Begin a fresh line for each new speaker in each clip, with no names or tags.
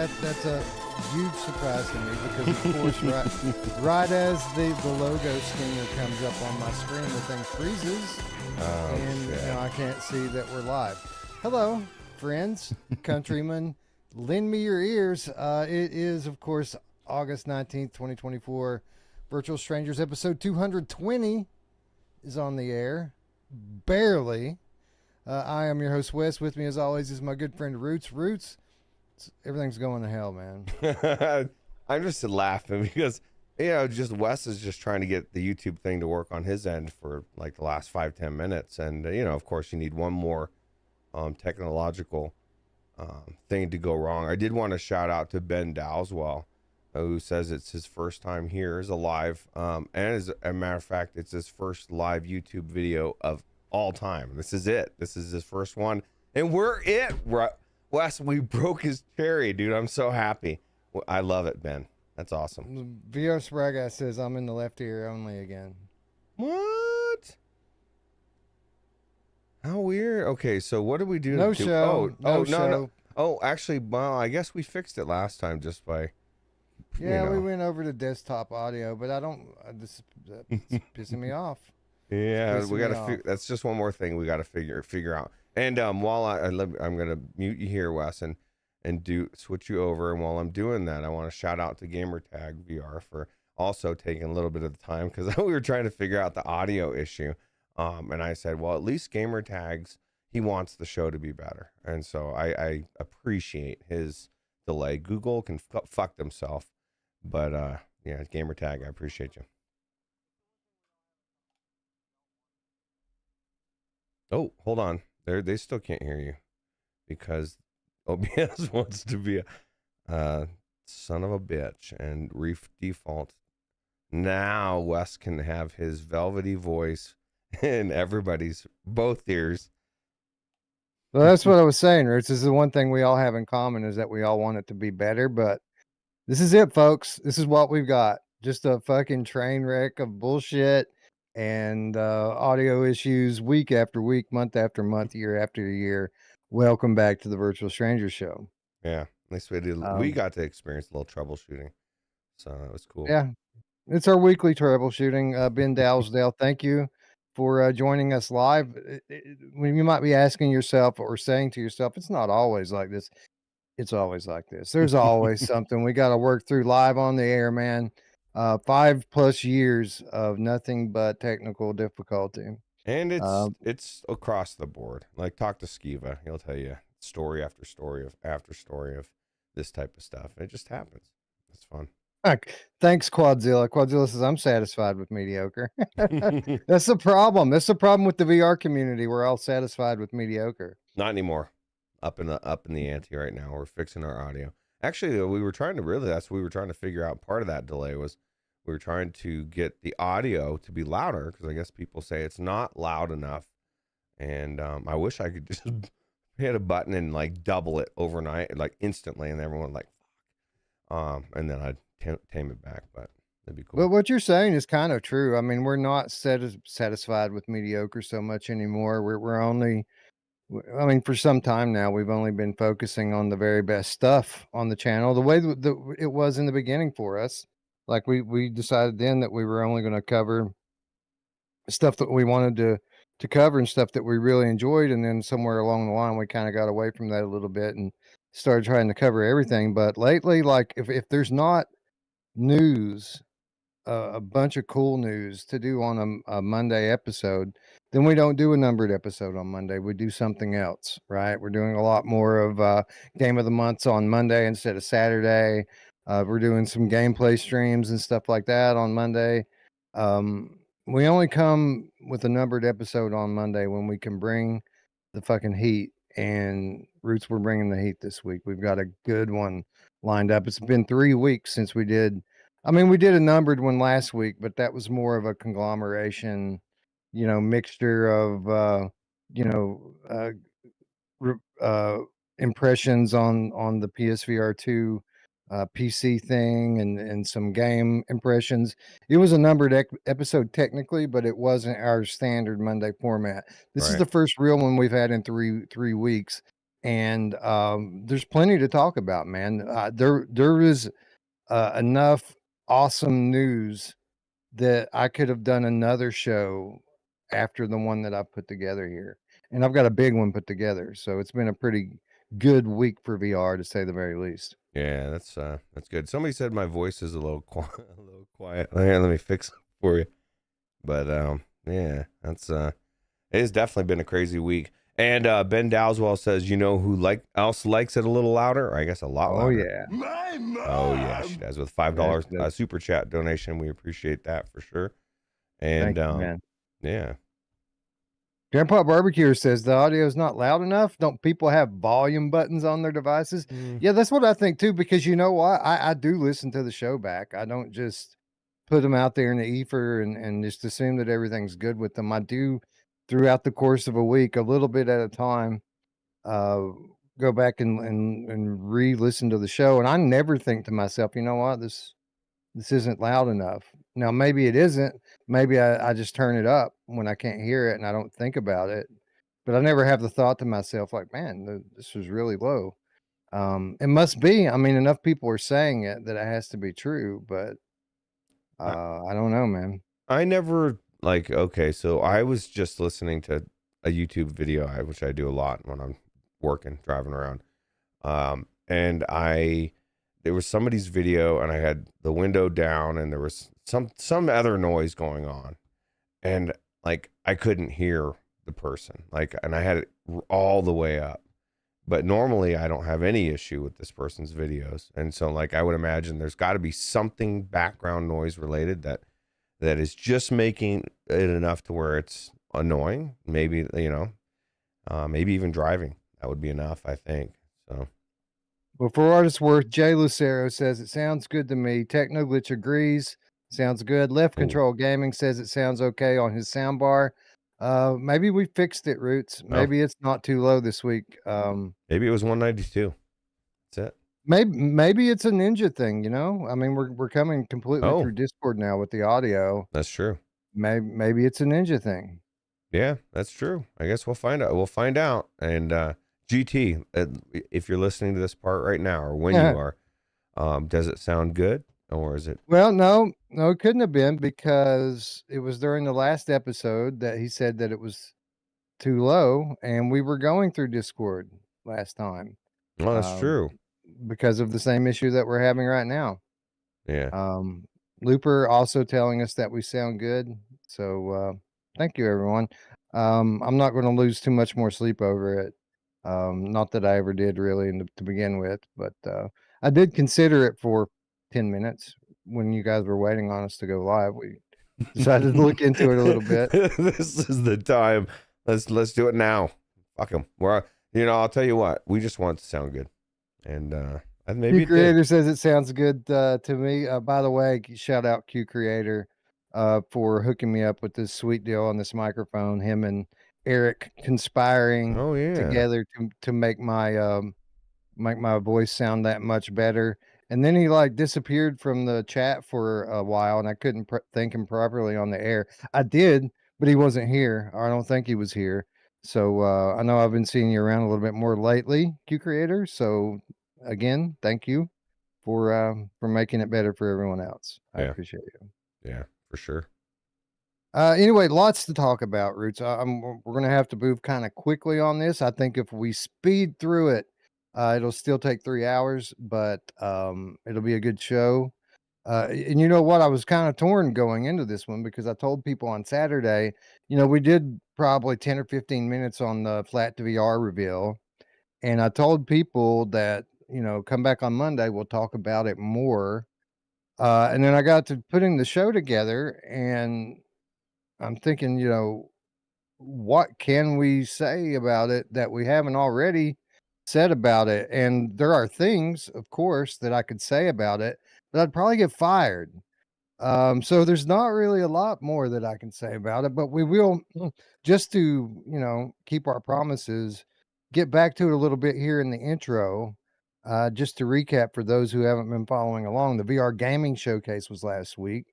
that's a huge surprise to me because, of course, right as the logo stinger comes up on my screen, the thing freezes, and I can't see that we're live. Hello, friends, countrymen, lend me your ears. It is, of course, August 19th, 2024. Virtual Strangers episode 220 is on the air. Barely. I am your host, Wes. With me, as always, is my good friend, Ruuts. Ruuts, everything's going to hell, man.
I'm just laughing because, just Wes is just trying to get the YouTube thing to work on his end for like the last 5-10 minutes. And, of course, you need one more technological thing to go wrong. I did want to shout out to Ben Dowswell, who says it's his first time here as a live. And as a matter of fact, it's his first live YouTube video of all time. This is it. This is his first one. And we're it. Wes, we broke his cherry, dude. I'm so happy. I love it, Ben. That's awesome.
VR SpryGuy says I'm in the left ear only again.
What? How weird. Okay, so what do we do?
No show.
No. Oh, actually, well, I guess we fixed it last time just by...
Yeah, we went over to desktop audio, but this is pissing me off.
Yeah, we got to. That's just one more thing we got to figure out. And while I'm gonna mute you here, Wes, and switch you over. And while I'm doing that, I want to shout out to Gamertag VR for also taking a little bit of the time because we were trying to figure out the audio issue. And I said, well, at least Gamertags, he wants the show to be better, and so I appreciate his delay. Google can fuck themselves. But yeah, Gamertag, I appreciate you. Oh, hold on. They still can't hear you because OBS wants to be a son of a bitch and default. Now Wes can have his velvety voice in everybody's both ears.
Well, that's what I was saying, Rich. This is the one thing we all have in common is that we all want it to be better, but this is it, folks. This is what we've got. Just a fucking train wreck of bullshit and audio issues week after week, month after month, year after year. Welcome back to the Virtual Stranger Show.
Yeah, at least we did. We got to experience a little troubleshooting, so that was cool.
Yeah, it's our weekly troubleshooting. Ben Dowsdale, thank you for joining us live. When you might be asking yourself or saying to yourself, it's not always like this. It's always like this. There's always something we got to work through live on the air, man. 5+ years of nothing but technical difficulty.
And it's across the board. Like, talk to Skiva. He'll tell you story after story of this type of stuff. It just happens. It's fun.
Thanks, Quadzilla. Quadzilla says, I'm satisfied with mediocre. That's the problem. That's the problem with the VR community. We're all satisfied with mediocre.
Not anymore. Up in the ante right now. We're fixing our audio. Actually, we were trying to figure out. Part of that delay was we were trying to get the audio to be louder because I guess people say it's not loud enough. And I wish I could just hit a button and like double it overnight, like instantly, and everyone like, fuck. And then I'd tame it back, but that'd be cool.
But what you're saying is kind of true. I mean, we're not satisfied with mediocre so much anymore. We're only, I mean, for some time now, we've only been focusing on the very best stuff on the channel, the way that it was in the beginning for us. Like we decided then that we were only going to cover stuff that we wanted to cover and stuff that we really enjoyed. And then somewhere along the line, we kind of got away from that a little bit and started trying to cover everything. But lately, like if there's not news, a bunch of cool news to do on a Monday episode, then we don't do a numbered episode on Monday. We do something else, right? We're doing a lot more of Game of the Months on Monday instead of Saturday. We're doing some gameplay streams and stuff like that on Monday. We only come with a numbered episode on Monday when we can bring the fucking heat, and Ruuts, we're bringing the heat this week. We've got a good one lined up. It's been 3 weeks since we did. I mean, we did a numbered one last week, but that was more of a conglomeration, mixture of, impressions on the PSVR2 PC thing and some game impressions. It was a numbered episode technically, but it wasn't our standard Monday format. This is the first real one we've had in three weeks. and there's plenty to talk about, man. There is enough awesome news that I could have done another show after the one that I put together here, and I've got a big one put together. So it's been a pretty good week for VR, to say the very least.
Yeah, that's good. Somebody said my voice is a little quiet. A little quiet. Here, let me fix it for you. But yeah, that's it has definitely been a crazy week. And Ben Dowswell says, you know who else likes it a little louder? Or I guess a lot louder.
Oh yeah.
Oh yeah, she does, with $5 super chat donation. We appreciate that for sure. And
Thank you, man.
yeah.
Grandpa Barbecue says the audio is not loud enough. Don't people have volume buttons on their devices? Yeah, that's what I think too, because you know what? I do listen to the show back. I don't just put them out there in the ether and just assume that everything's good with them. I do, throughout the course of a week, a little bit at a time, go back and re-listen to the show. And I never think to myself, you know what, this isn't loud enough. Now, maybe it isn't. Maybe I just turn it up when I can't hear it and I don't think about it. But I never have the thought to myself, like, man, this was really low. It must be. I mean, enough people are saying it that it has to be true, but I don't know, man.
I never, like, okay, so I was just listening to a YouTube video, which I do a lot when I'm working, driving around. And there was somebody's video and I had the window down and there was some other noise going on. And like, I couldn't hear the person, like, and I had it all the way up. But normally I don't have any issue with this person's videos. And so, like, I would imagine there's got to be something background noise related that is just making it enough to where it's annoying. Maybe, maybe even driving. That would be enough, I think. So.
Well, for what it's worth, Jay Lucero says it sounds good to me. Technoglitch agrees. Sounds good. Left Control Gaming says it sounds okay on his soundbar. Maybe we fixed it, Ruuts. Maybe it's not too low this week.
Maybe it was 192. That's it.
Maybe it's a Ninja thing, you know? I mean, we're coming completely through Discord now with the audio.
That's true.
Maybe it's a Ninja thing.
Yeah, that's true. I guess we'll find out. We'll find out. And GT, if you're listening to this part right now, or when you are, does it sound good, or is it?
Well, no, it couldn't have been, because it was during the last episode that he said that it was too low, and we were going through Discord last time.
Oh, that's true.
Because of the same issue that we're having right now.
Yeah.
Looper also telling us that we sound good. So thank you, everyone. I'm not going to lose too much more sleep over it. Not that I ever did, really, to begin with, but I did consider it for 10 minutes when you guys were waiting on us to go live. We decided to look into it a little bit.
This is the time. Let's do it now. Fuck them. I'll tell you what. We just want it to sound good. And maybe
Q Creator says it sounds good to me. By the way, shout out Q Creator for hooking me up with this sweet deal on this microphone. Him and Eric conspiring together to make my voice sound that much better. And then he disappeared from the chat for a while, and I couldn't thank him properly on the air. I did, but he wasn't here, or I don't think he was here. So I know I've been seeing you around a little bit more lately, Q Creator. So again, thank you for making it better for everyone else. I appreciate you.
Yeah, for sure.
Anyway, lots to talk about, Ruuts. We're gonna have to move kind of quickly on this. I think if we speed through it, it'll still take 3 hours, but it'll be a good show. And you know what? I was kind of torn going into this one, because I told people on Saturday, we did probably 10 or 15 minutes on the Flat2VR reveal. And I told people that, come back on Monday, we'll talk about it more. And then I got to putting the show together, and I'm thinking, what can we say about it that we haven't already said about it? And there are things, of course, that I could say about it, but I'd probably get fired. So there's not really a lot more that I can say about it, but we will, just to, keep our promises, get back to it a little bit here in the intro. Just to recap for those who haven't been following along, the VR gaming showcase was last week,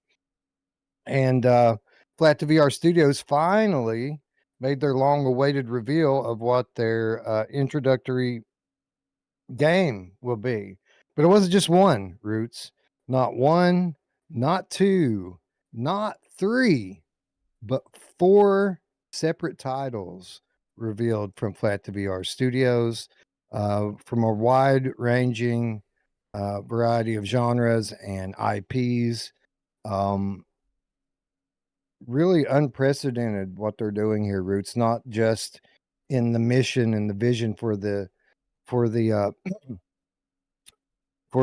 and Flat2VR Studios finally made their long-awaited reveal of what their introductory game will be. But it wasn't just one, Ruuts. Not one, not two, not three, but four separate titles revealed from Flat2VR Studios from a wide-ranging variety of genres and IPs. Really unprecedented what they're doing here, Roots. Not just in the mission and the vision for the for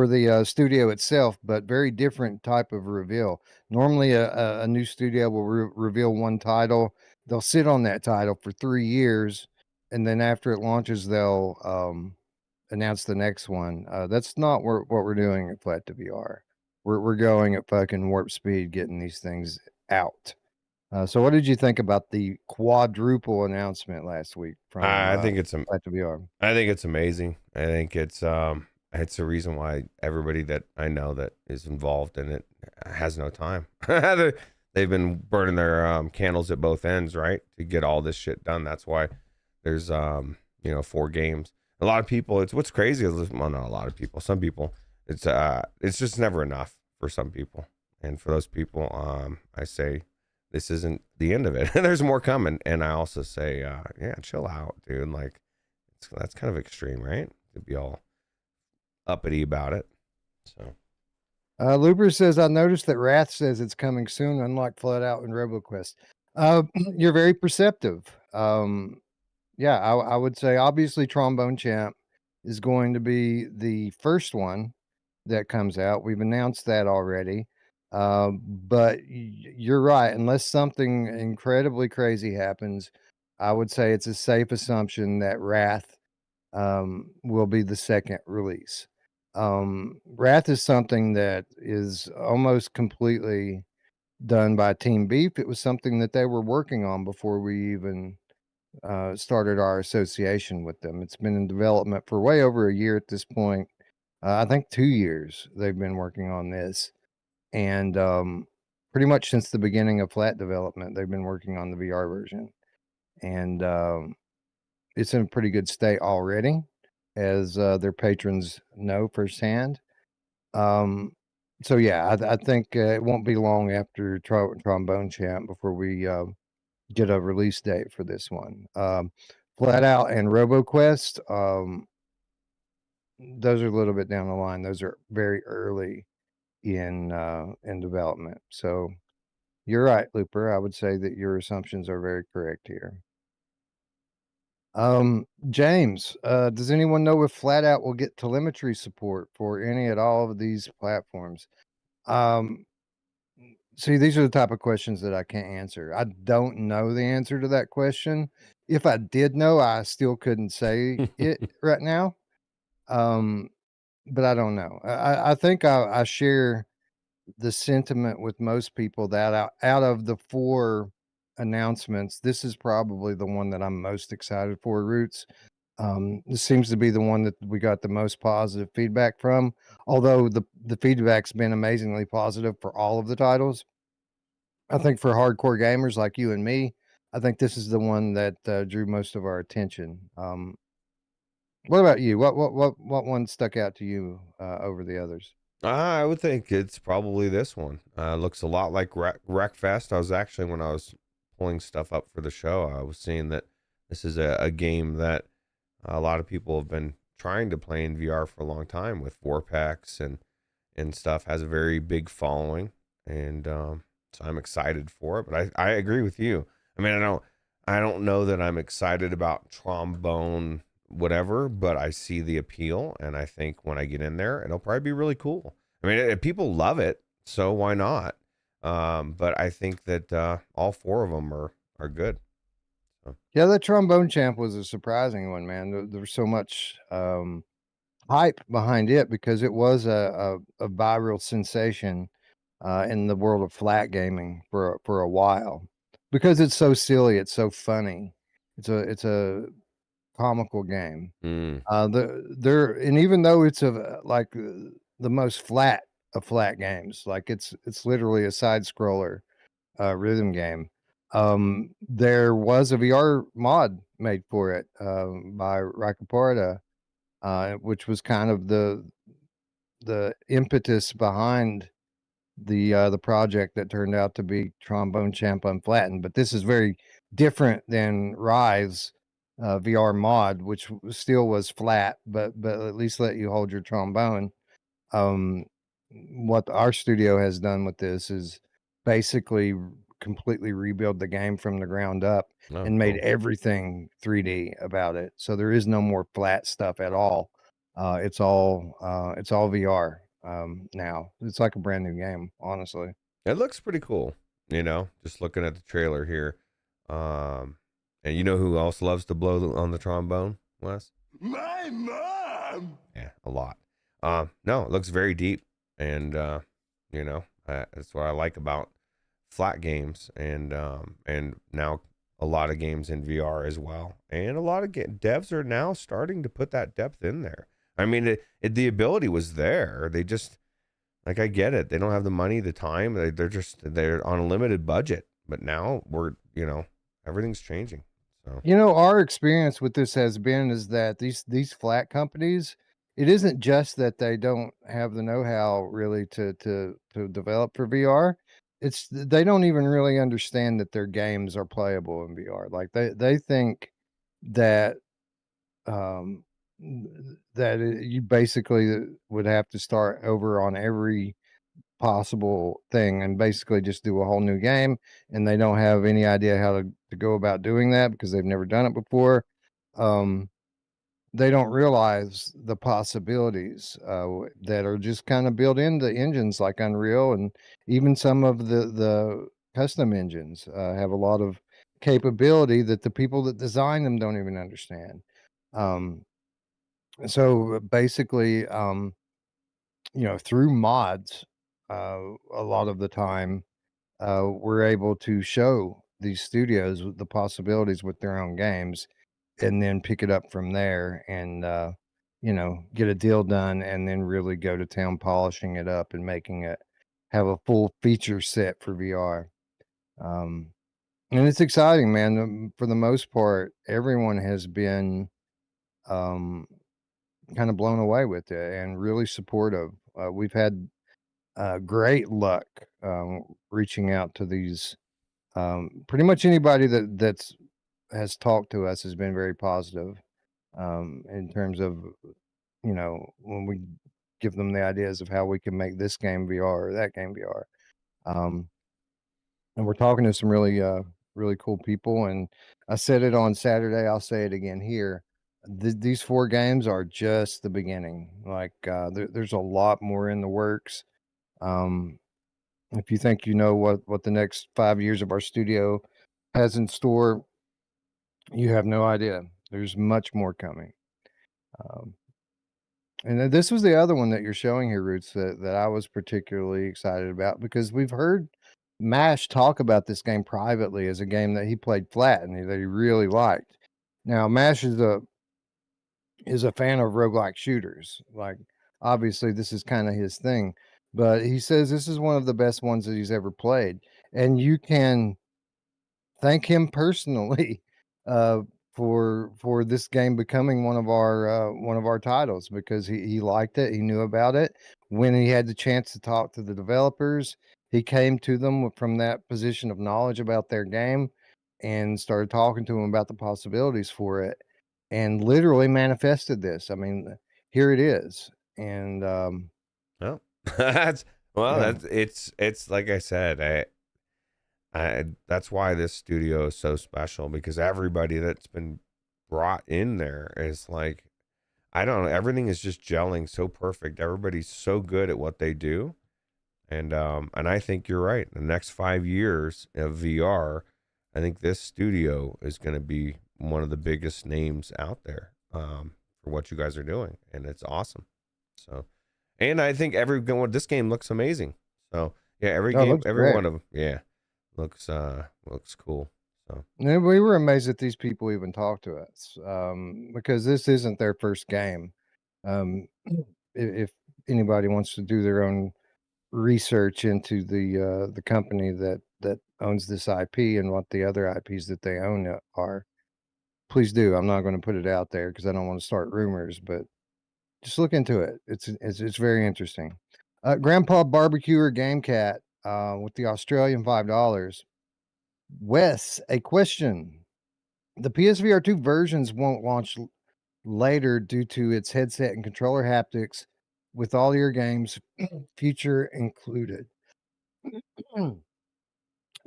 the studio itself, but very different type of reveal. Normally, a new studio will reveal one title. They'll sit on that title for 3 years, and then after it launches, they'll announce the next one. That's not what we're doing at Flat2VR. We're going at fucking warp speed, getting these things out. So, what did you think about the quadruple announcement last week from
I think it's
Flat2VR?
I think it's amazing. I think it's the reason why everybody that I know that is involved in it has no time. They've been burning their candles at both ends, right, to get all this shit done. That's why there's 4 games. A lot of people, it's what's crazy is, well, not a lot of people, some people, it's just never enough for some people, and for those people, I say this isn't the end of it. There's more coming, and I also say, yeah, chill out, dude. Like, that's kind of extreme, right? To be all uppity about it. So
Looper says, I noticed that Wrath says it's coming soon, unlike Flood Out and RoboQuest. You're very perceptive. Yeah, I would say obviously Trombone Champ is going to be the first one that comes out. We've announced that already. But you're right. Unless something incredibly crazy happens, I would say it's a safe assumption that Wrath will be the second release. Wrath is something that is almost completely done by Team Beef. It was something that they were working on before we even started our association with them. It's been in development for way over a year at this point. I think 2 years they've been working on this. And pretty much since the beginning of Flat development, they've been working on the VR version. And it's in a pretty good state already, as their patrons know firsthand. So yeah, I think it won't be long after Trombone Champ before we get a release date for this one. Flat Out and RoboQuest, those are a little bit down the line. Those are very early in development. So you're right, Looper. I would say that your assumptions are very correct here. James, does anyone know if Flat Out will get telemetry support for any at all of these platforms? See, these are the type of questions that I can't answer. I don't know the answer to that question. If I did know, I still couldn't say it right now. But I don't know. I think I share the sentiment with most people that out of the 4 announcements, this is probably the one that I'm most excited for, Roots. This seems to be the one that we got the most positive feedback from, although the feedback's been amazingly positive for all of the titles. I think for hardcore gamers like you and me, I think this is the one that drew most of our attention. What about you? What one stuck out to you over the others?
I would think it's probably this one. Looks a lot like Wreckfest. I was actually, when I was pulling stuff up for the show, I was seeing that this is a game that a lot of people have been trying to play in VR for a long time with Warpacks and stuff. Has a very big following, and so I'm excited for it. But I agree with you. I mean, I don't know that I'm excited about Trombone whatever, but I see the appeal, and I think when I get in there, it'll probably be really cool. I mean, people love it, so why not? But I think that all 4 of them are good. So.
Yeah, the Trombone Champ was a surprising one, man. There was so much hype behind it because it was a viral sensation in the world of flat gaming for a while, because it's so silly, it's so funny, it's a comical game. And even though it's like the most flat of flat games, like it's literally a side scroller rhythm game. There was a VR mod made for it by Ruuts, which was kind of the impetus behind the project that turned out to be Trombone Champ Unflattened. But this is very different than Rise VR mod, which still was flat, but at least let you hold your trombone. What our studio has done with this is basically completely rebuild the game from the ground up
Oh,
and made
cool.
everything 3D about it. So there is no more flat stuff at all. It's all VR now. It's like a brand new game, honestly.
It looks pretty cool, just looking at the trailer here. And you know who else loves to blow on the trombone, Wes?
My mom.
Yeah, a lot. No, it looks very deep, and that's what I like about flat games, and now a lot of games in VR as well, and a lot of devs are now starting to put that depth in there. I mean, the ability was there. They just, like, I get it. They don't have the money, the time. They're on a limited budget. But now everything's changing. So
Our experience with this has been is that these flat companies, it isn't just that they don't have the know-how really to develop for VR. It's they don't even really understand that their games are playable in VR. Like they think that um you basically would have to start over on every possible thing and basically just do a whole new game, and they don't have any idea how to go about doing that because they've never done it before. um they don't realize the possibilities that are just kind of built into engines like Unreal, and even some of the custom engines have a lot of capability that the people that design them don't even understand. um so basically, through mods, a lot of the time, we're able to show these studios the possibilities with their own games, and then pick it up from there, and get a deal done, and then really go to town polishing it up and making it have a full feature set for VR. Um, and it's exciting, man. For the most part, everyone has been um, kind of blown away with it and really supportive. We've had great luck reaching out to these. Pretty much anybody that's has talked to us has been very positive in terms of when we give them the ideas of how we can make this game VR or that game VR. Um, and we're talking to some really cool people. And I said it on Saturday. I'll say it again here. These 4 games are just the beginning. Like there's a lot more in the works. Um, if you think you know what the next 5 years of our studio has in store, you have no idea. There's much more coming. Um, and then this was the other one that you're showing here, Roots, that I was particularly excited about, because we've heard Mash talk about this game privately as a game that he played flat and that he really liked. Now, Mash is a fan of roguelike shooters. Like, obviously, this is kind of his thing, but he says this is one of the best ones that he's ever played, and you can thank him personally uh, for this game becoming one of our titles, because he liked it. He knew about it when he had the chance to talk to the developers. He came to them from that position of knowledge about their game and started talking to them about the possibilities for it, and literally manifested this. I mean, here it is. And
well, that's
yeah.
it's like I said, I that's why this studio is so special, because everybody that's been brought in there is like, I don't know, everything is just gelling so perfect. Everybody's so good at what they do. And I think you're right. In the next 5 years of VR, I think this studio is going to be one of the biggest names out there for what you guys are doing, and it's awesome. So, and I think this game looks amazing. So yeah, every
Oh, it
game,
looks
every
great.
one of them, yeah, looks cool. So
And we were amazed that these people even talked to us, because this isn't their first game. If anybody wants to do their own research into the company that owns this IP and what the other IPs that they own are, please do. I'm not going to put it out there because I don't want to start rumors, but just look into it. It's very interesting. Grandpa Barbecuer Game Cat with the Australian $5. Wes, a question. The PSVR2 versions won't launch later due to its headset and controller haptics with all your games future included.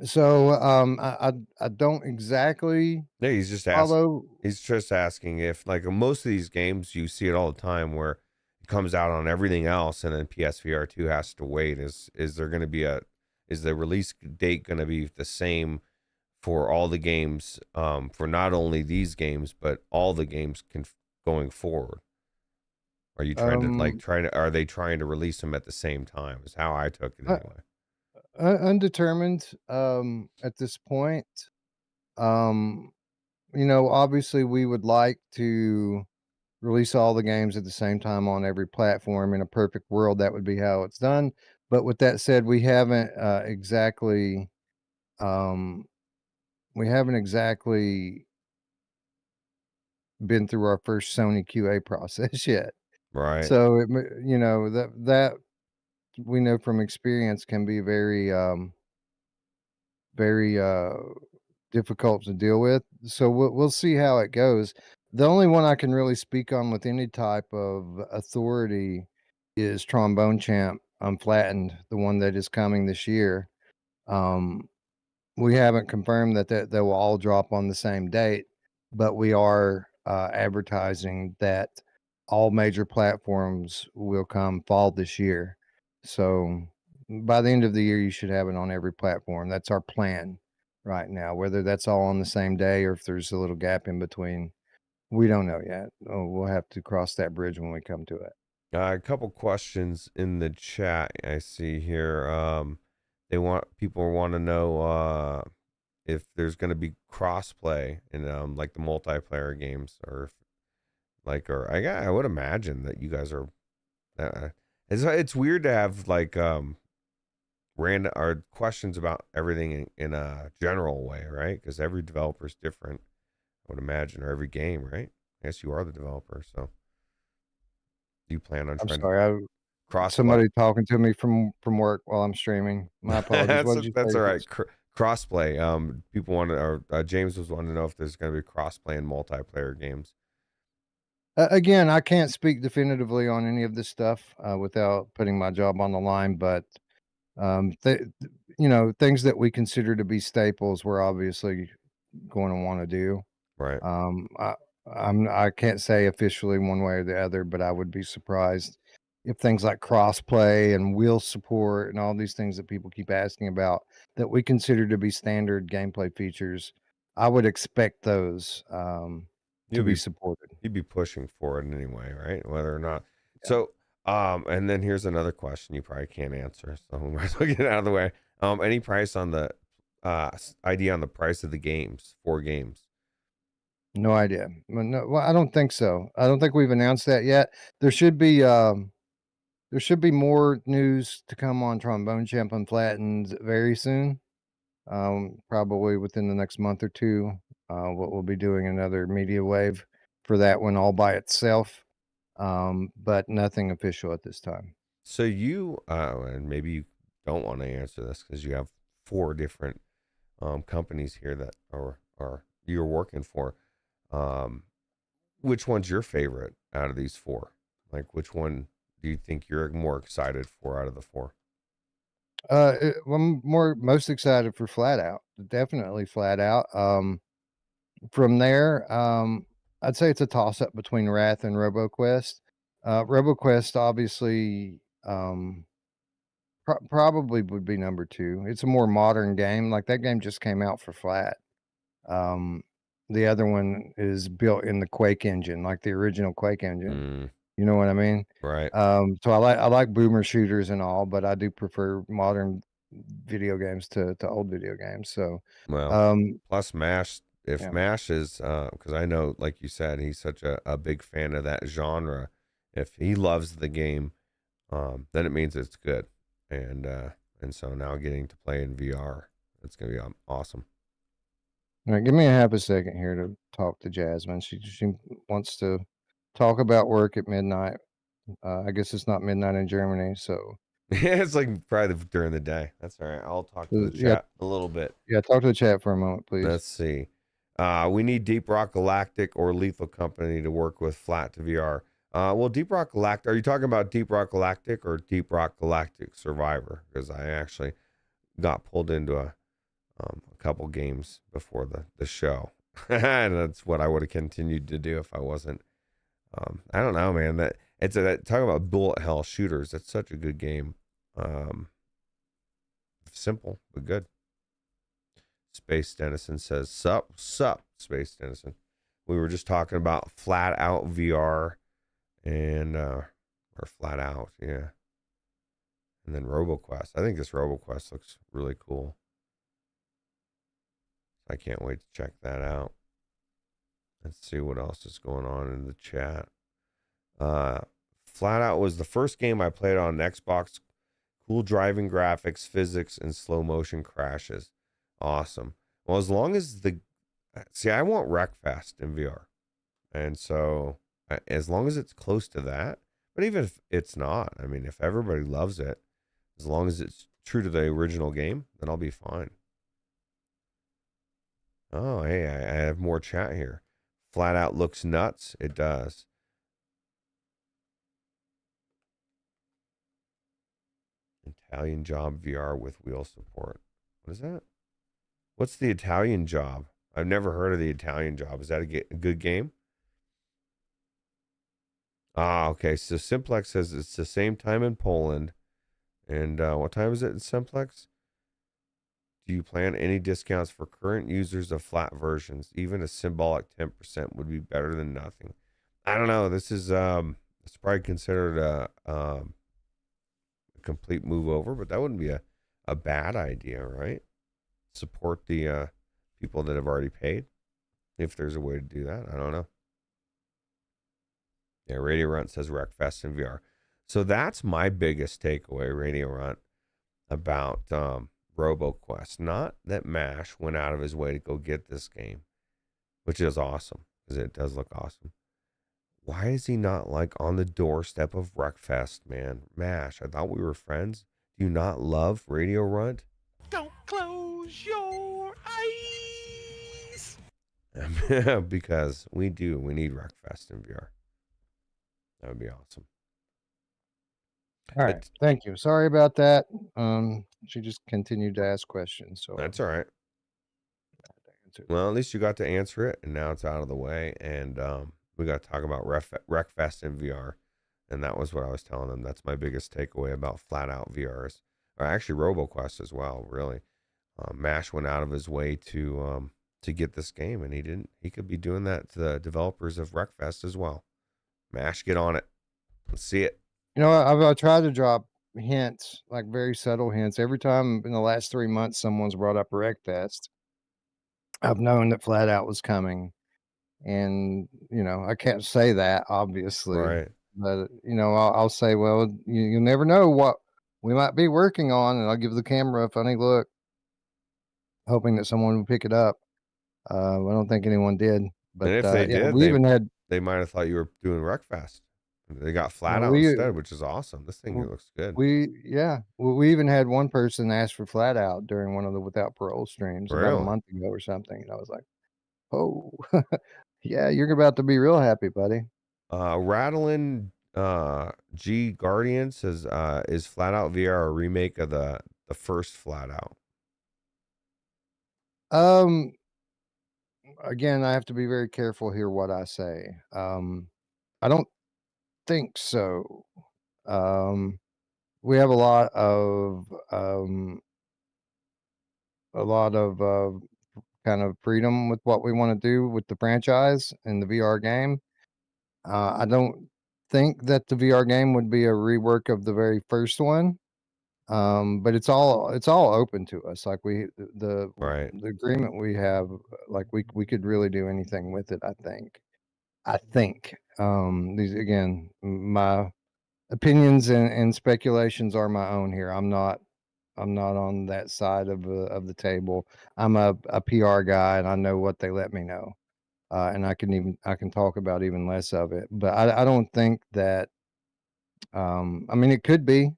So I don't exactly
Yeah, he's just
follow.
He's just asking if, like, most of these games, you see it all the time where it comes out on everything else, and then PSVR2 has to wait. Is there going to be is the release date going to be the same for all the games, for not only these games but all the games going forward? Are you trying to are they trying to release them at the same time? Is how I took it anyway.
Undetermined at this point. Obviously we would like to release all the games at the same time on every platform. In a perfect world, that would be how it's done. But with that said, we haven't exactly been through our first Sony QA process yet.
Right.
So that we know from experience can be very difficult to deal with. So we'll see how it goes. The only one I can really speak on with any type of authority is Trombone Champ Unflattened, the one that is coming this year. We haven't confirmed that they will all drop on the same date, but we are advertising that all major platforms will come fall this year. So by the end of the year, you should have it on every platform. That's our plan right now. Whether that's all on the same day or if there's a little gap in between, we don't know yet. We'll have to cross that bridge when we come to it.
A couple questions in the chat I see here. People want to know if there's going to be crossplay in like the multiplayer games, or I would imagine that you guys are. It's weird to have like random or questions about everything in a general way, right? Because every developer is different, I would imagine, or every game, right? I guess you are the developer, so do you plan on trying to cross
somebody talking to me from work while I'm streaming? My apologies.
That's all right. Crossplay. People want to, or James was wanting to know if there's going to be crossplay in multiplayer games.
Again, I can't speak definitively on any of this stuff without putting my job on the line, but things that we consider to be staples, we're obviously going to want to do.
Right.
I can't say officially one way or the other, but I would be surprised if things like crossplay and wheel support and all these things that people keep asking about that we consider to be standard gameplay features, I would expect those to be supported.
You'd be pushing for it anyway, right? Whether or not. Yeah. So, and then here's another question you probably can't answer, so we might as well get it out of the way. Any price on the idea on the price of the games, 4 games?
No idea. Well, I don't think so. I don't think we've announced that yet. There should be more news to come on Trombone Champ Unflattened very soon. Probably within the next month or two. We'll be doing another media wave for that one all by itself, but nothing official at this time.
So you, and maybe you don't want to answer this because you have 4 different companies here that are you're working for. Which one's your favorite out of these 4? Like, which one do you think you're more excited for out of the 4?
I'm most excited for Flat Out. Definitely Flat Out. From there, I'd say it's a toss up between Wrath and RoboQuest. RoboQuest obviously probably would be number 2. It's a more modern game. Like, that game just came out for Flat. The other one is built in the Quake engine, like the original Quake engine. You know what I mean?
Right.
So I like boomer shooters and all, but I do prefer modern video games to old video games. So
plus MASH. If MASH is because I know, like you said, he's such a big fan of that genre. If he loves the game, then it means it's good. And so now getting to play in VR It's gonna be awesome.
All right, give me a half a second here to talk to Jasmine. She wants to talk about work at midnight. I guess it's not midnight in Germany, so
Yeah, it's like probably during the day. That's all right. I'll talk to the
yeah,
chat a little bit.
yeah. Talk to the chat for a moment, please.
Let's see. We need Deep Rock Galactic or Lethal Company to work with Flat2VR. Well, Deep Rock Galactic, are you talking about Deep Rock Galactic or Deep Rock Galactic Survivor? Because I actually got pulled into a couple games before the show. And that's what I would have continued to do if I wasn't. I don't know, man. Talk about bullet hell shooters. That's such a good game. Simple but good. Space Dennison says, sup, Space Dennison. We were just talking about Flat Out VR and, or Flat Out, yeah. And then RoboQuest. I think this RoboQuest looks really cool. I can't wait to check that out. Let's see what else is going on in the chat. Flat Out was the first game I played on an Xbox. Cool driving graphics, physics, and slow motion crashes. Awesome. Well, as long as I want Wreckfest in VR. And so as long as it's close to that, but even if it's not, I mean, if everybody loves it, as long as it's true to the original game, then I'll be fine. Oh, hey, I have more chat here. Flat Out looks nuts. It does. Italian Job VR with wheel support. What is that? What's the Italian Job? I've never heard of the Italian Job. Is that a good game? Ah, okay. So Simplex says it's the same time in Poland. And what time is it in Simplex? Do you plan any discounts for current users of flat versions? Even a symbolic 10% would be better than nothing. I don't know. This is it's probably considered a complete move over, but that wouldn't be a bad idea, right? Support the people that have already paid, if there's a way to do that. I don't know. Yeah, Radio Runt says Wreckfest in VR. So that's my biggest takeaway, Radio Runt, about RoboQuest. Not that MASH went out of his way to go get this game, which is awesome, because it does look awesome. Why is he not like on the doorstep of Wreckfest, man? MASH, I thought we were friends. Do you not love Radio Runt?
Don't close your eyes.
Because we do. We need Wreckfest in VR. That would be awesome.
All right. Thank you. Sorry about that. She just continued to ask questions. So
that's all right. Well, at least you got to answer it, and now it's out of the way. And we got to talk about Wreckfest in VR. And that was what I was telling them. That's my biggest takeaway about Flat Out VRs. Or actually RoboQuest as well, really. MASH went out of his way to get this game, and he didn't. He could be doing that to the developers of Wreckfest as well. MASH, get on it. Let's see it.
You know, I've tried to drop hints, like very subtle hints. Every time in the last 3 months someone's brought up Wreckfest, I've known that Flat Out was coming. And, you know, I can't say that, obviously.
Right.
But, you know, I'll say, well, you never know what we might be working on. And I'll give the camera a funny look, hoping that someone would pick it up. I don't think anyone did. But
and if they did, they might have thought you were doing Wreckfest. They got Flat Out instead, which is awesome. This thing looks good.
We even had one person ask for Flat Out during one of the Without Parole streams about a month ago or something. And I was like, oh, yeah, you're about to be real happy, buddy.
Rattling G Guardian says, is Flat Out VR a remake of the first Flat Out?
Again, I have to be very careful here what I say. I don't think so. We have a lot of kind of freedom with what we want to do with the franchise and the VR game. I don't think that the VR game would be a rework of the very first one. But it's all open to us. Like the agreement we have, like we could really do anything with it. I think these, again, my opinions and speculations are my own here. I'm not on that side of the table. I'm a PR guy, and I know what they let me know, and I can talk about even less of it. But I don't think that. I mean, it could be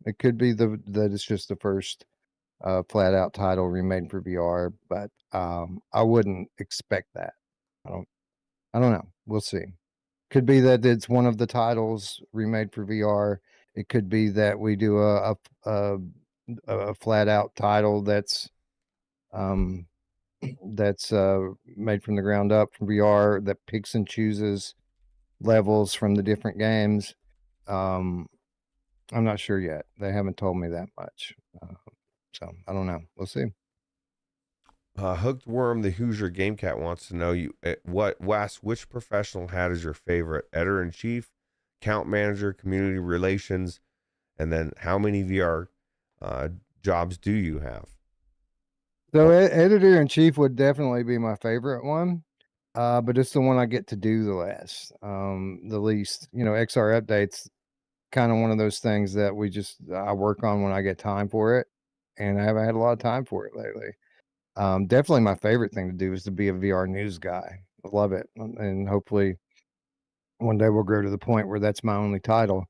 that it's just the first flat out title remade for VR, but I wouldn't expect that. I don't I don't know. We'll see. Could be that it's one of the titles remade for VR. It could be that we do a, a flat out title um that's made from the ground up for VR that picks and chooses levels from the different games. Um, I'm not sure yet. They haven't told me that much, so I don't know. We'll see.
Hooked Worm, the Hoosier Game Cat wants to know which professional hat is your favorite? Editor in chief, account manager, community relations, and then how many VR jobs do you have?
So editor in chief would definitely be my favorite one, but it's the one I get to do the least. You know, XR updates kind of one of those things that I work on when I get time for it, and I haven't had a lot of time for it lately. Definitely my favorite thing to do is to be a VR news guy. I love it, and hopefully one day we'll grow to the point where that's my only title.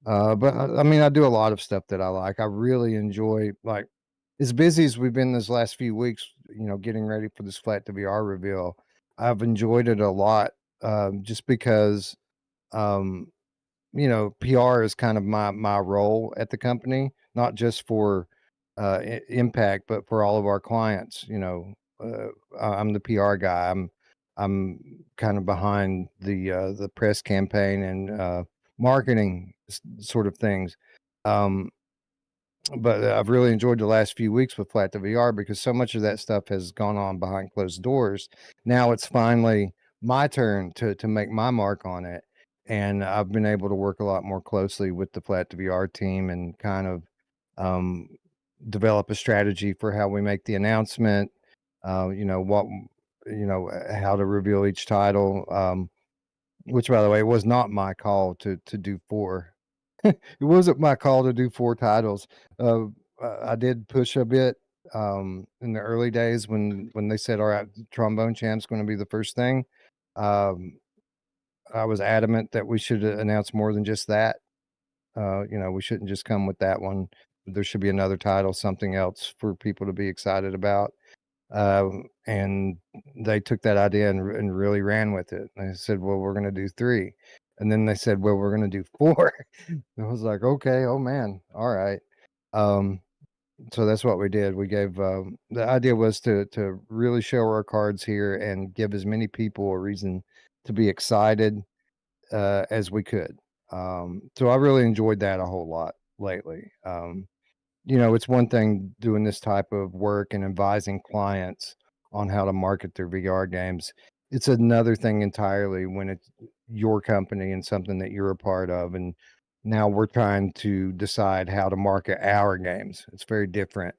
But I mean, I do a lot of stuff that I like. I really enjoy, like, as busy as we've been this last few weeks, you know, getting ready for this Flat2VR reveal. I've enjoyed it a lot, just because, um, you know, PR is kind of my role at the company, not just for impact, but for all of our clients. You know, I'm the PR guy. I'm kind of behind the press campaign and marketing sort of things. Um, but I've really enjoyed the last few weeks with Flat2VR because so much of that stuff has gone on behind closed doors. Now it's finally my turn to make my mark on it, and I've been able to work a lot more closely with the Flat2VR team and kind of um, develop a strategy for how we make the announcement. You know how to reveal each title. Which, by the way, was not my call to do four. It wasn't my call to do four titles. Uh, I did push a bit in the early days when they said, "All right, Trombone Champ's going to be the first thing." Um, I was adamant that we should announce more than just that. You know, we shouldn't just come with that one. There should be another title, something else for people to be excited about. And they took that idea and really ran with it. They said, "Well, we're going to do three," and then they said, "Well, we're going to do four." I was like, "Okay, oh man, all right." Um, so that's what we did. We gave the idea was to really show our cards here and give as many people a reason to be excited as we could. So I really enjoyed that a whole lot lately. You know, it's one thing doing this type of work and advising clients on how to market their VR games. It's another thing entirely when it's your company and something that you're a part of. And now we're trying to decide how to market our games. It's very different.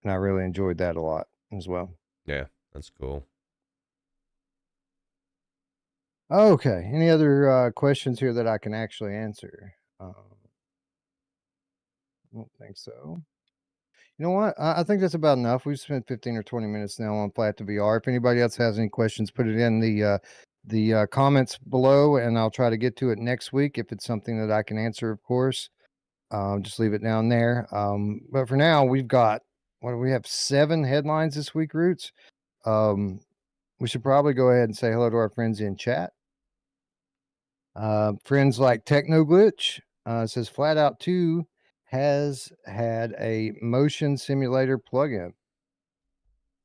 And I really enjoyed that a lot as well.
Yeah, that's cool.
Okay. Any other questions here that I can actually answer? I don't think so. You know what? I think that's about enough. We've spent 15 or 20 minutes now on Flat2VR. If anybody else has any questions, put it in the comments below, and I'll try to get to it next week if it's something that I can answer, of course. Just leave it down there. But for now, we've got, what do we have, 7 headlines this week, Roots? We should probably go ahead and say hello to our friends in chat. Friends like Technoglitch says Flat Out 2 has had a motion simulator plugin.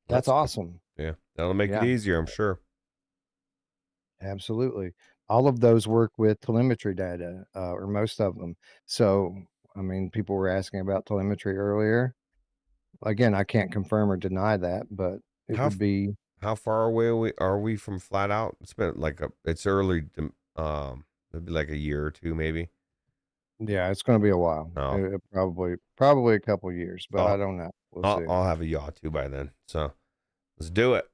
That's awesome.
Yeah, that'll make it easier, I'm sure.
Absolutely. All of those work with telemetry data, or most of them. So, I mean, people were asking about telemetry earlier. Again, I can't confirm or deny that, but it would be.
How far away are we from Flat Out? It's been it's early. It'd be like a year or two, maybe.
Yeah, it's going to be a while.
Oh.
Probably a couple years, but I don't know. We'll see.
I'll have a yaw too by then. So let's do it.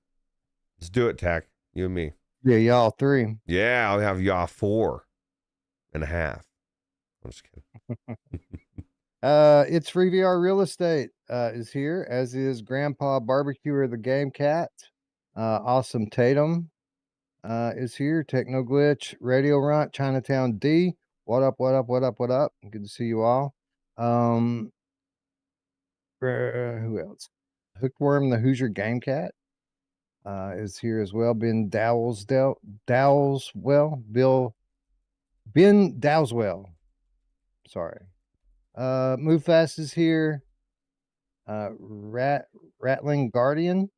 Let's do it, Tack. You and me.
Yeah, y'all 3.
Yeah, I'll have yaw 4.5. I'm just kidding.
It's Free VR Real Estate is here, as is Grandpa Barbecuer the Game Cat. Awesome Tatum is here. Techno Glitch, Radio Runt, Chinatown D. What up, what up, what up, what up? Good to see you all. Who else? Hookworm the Hoosier Game Cat is here as well. Ben Dowswell, Ben Dowswell. Sorry. Move Fast is here. Rattling Guardian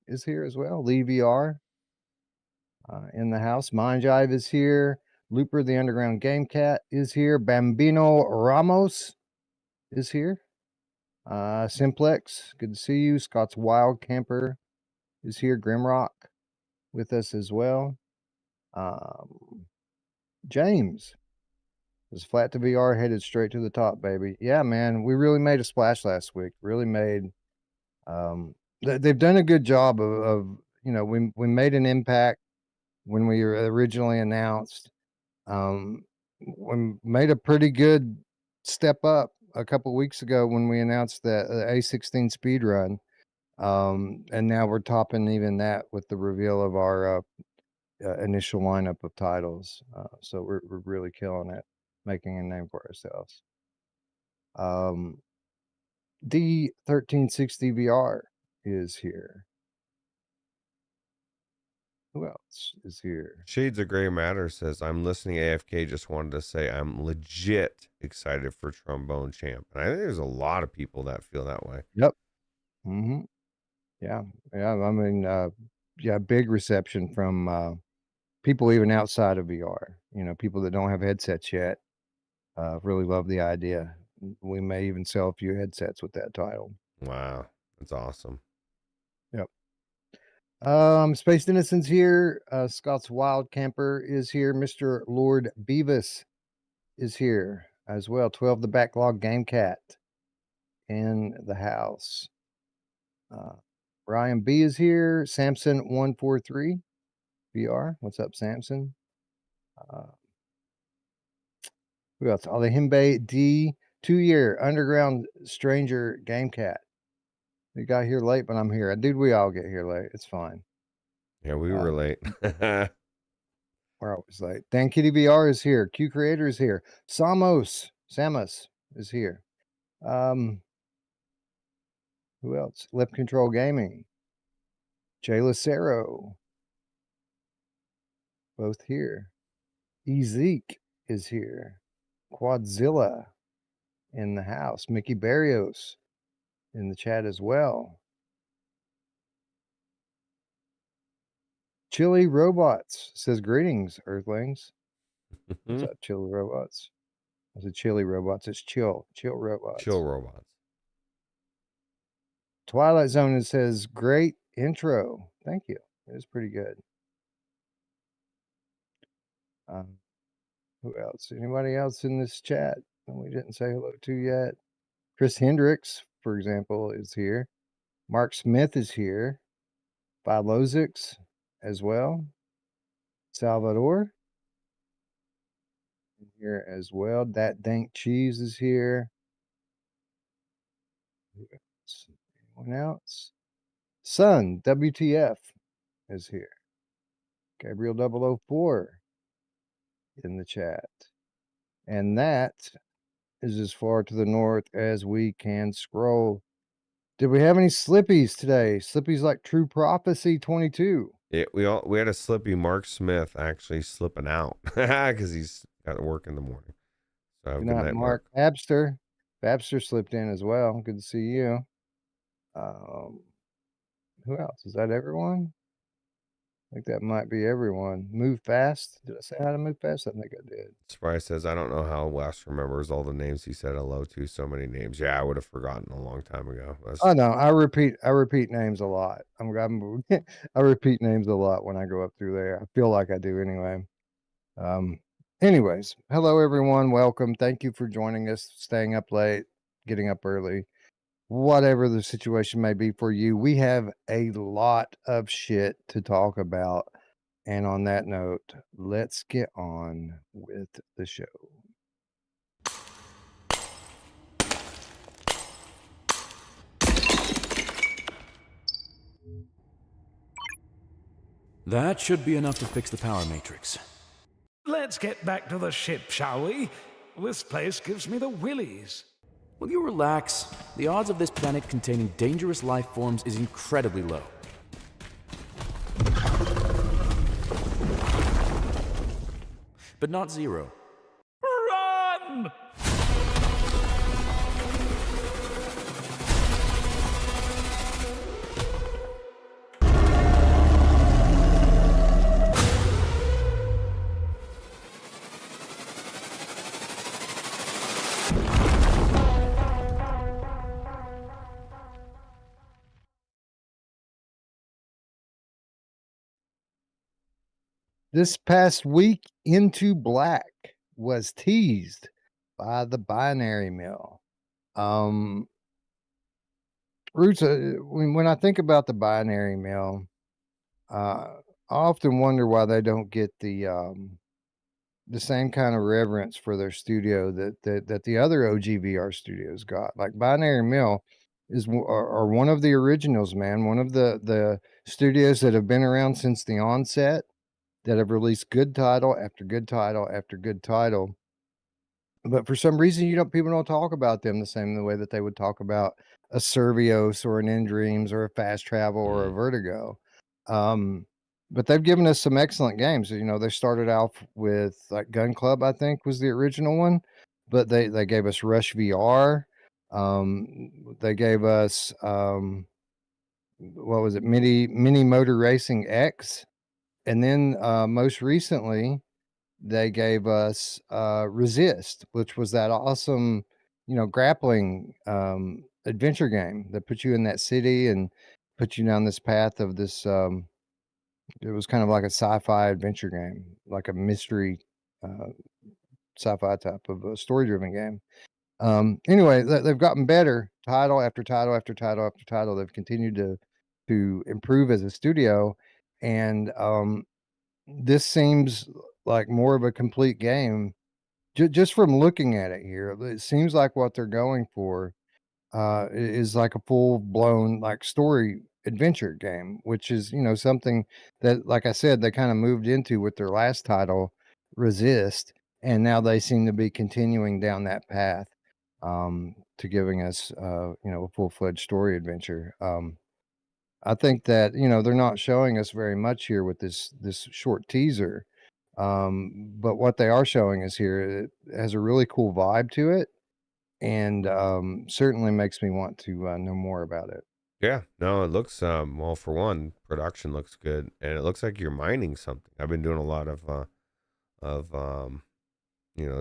is here as well. Lee VR in the house. Mind Jive is here. Looper the Underground Game Cat is here. Bambino Ramos is here. Simplex, good to see you. Scott's Wild Camper is here. Grimrock with us as well. James is Flat2VR headed straight to the top, baby. Yeah, man, we really made a splash last week. Really made. They've done a good job of we made an impact when we were originally announced. We made a pretty good step up a couple weeks ago when we announced the A16 speed run. And now we're topping even that with the reveal of our initial lineup of titles. So we're really killing it, making a name for ourselves. D1360 VR is here. Who else is here?
Shades of Gray Matter says, I'm listening AFK, just wanted to say I'm legit excited for Trombone Champ. And I think there's a lot of people that feel that way.
Yep. Mm-hmm. Yeah. I mean, big reception from people even outside of VR. People that don't have headsets yet really love the idea. We may even sell a few headsets with that title.
Wow. That's awesome.
Yep. Spaced Innocence here. Scott's Wild Camper is here. Mr. Lord Beavis is here as well. 12 the Backlog Game Cat in the house. Ryan B is here. Samson 143 VR. What's up, Samson? Who else? Alehimbe D 2-year Underground Stranger Game Cat. We got here late, but I'm here. Dude, we all get here late. It's fine.
Yeah, we were late.
We're always late. Dan Kitty VR is here. Q Creator is here. Samus is here. Who else? Lip Control Gaming. Jay Lucero. Both here. Ezek is here. Quadzilla in the house. Mickey Barrios in the chat as well. Chili Robots says, greetings, Earthlings. What's up, Chili Robots? I said Chili Robots. It's Chill Robots.
Chill Robots.
Twilight Zone says, great intro. Thank you. It was pretty good. Who else? Anybody else in this chat that we didn't say hello to yet? Chris Hendricks, for example, is here. Mark Smith is here. Philozix as well. Salvador here as well. That Dank Cheese is here. Anyone else? Sun WTF is here. Gabriel 004 in the chat. And that is as far to the north as we can scroll. Did we have any slippies today? Slippies like True Prophecy 22.
Yeah, we had a slippy Mark Smith actually slipping out because he's got to work in the morning. So good night, Mark.
Babster slipped in as well. Good to see you. Who else? Is that everyone? I think that might be everyone. Move Fast. Did I say how to move fast? I think I did.
Spry says, I don't know how Wes remembers all the names he said hello to. So many names. Yeah, I would have forgotten a long time ago.
Oh no, I repeat names a lot. I repeat names a lot when I go up through there. I feel like I do anyway. Anyways, hello everyone. Welcome. Thank you for joining us, staying up late, getting up early. Whatever the situation may be for you, we have a lot of shit to talk about. And on that note, let's get on with the show.
That should be enough to fix the power matrix.
Let's get back to the ship, shall we? This place gives me the willies.
Will you relax? The odds of this planet containing dangerous life forms is incredibly low. But not zero.
Run!
This past week, Into Black was teased by the Binary Mill. Roots, when I think about the Binary Mill, I often wonder why they don't get the same kind of reverence for their studio that the other OG VR studios got. Like Binary Mill are one of the originals, man. One of the studios that have been around since the onset, that have released good title after good title after good title. But for some reason, people don't talk about them the way that they would talk about a Servios or an In Dreams or a Fast Travel or a Vertigo. But they've given us some excellent games. They started out with like Gun Club, I think was the original one, but they gave us Rush VR. They gave us what was it, Mini Motor Racing X. And then most recently, they gave us Resist, which was that awesome, grappling adventure game that put you in that city and put you down this path of this. It was kind of like a sci-fi adventure game, like a mystery sci-fi type of a story-driven game. Anyway, they've gotten better, title after title after title after title. They've continued to improve as a studio, and this seems like more of a complete game. Just from looking at it here, it seems like what they're going for is like a full-blown like story adventure game, which is something that, like I said, they kind of moved into with their last title, Resist, and now they seem to be continuing down that path to giving us a full-fledged story adventure. I think that they're not showing us very much here with this short teaser, but what they are showing us here, it has a really cool vibe to it, and certainly makes me want to know more about it.
Yeah, no, it looks well, for one, production looks good, and it looks like you're mining something. I've been doing a lot of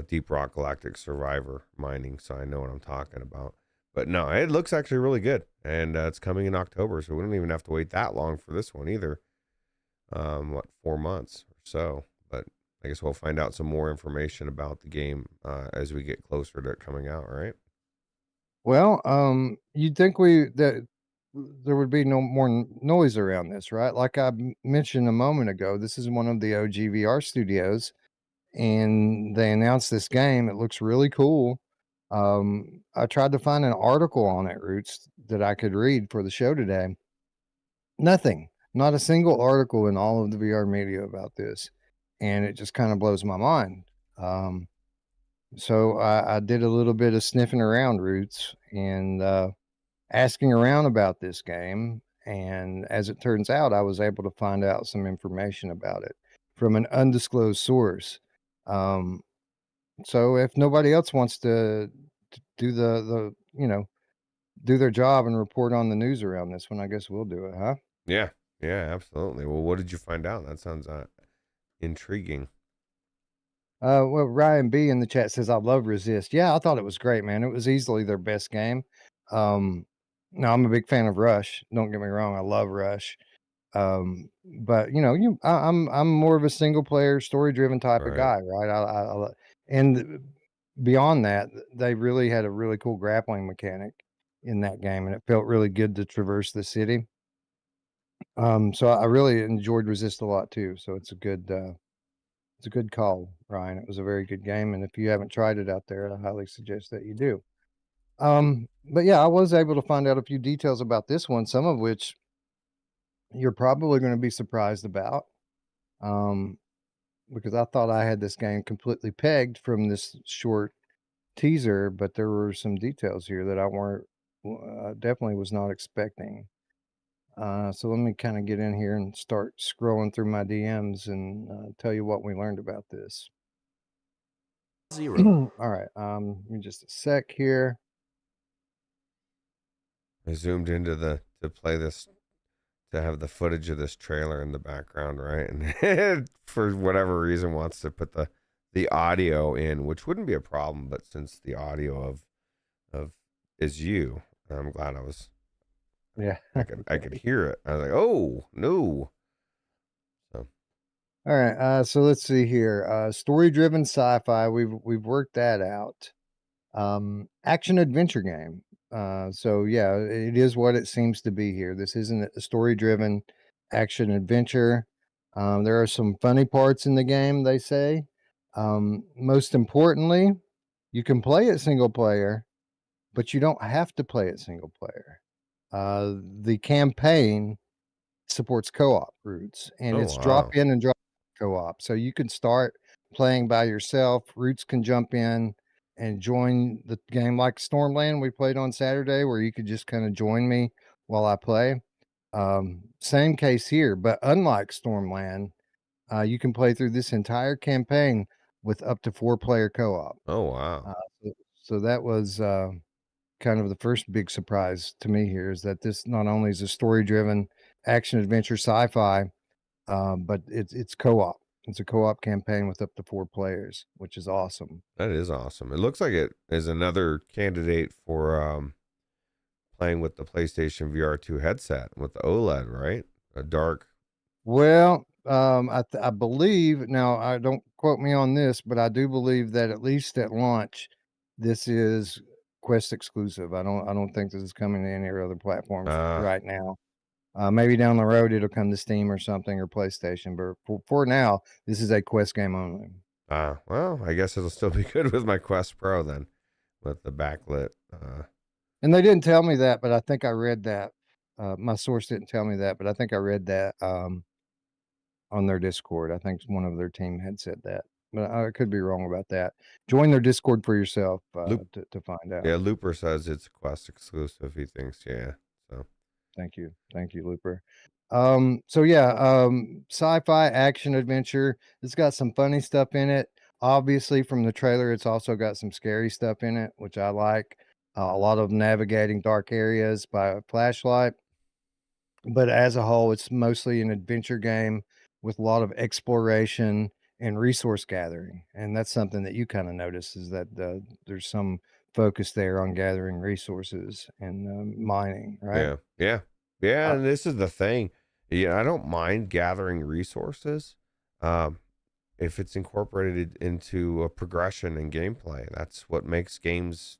Deep Rock Galactic Survivor mining, so I know what I'm talking about. But no, it looks actually really good, and it's coming in October, so we don't even have to wait that long for this one either. 4 months or so? But I guess we'll find out some more information about the game as we get closer to it coming out, right?
Well, you'd think that there would be no more noise around this, right? Like I mentioned a moment ago, this is one of the OG VR studios, and they announced this game. It looks really cool. I tried to find an article on it, Roots, that I could read for the show today. Nothing, not a single article in all of the VR media about this, and it just kind of blows my mind. So I did a little bit of sniffing around, Roots, and asking around about this game. And as it turns out, I was able to find out some information about it from an undisclosed source. So if nobody else wants to do do their job and report on the news around this one, I guess we'll do it, huh?
Yeah, absolutely. Well, what did you find out? That sounds intriguing.
Well, Ryan B in the chat says, I love Resist. Yeah, I thought it was great, man. It was easily their best game. Now I'm a big fan of Rush. Don't get me wrong. I love Rush. But I'm more of a single player, story driven type of guy, right? And beyond that, they really had a really cool grappling mechanic in that game, and it felt really good to traverse the city. So I really enjoyed Resist a lot too. So it's a good call, Ryan. It was a very good game, and if you haven't tried it out there, I highly suggest that you do. But yeah, I was able to find out a few details about this one, some of which you're probably going to be surprised about. um, because I thought I had this game completely pegged from this short teaser, but there were some details here that I weren't definitely was not expecting. So let me kind of get in here and start scrolling through my DMs and tell you what we learned about this.
0.
All right, give me just a sec here.
I zoomed into to play this, to have the footage of this trailer in the background, right? And for whatever reason wants to put the audio in, which wouldn't be a problem, but since the audio of is you, I'm glad
Yeah.
I could hear it. I was like, oh no. So
All right, so let's see here. Story-driven sci-fi. We've worked that out. Action adventure game. So yeah, it is what it seems to be here. This isn't a story-driven action adventure. There are some funny parts in the game, they say. Most importantly, you can play it single player, but you don't have to play it single player. The campaign supports co-op routes, and
oh
it's
wow.
drop in and drop co-op. So you can start playing by yourself. Routes can jump in and join the game like Stormland we played on Saturday, where you could just kind of join me while I play. Same case here, but unlike Stormland, you can play through this entire campaign with up to 4-player co-op.
Oh wow.
So that was kind of the first big surprise to me here, is that this not only is a story-driven action adventure sci-fi, but it's co-op. It's a co-op campaign with up to 4 players, which is awesome.
That is awesome. It looks like it is another candidate for playing with the PlayStation VR2 headset with the OLED, right? A dark.
Well, I believe, now I don't quote me on this, but I do believe that at least at launch, this is Quest exclusive. I don't think this is coming to any other platforms right now. Maybe down the road it'll come to Steam or something, or PlayStation, but for now, this is a Quest game only.
Well, I guess it'll still be good with my Quest Pro then, with the backlit.
And they didn't tell me that, but I think I read that. My source didn't tell me that, but I think I read that on their Discord. I think one of their team had said that, but I could be wrong about that. Join their Discord for yourself to find out.
Yeah, Looper says it's Quest exclusive. He thinks, yeah. So
thank you, Looper. So yeah, sci-fi action adventure. It's got some funny stuff in it. Obviously, from the trailer, it's also got some scary stuff in it, which I like. A lot of navigating dark areas by a flashlight. But as a whole, it's mostly an adventure game with a lot of exploration and resource gathering. And that's something that you kind of notice, is that there's some focus there on gathering resources and mining, right?
Yeah. And this is the thing. Yeah, I don't mind gathering resources if it's incorporated into a progression and gameplay. That's what makes games,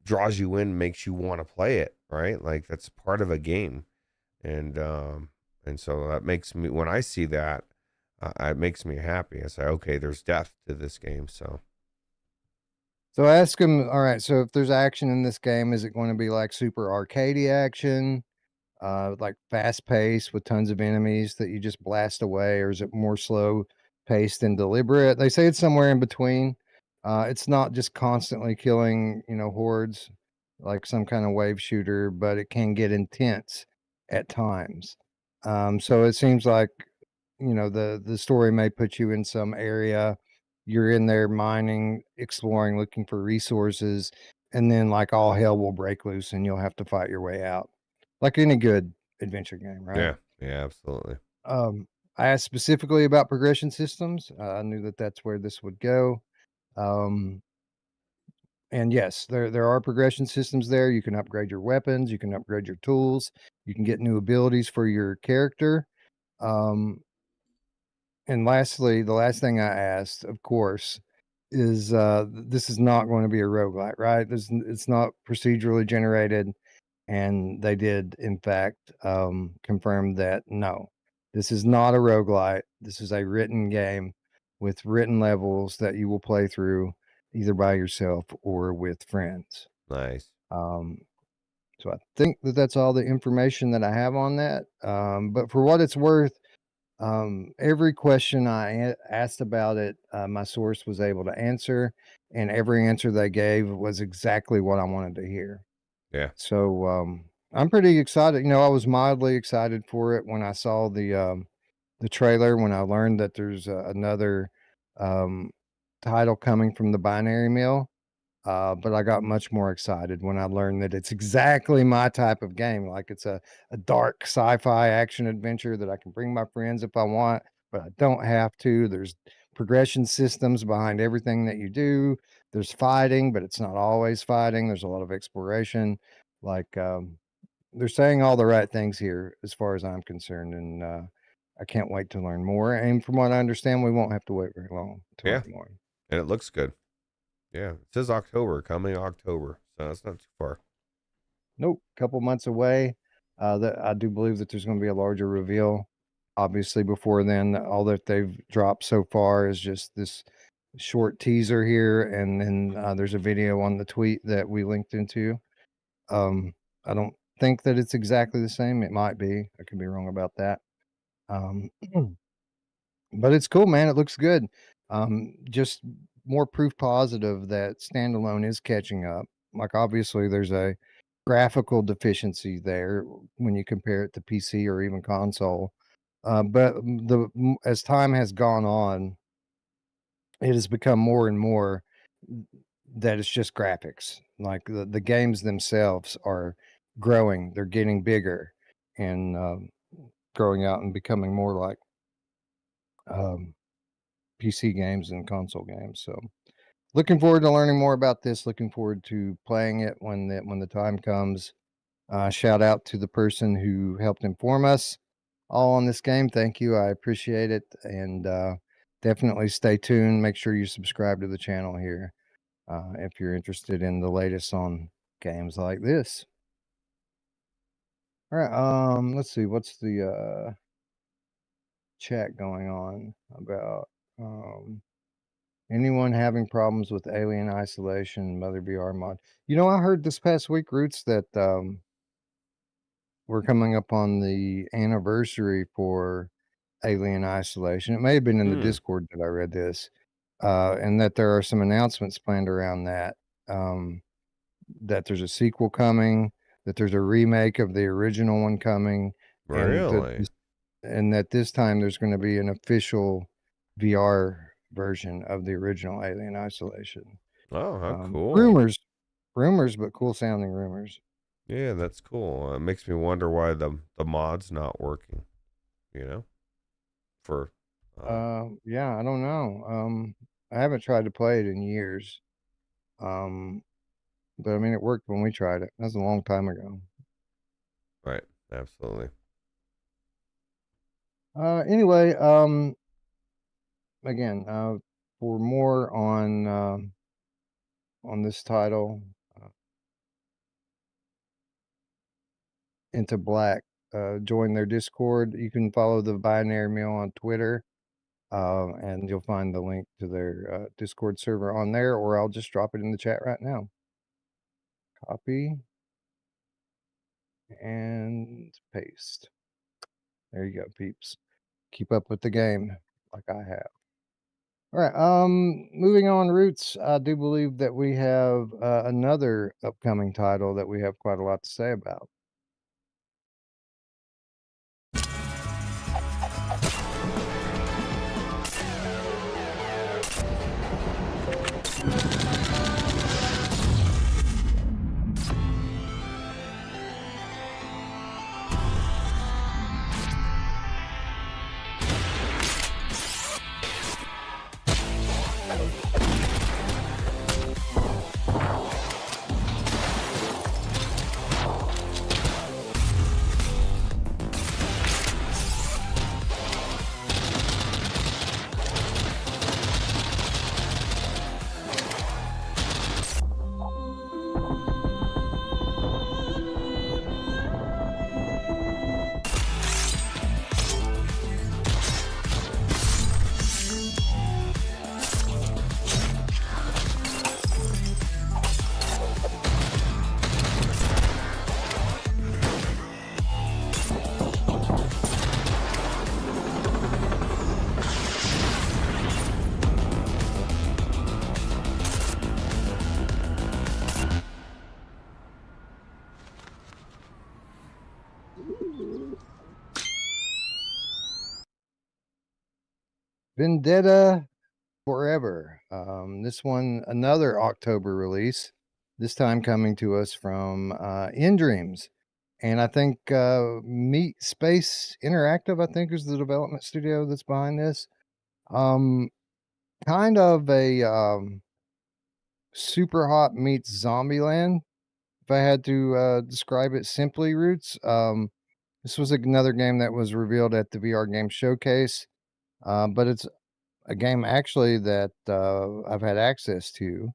draws you in, makes you want to play it, right? Like that's part of a game. And so that makes me, when I see that, it makes me happy. I say, okay, there's depth to this game. So
ask him, all right, so if there's action in this game, is it going to be like super arcadey action, like fast paced with tons of enemies that you just blast away, or is it more slow paced and deliberate? They say it's somewhere in between. It's not just constantly killing, hordes like some kind of wave shooter, but it can get intense at times. So it seems like, the story may put you in some area. You're in there mining, exploring, looking for resources, and then like all hell will break loose and you'll have to fight your way out. Like any good adventure game, right?
Yeah, absolutely.
I asked specifically about progression systems. I knew that that's where this would go. And yes, there are progression systems there. You can upgrade your weapons, you can upgrade your tools, you can get new abilities for your character. And lastly, the last thing I asked, of course, is this is not going to be a roguelite, right? It's not procedurally generated. And they did, in fact, confirm that no, this is not a roguelite. This is a written game with written levels that you will play through either by yourself or with friends.
Nice.
So I think that that's all the information that I have on that. But for what it's worth, Every question I asked about it, my source was able to answer, and every answer they gave was exactly what I wanted to hear.
Yeah.
So I'm pretty excited. You know, I was mildly excited for it when I saw the trailer, when I learned that there's another um, title coming from the binary mill. But I got much more excited when I learned that it's exactly my type of game. Like it's a dark sci-fi action adventure that I can bring my friends if I want, but I don't have to. There's progression systems behind everything that you do. There's fighting, but it's not always fighting. There's a lot of exploration. Like they're saying all the right things here as far as I'm concerned, and I can't wait to learn more. And from what I understand, we won't have to wait very long to
Yeah.
learn more.
And it looks good. Yeah. It says October, coming October. So that's not too far.
Nope, couple months away. That I do believe that there's going to be a larger reveal. Obviously, before then, all that they've dropped so far is just this short teaser here, and then there's a video on the tweet that we linked into. I don't think that it's exactly the same. It might be. I could be wrong about that. Um, but it's cool, man. It looks good. Just more proof positive that standalone is catching up. Like obviously, there's a graphical deficiency there when you compare it to PC or even console. But as time has gone on, it has become more and more that it's just graphics. Like the games themselves are growing, they're getting bigger and growing out and becoming more like um, PC games and console games. So looking forward to learning more about this. Looking forward to playing it when the time comes. Shout out to the person who helped inform us all on this game. Thank you. I appreciate it. And definitely stay tuned. Make sure you subscribe to the channel here if you're interested in the latest on games like this. All right. Let's see. What's the chat going on about? Anyone having problems with Alien Isolation, Mother VR mod? You know, I heard this past week, Roots, that we're coming up on the anniversary for Alien Isolation. It may have been in the Discord that I read this, and that there are some announcements planned around that. That there's a sequel coming, that there's a remake of the original one coming,
Really?
and that this time there's going to be an official VR version of the original Alien Isolation.
Oh, how cool.
Rumors, but cool sounding rumors.
Yeah, that's cool. It makes me wonder why the mod's not working, you know, for,
yeah, I don't know. I haven't tried to play it in years. But I mean, it worked when we tried it. That was a long time ago.
right. Absolutely.
Anyway, again, for more on this title, Into Black, join their Discord. You can follow the Binary Mill on Twitter, and you'll find the link to their Discord server on there, or I'll just drop it in the chat right now. Copy and paste. There you go, peeps. Keep up with the game like I have. All right. Moving on, Roots. I do believe that we have another upcoming title that we have quite a lot to say about. Vendetta Forever. This one, another October release, this time coming to us from In Dreams. And I think Meat Space Interactive, I think, is the development studio that's behind this. Kind of a Super Hot meets Zombieland, if I had to describe it simply, Roots. This was another game that was revealed at the VR Game Showcase, but it's a game actually that I've had access to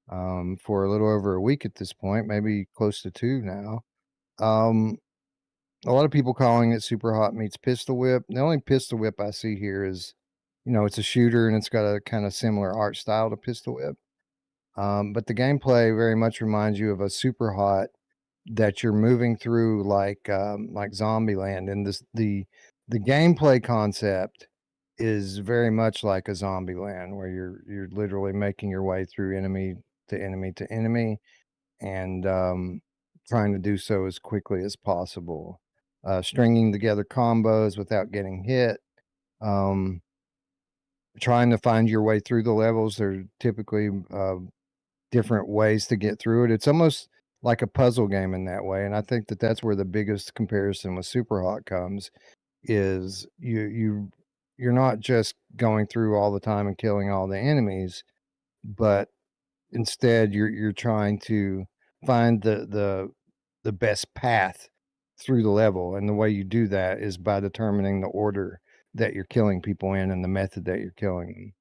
for a little over a week at this point, maybe close to 2 now. A lot of people calling it Super Hot meets Pistol Whip. The only Pistol Whip I see here is, it's a shooter and it's got a kind of similar art style to Pistol Whip. But the gameplay very much reminds you of a Super Hot that you're moving through like Zombieland, and the gameplay concept is very much like a Zombieland, where you're literally making your way through enemy to enemy to enemy, and trying to do so as quickly as possible, stringing together combos without getting hit, trying to find your way through the levels. They're typically different ways to get through it. It's almost like a puzzle game in that way, and I think that that's where the biggest comparison with Super Hot comes. Is you're not just going through all the time and killing all the enemies, but instead you're trying to find the best path through the level, and the way you do that is by determining the order that you're killing people in and the method that you're killing them.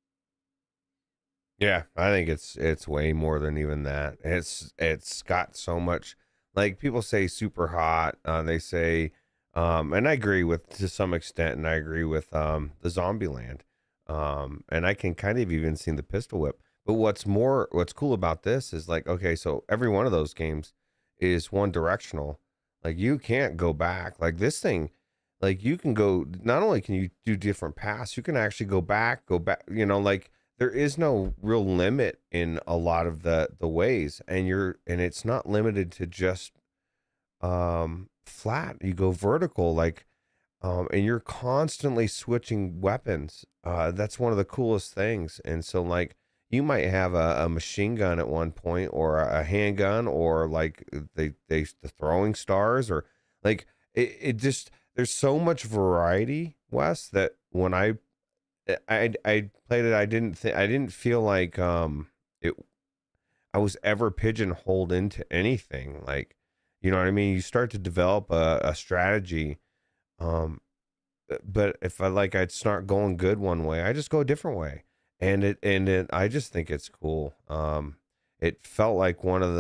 Yeah, I think it's way more than even that. It's got so much, like people say super hot. They say, and I agree with to some extent, and I agree with the Zombieland. And I can kind of even see the Pistol Whip. But what's cool about this is like, okay, so every one of those games is one directional. Like you can't go back. Like this thing, like you can go. Not only can you do different paths, you can actually go back. Like. There is no real limit in a lot of the ways, and it's not limited to just flat. You go vertical, like and you're constantly switching weapons. That's one of the coolest things. And so like you might have a machine gun at one point, or a handgun, or like the throwing stars, or like it just, there's so much variety, Wes, that when I played it, I didn't feel like it I was ever pigeonholed into anything. Like, you know what I mean? You start to develop a strategy, but if I'd start going good one way, I just go a different way, and I just think it's cool. It felt like one of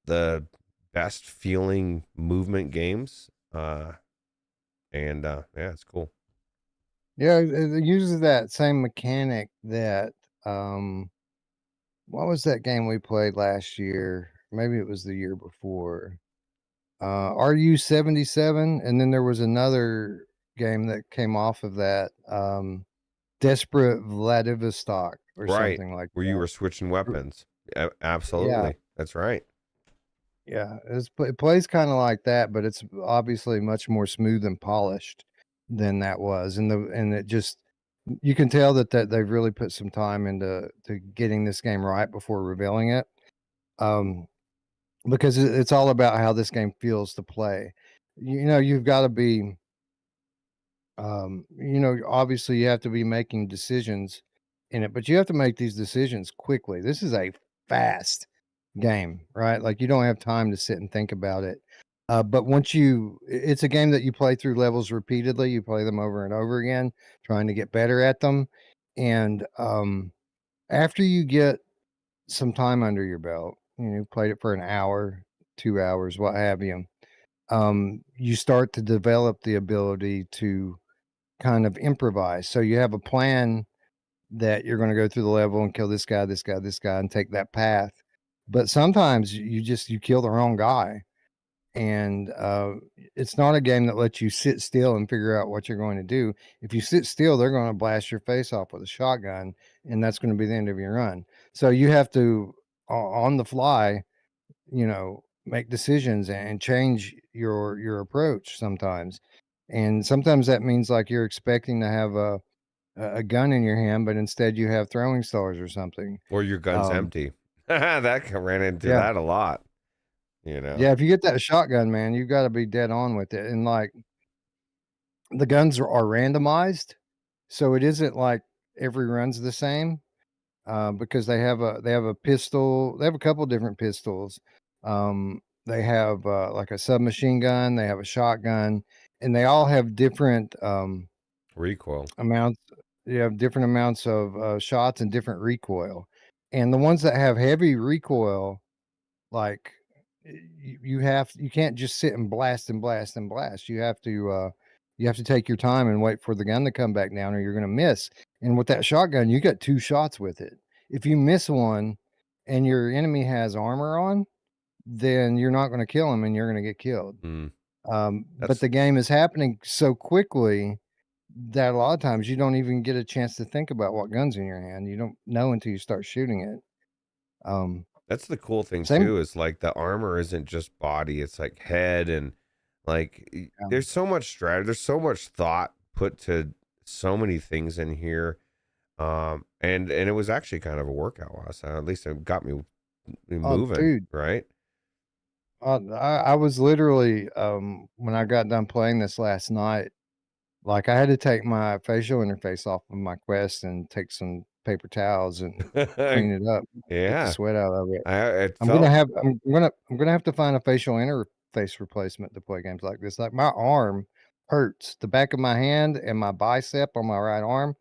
the best feeling movement games, yeah, it's cool.
Yeah, it uses that same mechanic that what was that game we played last year? Maybe it was the year before. RU-77, and then there was another game that came off of that, Desperate Vladivostok or
Right,
something like
where you
that.
were switching weapons.
Yeah,
Absolutely, that's right.
yeah, it plays kind of like that, but it's obviously much more smooth and polished than that was, and it just, you can tell that they've really put some time into getting this game right before revealing it, because it's all about how this game feels to play. You've got to be, obviously you have to be making decisions in it, but you have to make these decisions quickly. This is a fast game, right? Like you don't have time to sit and think about it. But it's a game that you play through levels repeatedly. You play them over and over again, trying to get better at them. And after you get some time under your belt, played it for an hour, 2 hours, what have you, you start to develop the ability to kind of improvise. So you have a plan that you're going to go through the level and kill this guy, this guy, this guy, and take that path. But sometimes you kill the wrong guy, and it's not a game that lets you sit still and figure out what you're going to do. If you sit still, they're going to blast your face off with a shotgun, and that's going to be the end of your run. So you have to, on the fly, make decisions and change your approach sometimes. And sometimes that means like you're expecting to have a gun in your hand, but instead you have throwing stars or something.
Or your gun's empty. Ran into
Yeah.
that a lot, you know.
Yeah, if you get that shotgun, man, you got to be dead on with it. And like the guns are randomized, so it isn't like every run's the same. Because they have a pistol. They have a couple different pistols. They have like a submachine gun. They have a shotgun, and they all have different
Recoil.
amounts. You have different amounts of shots and different recoil. And the ones that have heavy recoil, like you can't just sit and blast and blast and blast. You have to take your time and wait for the gun to come back down, or you're gonna miss. And with that shotgun, you got 2 shots with it. If you miss one and your enemy has armor on, then you're not gonna kill him and you're gonna get killed. But
That's
the game is happening so quickly that a lot of times you don't even get a chance to think about what gun's in your hand. You don't know until you start shooting it.
that's the cool thing
Same.
too, is like the armor isn't just body, it's like head and like there's so much strategy, there's so much thought put to so many things in here. And it was actually kind of a workout last night. At least it got me moving,
Dude.
right?
I was literally when I got done playing this last night, like I had to take my facial interface off of my Quest and take some paper towels and clean it up, get the
Yeah.
sweat out of it.
It
I'm
felt
gonna have to find a facial interface replacement to play games like this. Like my arm hurts, the back of my hand and my bicep on my right arm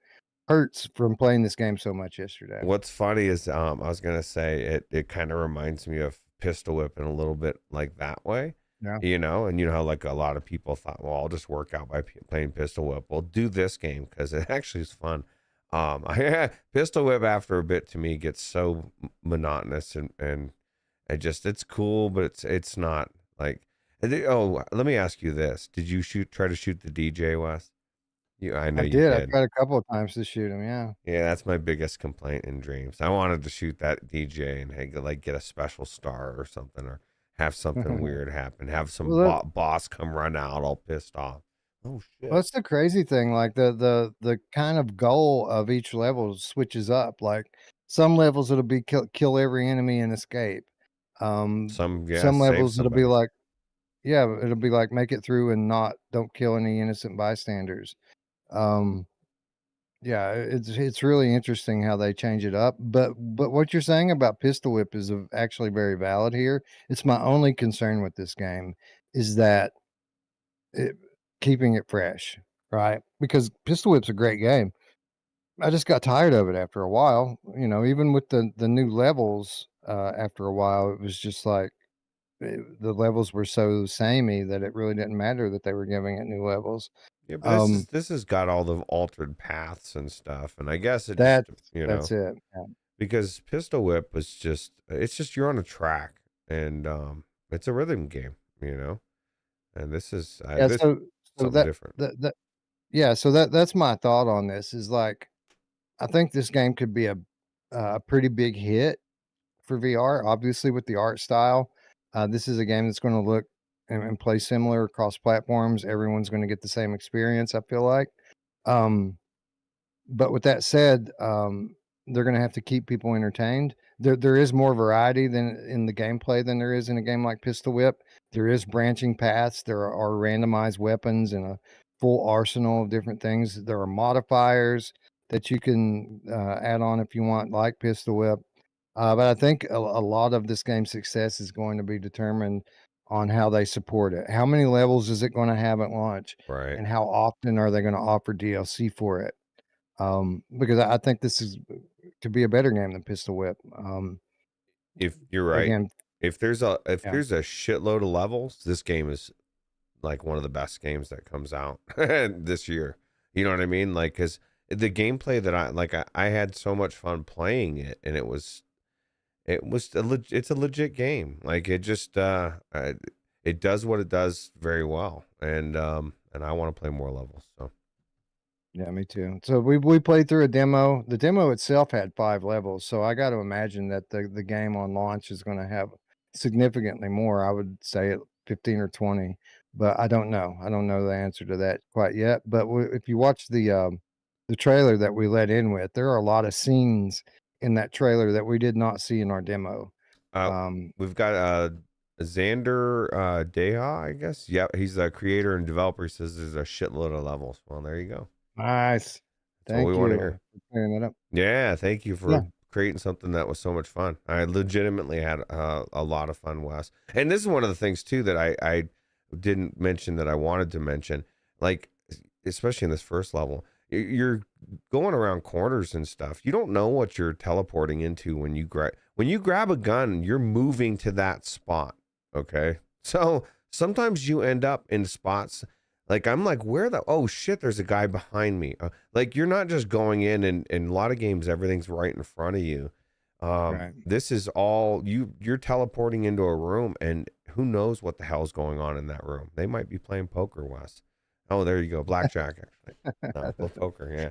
hurts from playing this game so much yesterday.
What's funny is I was gonna say it kind of reminds me of pistol whipping a little bit like that way.
Yeah.
You know, and you know how like a lot of people thought, well, I'll just work out by playing pistol whip. Well, do this game because it actually is fun. Pistol whip after a bit to me gets so monotonous and it's cool, but it's not like. Oh, let me ask you this: did you try to shoot the DJ, Wes? I know
I
you
did. I
did.
tried a couple of times to shoot him. Yeah.
Yeah, that's my biggest complaint in dreams. I wanted to shoot that DJ and like get a special star or something, or have something weird happen. Have some
Well,
boss come run out all pissed off. Oh shit!
Well, that's the crazy thing. Like the kind of goal of each level switches up. Like some levels it'll be kill every enemy and escape.
Some
Some
save
levels it'll be
somebody.
like it'll be like make it through and don't kill any innocent bystanders. Um, yeah, it's really interesting how they change it up. But what you're saying about pistol whip is actually very valid here. It's my only concern with this game is that it, keeping it fresh, right? Because pistol whip's a great game. I just got tired of it after a while. You know, even with the new levels, after a while, it was just like the levels were so samey that it really didn't matter that they were giving it new levels.
Yeah, but this has got all the altered paths and stuff, and I guess it just
That's it. Yeah.
because pistol whip was it's just you're on a track and it's a rhythm game, you know, and this is
Yeah,
this
so
something different.
yeah, so that's my thought on this is like I think this game could be a pretty big hit for VR. Obviously, with the art style, this is a game that's going to look and play similar across platforms. Everyone's going to get the same experience. I feel like. Um, but with that said, they're going to have to keep people entertained. There is more variety than in the gameplay than there is in a game like Pistol Whip. There is branching paths. There are randomized weapons and a full arsenal of different things. There are modifiers that you can add on if you want, like Pistol Whip. But I think a lot of this game's success is going to be determined on how they support it. How many levels is it going to have at launch?
Right.
And how often are they going to offer DLC for it? Because I think this is could be a better game than Pistol Whip.
If you're right,
Again,
if there's a
yeah.
shitload of levels, this game is like one of the best games that comes out this year. You know what I mean? Like, because the gameplay that I had so much fun playing it, and it's a legit game. Like it just it does what it does very well, and I want to play more levels. So
Yeah, me too. So we played through a demo. The demo itself had 5 levels, so I got to imagine that the game on launch is going to have significantly more. I would say 15 or 20, but I don't know. I don't know the answer to that quite yet. But if you watch the the trailer that we let in with. There are a lot of scenes in that trailer that we did not see in our demo.
We've got Xander Deha, I guess. Yeah, he's the creator and developer. He says there's a shitload of levels. Well, there you go.
Nice.
That's what we want to hear.
For clearing that up.
Yeah, thank you for creating something that was so much fun. I legitimately had a lot of fun, Wes. And this is one of the things too that I didn't mention that I wanted to mention, like especially in this first level. You're going around corners and stuff. You don't know what you're teleporting into when you grab a gun. You're moving to that spot. Okay, so sometimes you end up in spots. Like I'm like, where the oh shit? There's a guy behind me. Like you're not just going in, and in a lot of games, everything's right in front of you.
Right.
This is all you're teleporting into a room, and who knows what the hell's going on in that room? They might be playing poker, Wes. Oh, there you go, blackjack. Actually, no, poker. Yeah,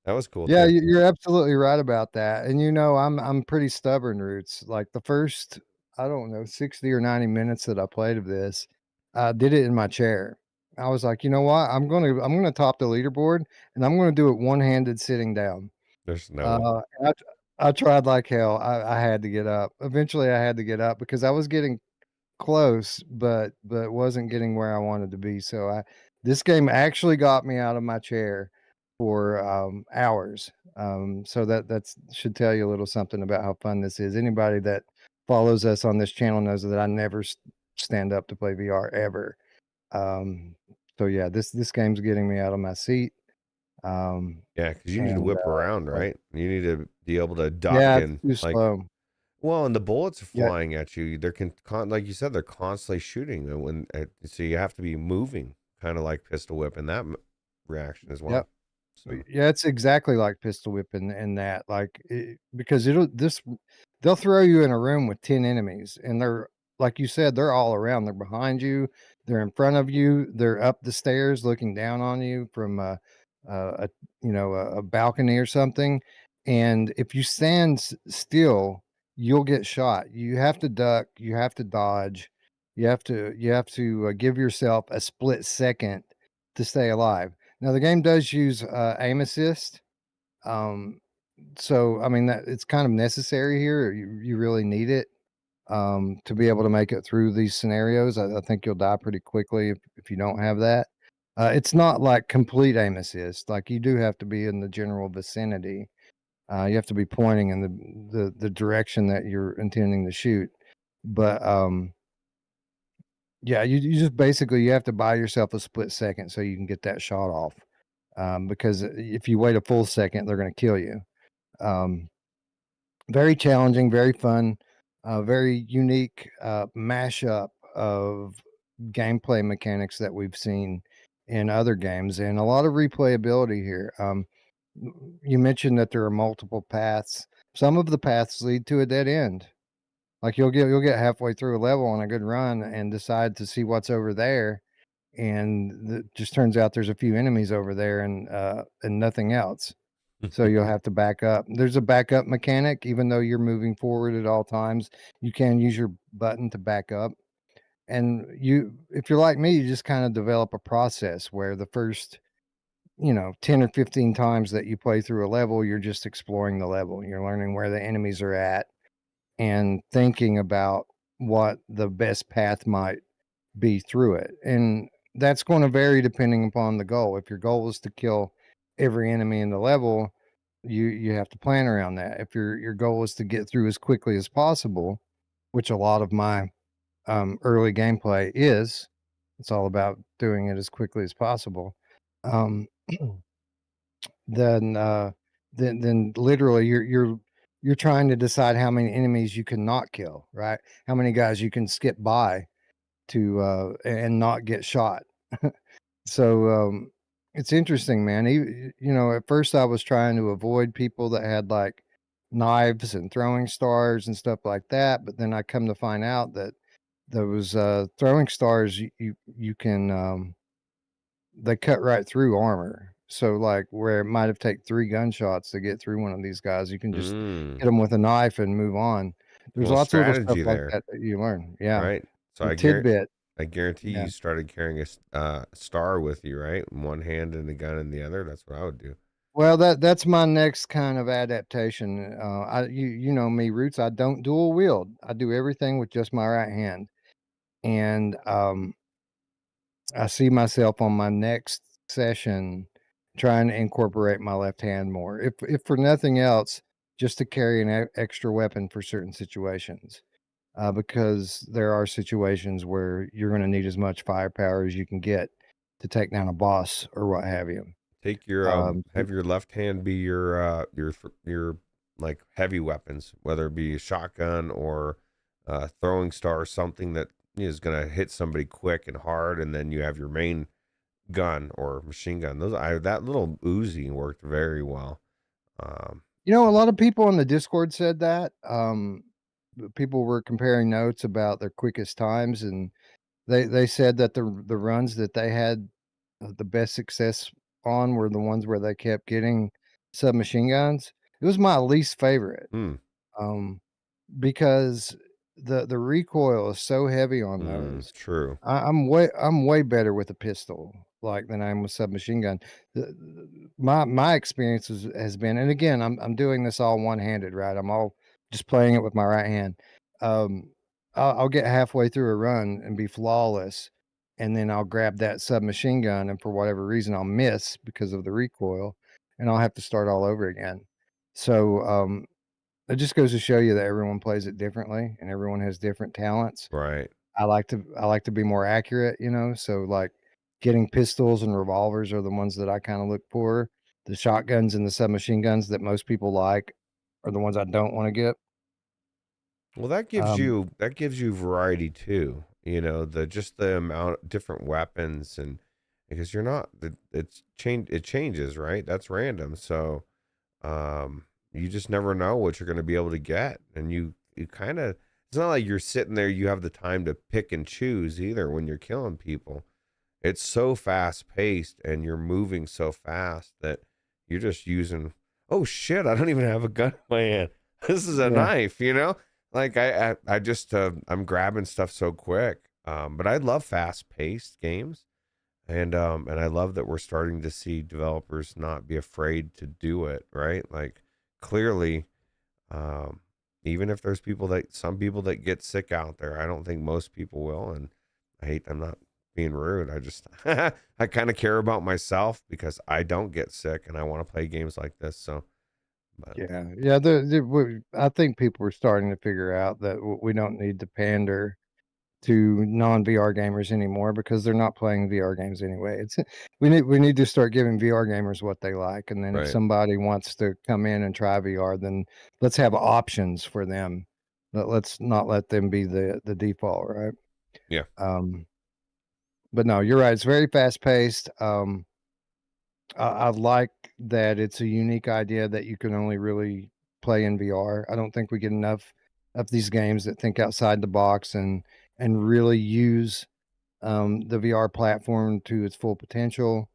that was cool.
Yeah,
too.
you're absolutely right about that. And I'm pretty stubborn, Roots. Like the first, I don't know, 60 or 90 minutes that I played of this, I did it in my chair. I was like, you know what? I'm gonna top the leaderboard, and I'm gonna do it one-handed sitting down.
There's no way.
I tried like hell. I had to get up. Eventually, I had to get up because I was getting close, but wasn't getting where I wanted to be. So this game actually got me out of my chair for hours. So that's should tell you a little something about how fun this is. Anybody that follows us on this channel knows that I never stand up to play VR ever. So yeah, this game's getting me out of my seat.
Yeah, because you need to whip around, right? You need to be able to duck and
too
like.
slow.
Well, and the bullets are
Yeah.
flying at you. They're like you said, they're constantly shooting. So you have to be moving, kind of like pistol whip in that reaction as well.
Yep.
So
Yeah, it's exactly like pistol whip in that, because they'll throw you in a room with 10 enemies, and they're like you said, they're all around. They're behind you, they're in front of you, they're up the stairs looking down on you from a a balcony or something. And if you stand still, you'll get shot. You have to duck, you have to dodge, you have to give yourself a split second to stay alive. Now the game does use aim assist, so I mean that it's kind of necessary here. You really need it to be able to make it through these scenarios. I think you'll die pretty quickly if you don't have that. It's not like complete aim assist. Like you do have to be in the general vicinity. You have to be pointing in the direction that you're intending to shoot. But yeah, you just basically you have to buy yourself a split second so you can get that shot off. Because if you wait a full second, they're going to kill you. Very challenging, very fun, very unique mashup of gameplay mechanics that we've seen in other games, and a lot of replayability here. You mentioned that there are multiple paths. Some of the paths lead to a dead end. Like you'll get halfway through a level on a good run and decide to see what's over there, and it just turns out there's a few enemies over there and nothing else. So you'll have to back up. There's a backup mechanic, even though you're moving forward at all times. You can use your button to back up. And if you're like me, you just kind of develop a process where the first 10 or 15 times that you play through a level, you're just exploring the level. You're learning where the enemies are at and thinking about what the best path might be through it. And that's going to vary depending upon the goal. If your goal is to kill every enemy in the level, you have to plan around that. If your goal is to get through as quickly as possible, which a lot of my early gameplay is, it's all about doing it as quickly as possible. Um, then literally you're trying to decide how many enemies you can not kill, right? How many guys you can skip by to and not get shot. So it's interesting, man. At first I was trying to avoid people that had like knives and throwing stars and stuff like that, but then I come to find out that those throwing stars you can they cut right through armor. So like where it might have taken 3 gunshots to get through one of these guys, you can just hit them with a knife and move on. There's
Well,
lots of little stuff
strategy
like
there,
that you learn. Yeah.
right? So
A tidbit.
I guarantee
Yeah.
you started carrying a star with you, right? In one hand and a gun in the other. That's what I would do.
Well, that's my next kind of adaptation. You know me, Roots. I don't dual wield. I do everything with just my right hand, and I see myself on my next session trying to incorporate my left hand more. If for nothing else, just to carry an extra weapon for certain situations. Because there are situations where you're going to need as much firepower as you can get to take down a boss or what have you.
Take your
Um,
have your left hand be your like heavy weapons, whether it be a shotgun or throwing star, something that is gonna hit somebody quick and hard, and then you have your main gun or machine gun. That little Uzi worked very well.
you know, a lot of people on the Discord said that. People were comparing notes about their quickest times, and they said that the runs that they had the best success on were the ones where they kept getting submachine guns. It was my least favorite.
Hmm.
Um, because the recoil is so heavy on those.
True.
I'm way better with a pistol like than I am with submachine gun. My experience has been, and again, I'm doing this all one handed, right? I'm all just playing it with my right hand. Um, I'll get halfway through a run and be flawless, and then I'll grab that submachine gun, and for whatever reason, I'll miss because of the recoil, and I'll have to start all over again. So it just goes to show you that everyone plays it differently and everyone has different talents.
Right.
I like to be more accurate, you know, so like getting pistols and revolvers are the ones that I kind of look for. The shotguns and the submachine guns that most people like are the ones I don't want to get.
Well, that gives you variety too. You know, the amount different weapons, and because you're not it changes, right? That's random. So you just never know what you're going to be able to get, and you kind of, it's not like you're sitting there, you have the time to pick and choose either when you're killing people. It's so fast paced and you're moving so fast that you're just using, oh shit, I don't even have a gun in my hand. This is a
Yeah.
knife, you know? Like I just I'm grabbing stuff so quick. But I love fast paced games, and I love that we're starting to see developers not be afraid to do it, right? Like clearly, um, even if there's some people that get sick out there, I don't think most people will. And I'm not being rude. I just, I kind of care about myself because I don't get sick and I want to play games like this. So, but
Yeah. I think people are starting to figure out that we don't need to pander to non-VR gamers anymore because they're not playing VR games anyway. We need to start giving VR gamers what they like, and then if
right.
somebody wants to come in and try VR, then let's have options for them. Let's not let them be the default, right?
Yeah.
But no, you're right. It's very fast paced. I like that it's a unique idea that you can only really play in VR. I don't think we get enough of these games that think outside the box and really use the VR platform to its full potential.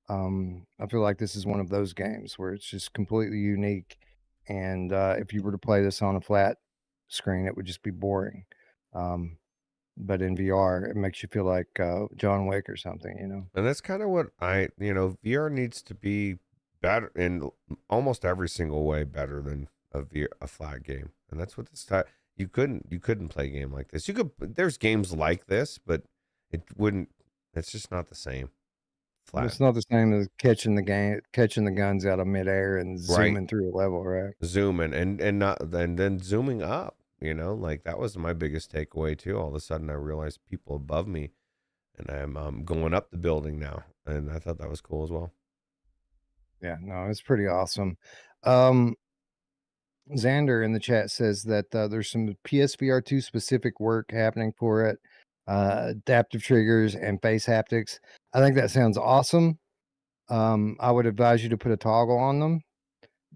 I feel like this is one of those games where it's just completely unique. And if you were to play this on a flat screen, it would just be boring. Um, but in VR, it makes you feel like John Wick or something, you know?
And that's kind of what VR needs to be better in almost every single way, better than a flat game. And that's what this time, you couldn't play a game like this. There's games like this, but it's just not the same. Flat.
It's not the same as catching the guns out of midair and
Right.
zooming through a level, right?
Zooming and then zooming up, like that was my biggest takeaway too. All of a sudden I realized people above me, and I'm going up the building now, and I thought that was cool as well.
Yeah, no, it's pretty awesome. Xander in the chat says that there's some PSVR2 specific work happening for it, adaptive triggers and face haptics. I think that sounds awesome. I would advise you to put a toggle on them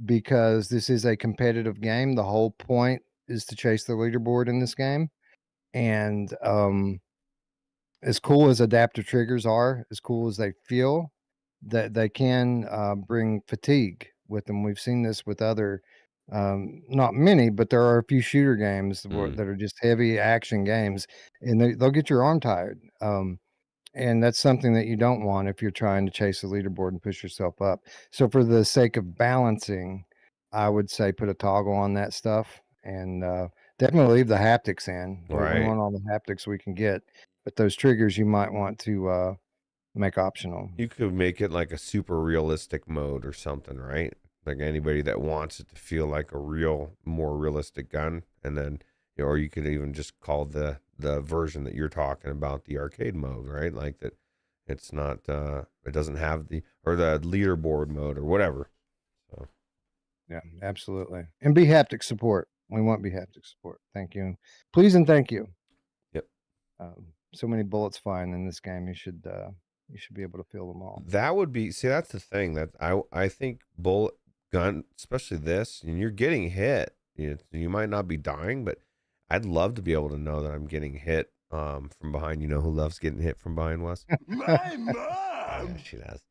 because this is a competitive game. The whole point is to chase the leaderboard in this game. And as cool as adaptive triggers are, as cool as they feel, that they can bring fatigue with them. We've seen this with other, not many, but there are a few shooter games that are just heavy action games, and they'll get your arm tired. And that's something that you don't want if you're trying to chase the leaderboard and push yourself up. So for the sake of balancing, I would say put a toggle on that stuff and definitely leave the haptics in. We
Right.
want all the haptics we can get, but those triggers you might want to make optional.
You could make it like a super realistic mode or something, right? Like anybody that wants it to feel like a more realistic gun, and then, or you could even just call the version that you're talking about the arcade mode, right? Like that, it's not, it doesn't have the leaderboard mode or whatever. So
yeah, absolutely, and be haptic support. We want be haptic support. Thank you, please, and thank you.
Yep.
So many bullets flying in this game. You should be able to feel them all.
That would be, see, that's the thing that I think bullet gun, especially this, and you're getting hit. You might not be dying, but I'd love to be able to know that I'm getting hit from behind. You know who loves getting hit from behind, Wes?
My mom.
Yeah, she does.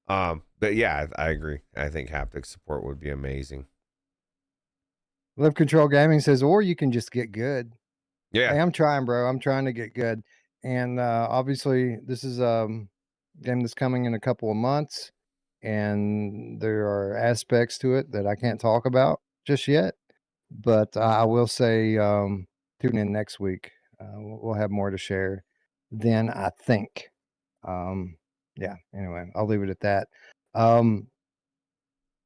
But yeah, I agree. I think haptic support would be amazing.
Live Control Gaming says, or you can just get good.
Yeah.
Hey, I'm trying, bro. I'm trying to get good. And obviously, this is a game that's coming in a couple of months, and there are aspects to it that I can't talk about just yet. But I will say, tune in next week. We'll have more to share then, I think. Yeah, anyway, I'll leave it at that.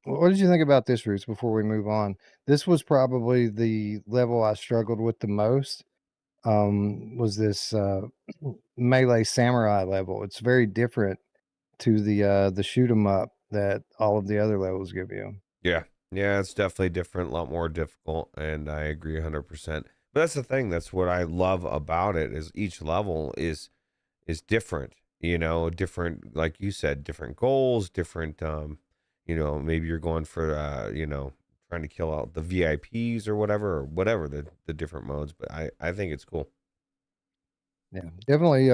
What did you think about this, Ruuts, before we move on? This was probably the level I struggled with the most. Was this melee samurai level? It's very different to the shoot 'em up that all of the other levels give you.
Yeah, it's definitely different, a lot more difficult, and I agree 100%. But that's the thing, that's what I love about it, is each level is different, different, like you said, different goals, different, maybe you're going for, trying to kill out the VIPs or whatever the different modes, but I think it's cool.
Yeah, definitely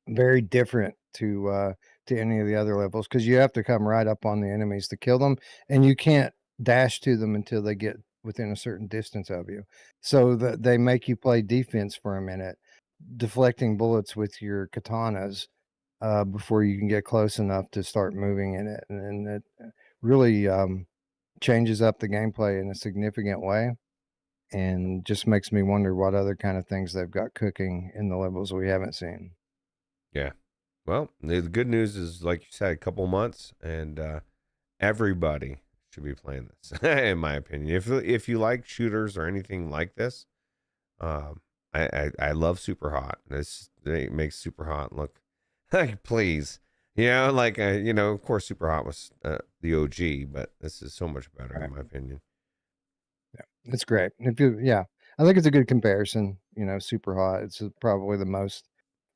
very different to any of the other levels, because you have to come right up on the enemies to kill them, and you can't dash to them until they get within a certain distance of you. So that they make you play defense for a minute, deflecting bullets with your katanas before you can get close enough to start moving in it, and it really changes up the gameplay in a significant way, and just makes me wonder what other kind of things they've got cooking in the levels we haven't seen.
Yeah. Well, the good news is, like you said, a couple months, and everybody should be playing this, in my opinion. If you like shooters or anything like this, I love Super Hot. It makes Super Hot look like, please, of course, Super Hot was the OG, but this is so much better, in my opinion.
Yeah, it's great. I think it's a good comparison. Super Hot. It's probably the most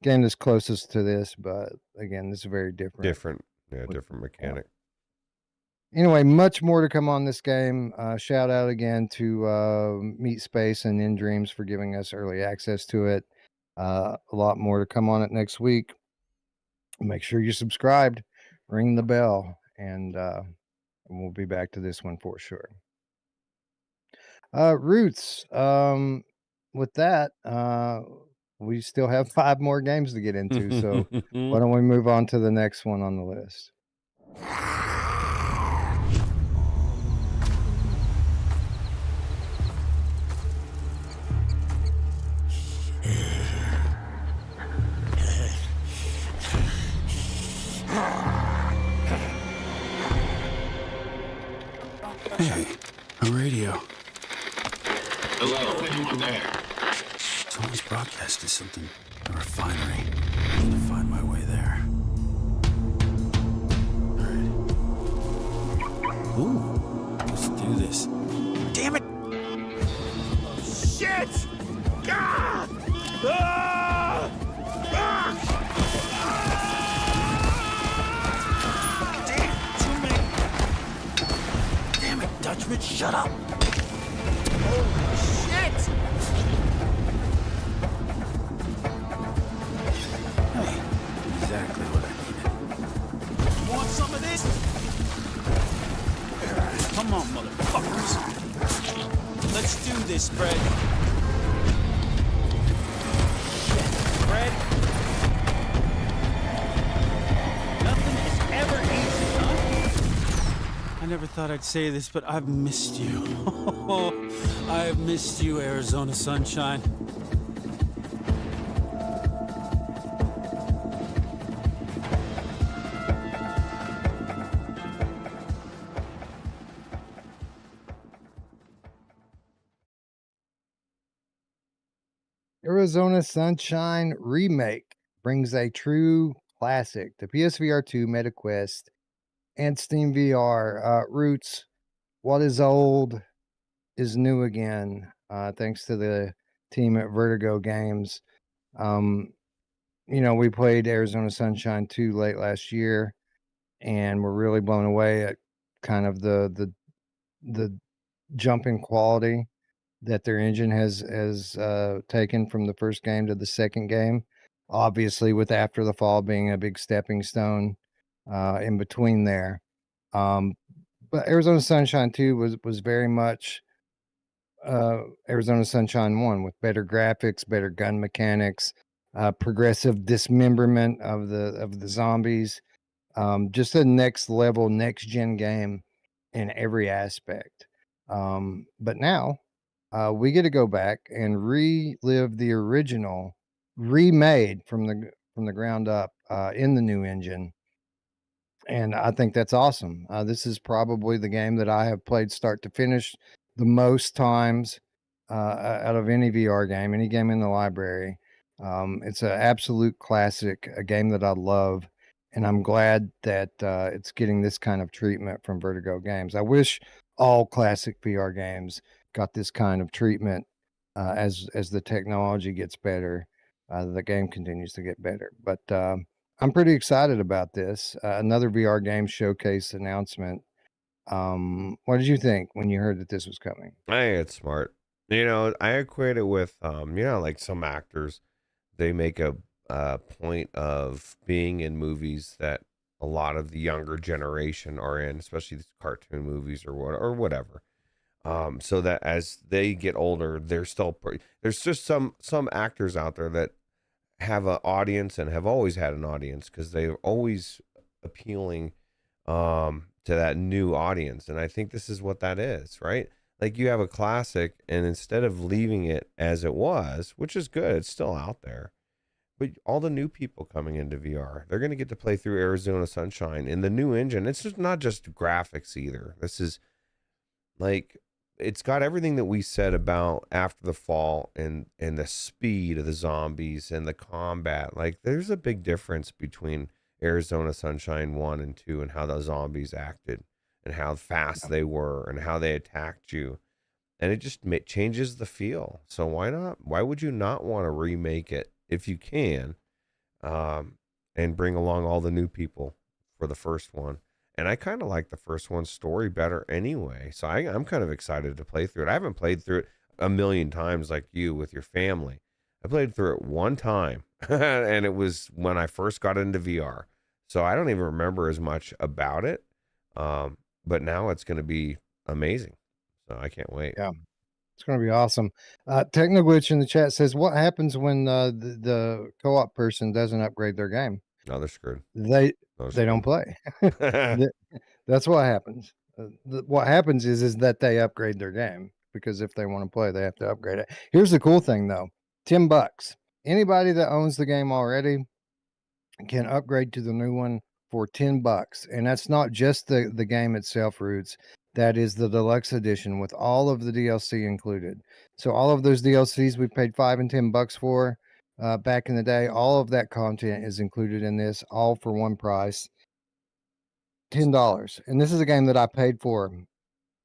game that's closest to this, but again, this is very different.
Different mechanic.
Anyway, much more to come on this game. Shout out again to Meat Space and In Dreams for giving us early access to it. A lot more to come on it next week. Make sure you're subscribed, ring the bell, and we'll be back to this one for sure. Ruuts, with that, we still have 5 more games to get into, so why don't we move on to the next one on the list?
Hey, a radio.
Hello, anyone there?
Someone's broadcasting something. A refinery. I need to find my way there. Alright. Ooh, let's do this. Damn it!
Shit! God! Ah! Ah!
Damn it, Dutchman, shut up!
Holy shit!
Hey, exactly what I needed.
Want some of this?
Come on, motherfuckers.
Let's do this, Fred. Fred?
never thought I'd say this, but I've missed you. I've missed you, Arizona sunshine.
Arizona Sunshine Remake brings a true classic to PSVR2, MetaQuest, and Steam VR. Ruuts, what is old is new again, thanks to the team at Vertigo Games. We played Arizona Sunshine 2 late last year, and we're really blown away at kind of the jump in quality that their engine has taken from the first game to the second game. Obviously, with After the Fall being a big stepping stone in between there. But Arizona Sunshine 2 was very much Arizona Sunshine 1 with better graphics, better gun mechanics, progressive dismemberment of the zombies. Just a next level, next gen game in every aspect. But now we get to go back and relive the original, remade from the ground up in the new engine. And I think that's awesome. This is probably the game that I have played start to finish the most times out of any VR game, any game in the library. It's an absolute classic, a game that I love, and I'm glad that it's getting this kind of treatment from Vertigo Games. I wish all classic VR games got this kind of treatment as the technology gets better. The game continues to get better, but I'm pretty excited about this. Another VR game showcase announcement. What did you think when you heard that this was coming?
I think it's smart. I equate it with, like some actors, they make a point of being in movies that a lot of the younger generation are in, especially these cartoon movies or whatever. So that as they get older, they're still there's just some actors out there that have an audience and have always had an audience because they're always appealing to that new audience. And I think this is what that is, right? Like you have a classic, and instead of leaving it as it was, which is good, it's still out there. But all the new people coming into VR, they're going to get to play through Arizona Sunshine in the new engine. It's just not just graphics either. This is like, it's got everything that we said about After the Fall and the speed of the zombies and the combat. Like there's a big difference between Arizona Sunshine 1 and 2 and how the zombies acted and how fast they were and how they attacked you. And it just changes the feel. So why not? Why would you not want to remake it if you can, and bring along all the new people for the first one? And I kind of like the first one's story better anyway. So I'm kind of excited to play through it. I haven't played through it a million times like you with your family. I played through it one time, and it was when I first got into VR. So I don't even remember as much about it. But now it's going to be amazing. So I can't wait.
Yeah, it's going to be awesome. Technoglitch in the chat says, what happens when the co-op person doesn't upgrade their game?
No, they're screwed.
They don't play. That's what happens. What happens is that they upgrade their game, because if they want to play, they have to upgrade it. Here's the cool thing though, $10. Anybody that owns the game already can upgrade to the new one for $10. And that's not just the game itself, Ruuts. That is the deluxe edition with all of the DLC included. So all of those DLCs we paid $5 and $10 for back in the day, all of that content is included in this, all for one price, $10. And this is a game that I paid for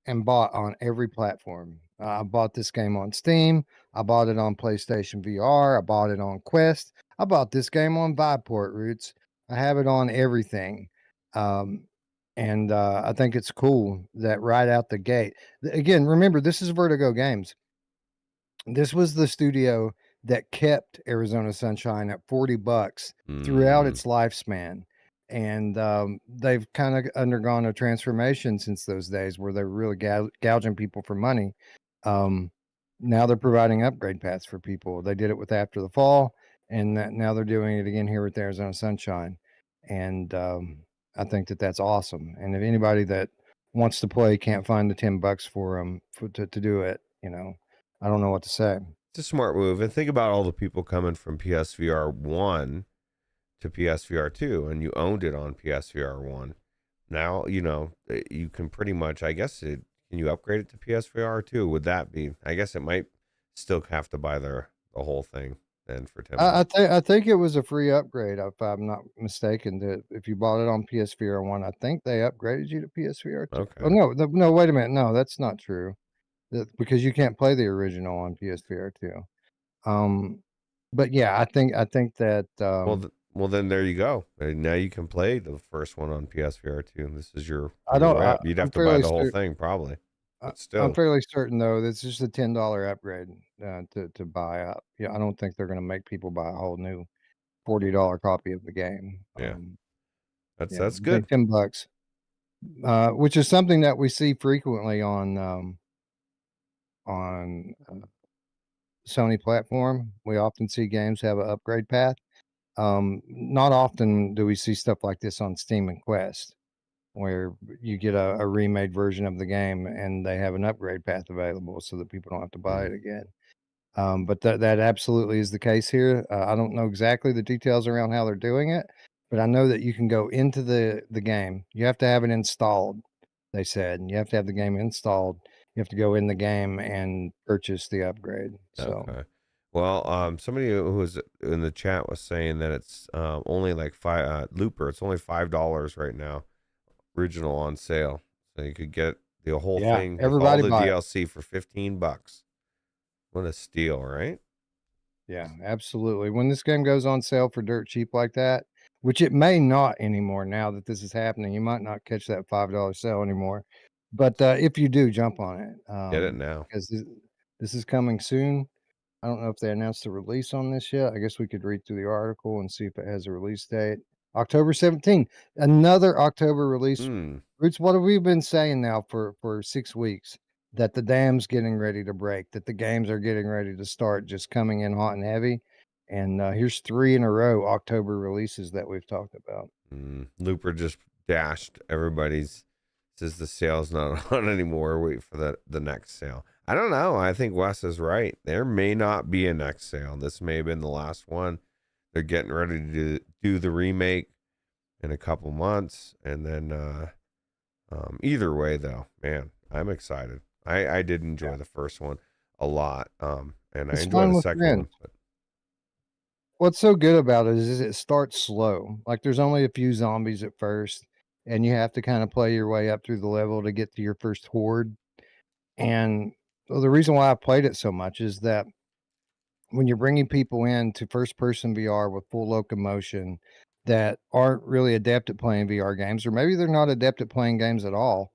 and bought on every platform. I bought this game on Steam. I bought it on PlayStation VR. I bought it on Quest. I bought this game on Viveport, Ruuts. I have it on everything. And I think it's cool that right out the gate. Again, remember, this is Vertigo Games. This was the studio that kept Arizona Sunshine at $40 throughout its lifespan. And they've kind of undergone a transformation since those days where they're really gouging people for money. Now they're providing upgrade paths for people. They did it with After the Fall, and now they're doing it again here with Arizona Sunshine. And I think that that's awesome. And if anybody that wants to play can't find the $10 for them to do it. I don't know what to say.
It's a smart move. And think about all the people coming from PSVR 1 to PSVR 2, and you owned it on PSVR 1. Now, you can pretty much, I guess, can you upgrade it to PSVR 2? Would that be, I guess it might still have to buy the whole thing then for $10.
I think it was a free upgrade, if I'm not mistaken. That if you bought it on PSVR 1, I think they upgraded you to PSVR 2.
Okay.
Oh, no, wait a minute. No, that's not true. Because you can't play the original on PSVR 2. But yeah, I think that.
Well, then there you go. And now you can play the first one on PSVR 2, and this is your
I don't.
app. You'd have to buy the whole thing probably. But still,
I'm fairly certain though that's just a $10 upgrade to buy up. Yeah, I don't think they're going to make people buy a whole new $40 copy of the game.
Yeah. That's
I
good.
think $10, which is something that we see frequently on Sony platform. We often see games have an upgrade path. Not often do we see stuff like this on Steam and Quest, where you get a remade version of the game and they have an upgrade path available so that people don't have to buy it again. But that absolutely is the case here. I don't know exactly the details around how they're doing it, but I know that you can go into the game. You have to have it installed, they said, and you have to have the game installed. You have to go in the game and purchase the upgrade. So.
Okay. Well, somebody who was in the chat was saying that it's only like Looper. It's only $5 right now, original on sale. So you could get the whole thing,
everybody
with all
buy
the
it.
DLC for $15. What a steal, right?
Yeah, absolutely. When this game goes on sale for dirt cheap like that, which it may not anymore now that this is happening, you might not catch that $5 sale anymore. But if you do, jump on it.
Get it now.
Because this is coming soon. I don't know if they announced the release on this yet. I guess we could read through the article and see if it has a release date. October 17th, another October release. Ruuts, what have we been saying now for 6 weeks? That the dam's getting ready to break, that the games are getting ready to start just coming in hot and heavy. And here's 3 in a row October releases that we've talked about.
Looper just dashed everybody's, says the sale's not on anymore. Wait for the next sale. I don't know. I think Wes is right. There may not be a next sale. This may have been the last one. They're getting ready to do the remake in a couple months. And then either way, though, man, I'm excited. I did enjoy the first one a lot. And I enjoyed the second one. But...
What's so good about it is it starts slow. Like there's only a few zombies at first, and you have to kind of play your way up through the level to get to your first horde. And the reason why I played it so much is that when you're bringing people in to first-person VR with full locomotion that aren't really adept at playing VR games, or maybe they're not adept at playing games at all,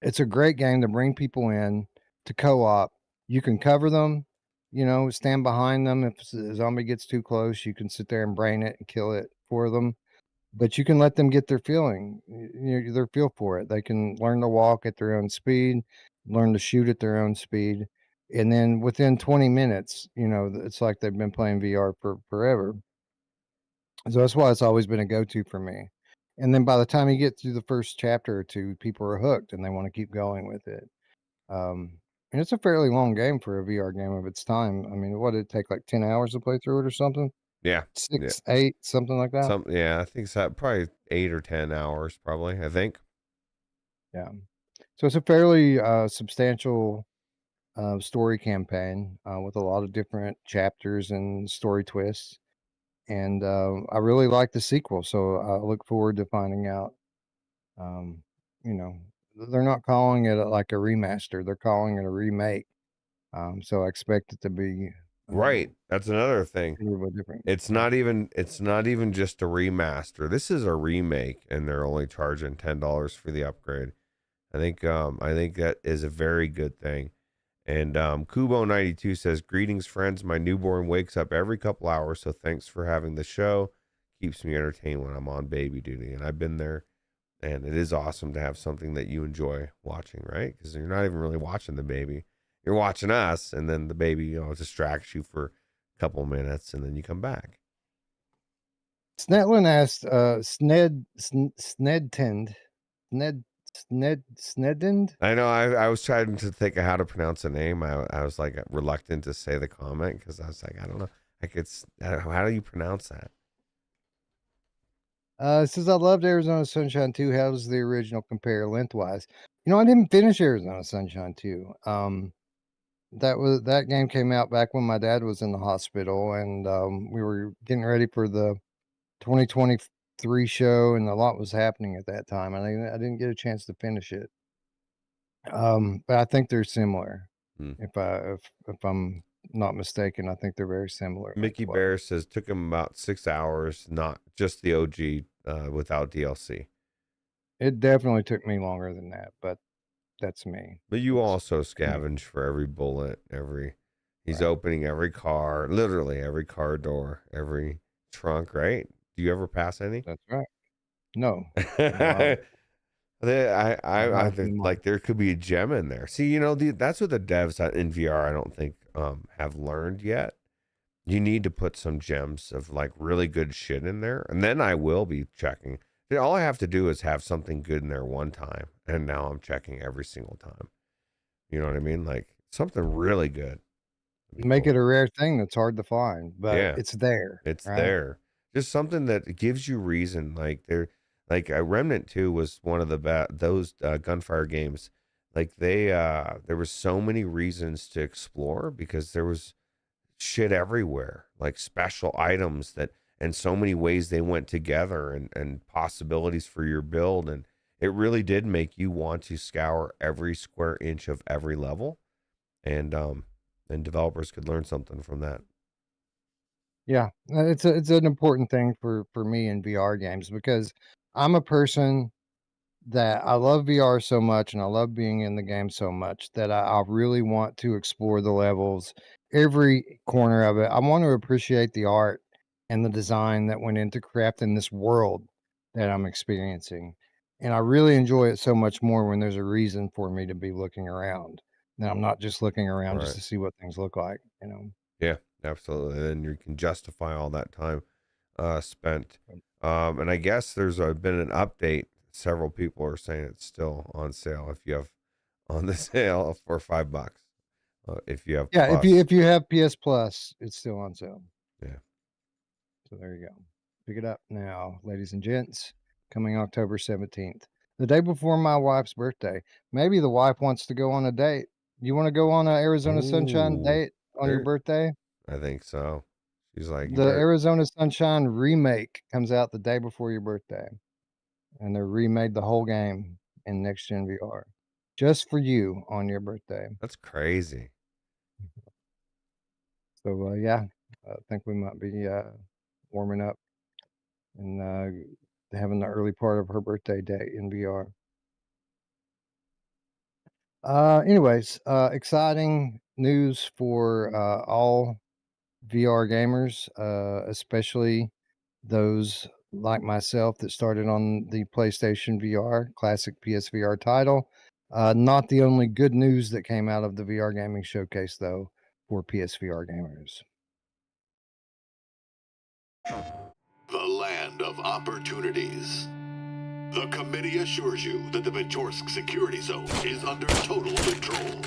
it's a great game to bring people in to co-op. You can cover them, stand behind them. If a zombie gets too close, you can sit there and brain it and kill it for them. But you can let them get their their feel for it. They can learn to walk at their own speed, learn to shoot at their own speed. And then within 20 minutes, it's like they've been playing VR for forever. So that's why it's always been a go-to for me. And then by the time you get through the first chapter or two, people are hooked and they want to keep going with it. And it's a fairly long game for a VR game of its time. I mean, what did it take, like 10 hours to play through it or something?
Yeah.
6, 8, something like that.
I think so. Probably 8 or 10 hours, probably, I think.
Yeah. So it's a fairly substantial story campaign with a lot of different chapters and story twists. And I really like the sequel, so I look forward to finding out. They're not calling it like a remaster; they're calling it a remake. So I expect it to be
right. That's another thing.
Different.
It's not even just a remaster. This is a remake, and they're only charging $10 for the upgrade. I think that is a very good thing. And Kubo92 says, "Greetings, friends. My newborn wakes up every couple hours, so thanks for having the show. Keeps me entertained when I'm on baby duty." And I've been there, and it is awesome to have something that you enjoy watching, right? Because you're not even really watching the baby. You're watching us, and then the baby, distracts you for a couple minutes, and then you come back.
Snetlin asked, Snedden.
I know. I was trying to think of how to pronounce the name. I was like reluctant to say the comment because I was like, I don't know. How do you pronounce that?
It says, I loved Arizona Sunshine 2. How does the original compare lengthwise? You know, I didn't finish Arizona Sunshine 2. That game came out back when my dad was in the hospital, and we were getting ready for the 2023 show, and a lot was happening at that time. I didn't get a chance to finish it. But I think they're similar.
Hmm.
If I'm not mistaken, I think they're very similar.
Mickey
lengthwise.
Bear says took him about 6 hours, not just the OG without DLC.
It definitely took me longer than that, but that's me.
But you also scavenge for every bullet, he's opening every car, literally every car door, every trunk, right? Do you ever pass any?
That's right. No.
I think like there could be a gem in there. See, you know, that's what the devs in VR I don't think have learned yet. You need to put some gems of like really good shit in there, and then I will be checking. All I have to do is have something good in there one time, and now I'm checking every single time. You know what I mean? Like something really good.
Make it a rare thing that's hard to find, but
Yeah.
it's there.
It's
right?
there. Just something that gives you reason. Like Remnant 2 was one of those gunfire games. Like there was so many reasons to explore because there was shit everywhere, like special items and so many ways they went together and possibilities for your build. And it really did make you want to scour every square inch of every level. And developers could learn something from that.
Yeah, it's an important thing for me in VR games because I'm a person that I love VR so much and I love being in the game so much that I really want to explore the levels, every corner of it. I want to appreciate the art and the design that went into crafting this world that I'm experiencing. And I really enjoy it so much more when there's a reason for me to be looking around. And I'm not just looking around just
Right.
to see what things look like, you know.
Yeah, absolutely. And you can justify all that time spent. And I guess there's been an update. Several people are saying it's still on sale if you have on the sale for $5. If you have
Yeah,
Plus.
if you have PS Plus, it's still on sale.
Yeah.
So there you go. Pick it up now, ladies and gents. Coming October 17th, the day before my wife's birthday. Maybe the wife wants to go on a date. You want to go on an Arizona Sunshine
Ooh,
date on your
there-
birthday?
I think so. She's like,
The Arizona Sunshine remake comes out the day before your birthday, and they remade the whole game in next gen VR just for you on your birthday.
that's crazy.
So yeah, I think we might be warming up and having the early part of her birthday day in VR. Anyways, exciting news for all VR gamers, especially those like myself that started on the PlayStation VR, classic PSVR title. Not the only good news that came out of the VR gaming showcase, though, for PSVR gamers.
The land of opportunities. The committee assures you that the Ventorsk security zone is under total control.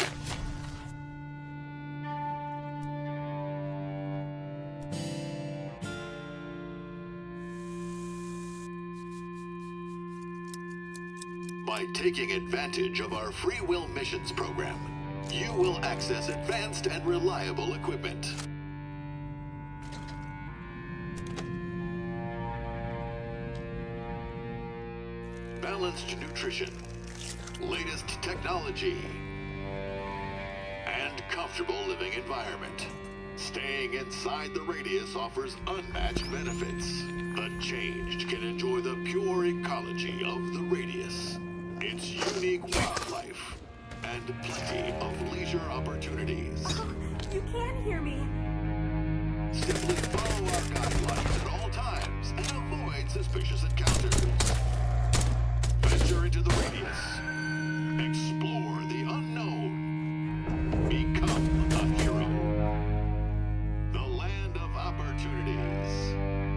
By taking advantage of our free will missions program, you will access advanced and reliable equipment. Balanced nutrition, latest technology, and comfortable living environment. Staying inside the radius offers unmatched benefits. The Changed can enjoy the pure ecology of the radius, its unique wildlife, and plenty of leisure opportunities.
You can hear me.
Simply follow our guidelines at all times and avoid suspicious encounters. Venture into the radius. Explore the unknown. Become a hero. The land of opportunities.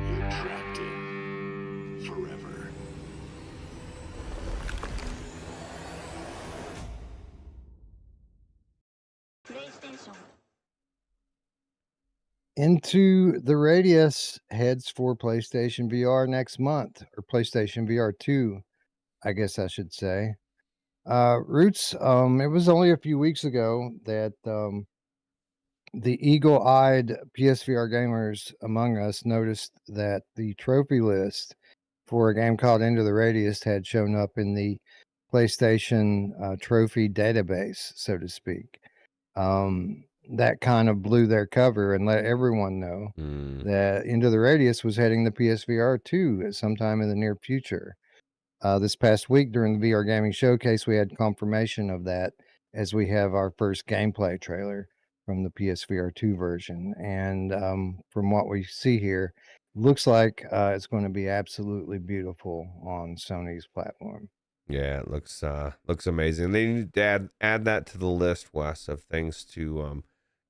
You're trapped in forever.
Into the Radius heads for PlayStation VR next month, or PlayStation VR2, I guess I should say. Ruuts, it was only a few weeks ago that the eagle-eyed PSVR gamers among us noticed that the trophy list for a game called Into the Radius had shown up in the PlayStation trophy database, so to speak. That kind of blew their cover and let everyone know that Into the Radius was heading to PSVR 2 at some time in the near future. This past week during the VR Gaming Showcase, we had confirmation of that as we have our first gameplay trailer from the PSVR 2 version. And from what we see here, looks like it's going to be absolutely beautiful on Sony's platform.
Yeah, it looks amazing. They need to add that to the list, Wes, of things to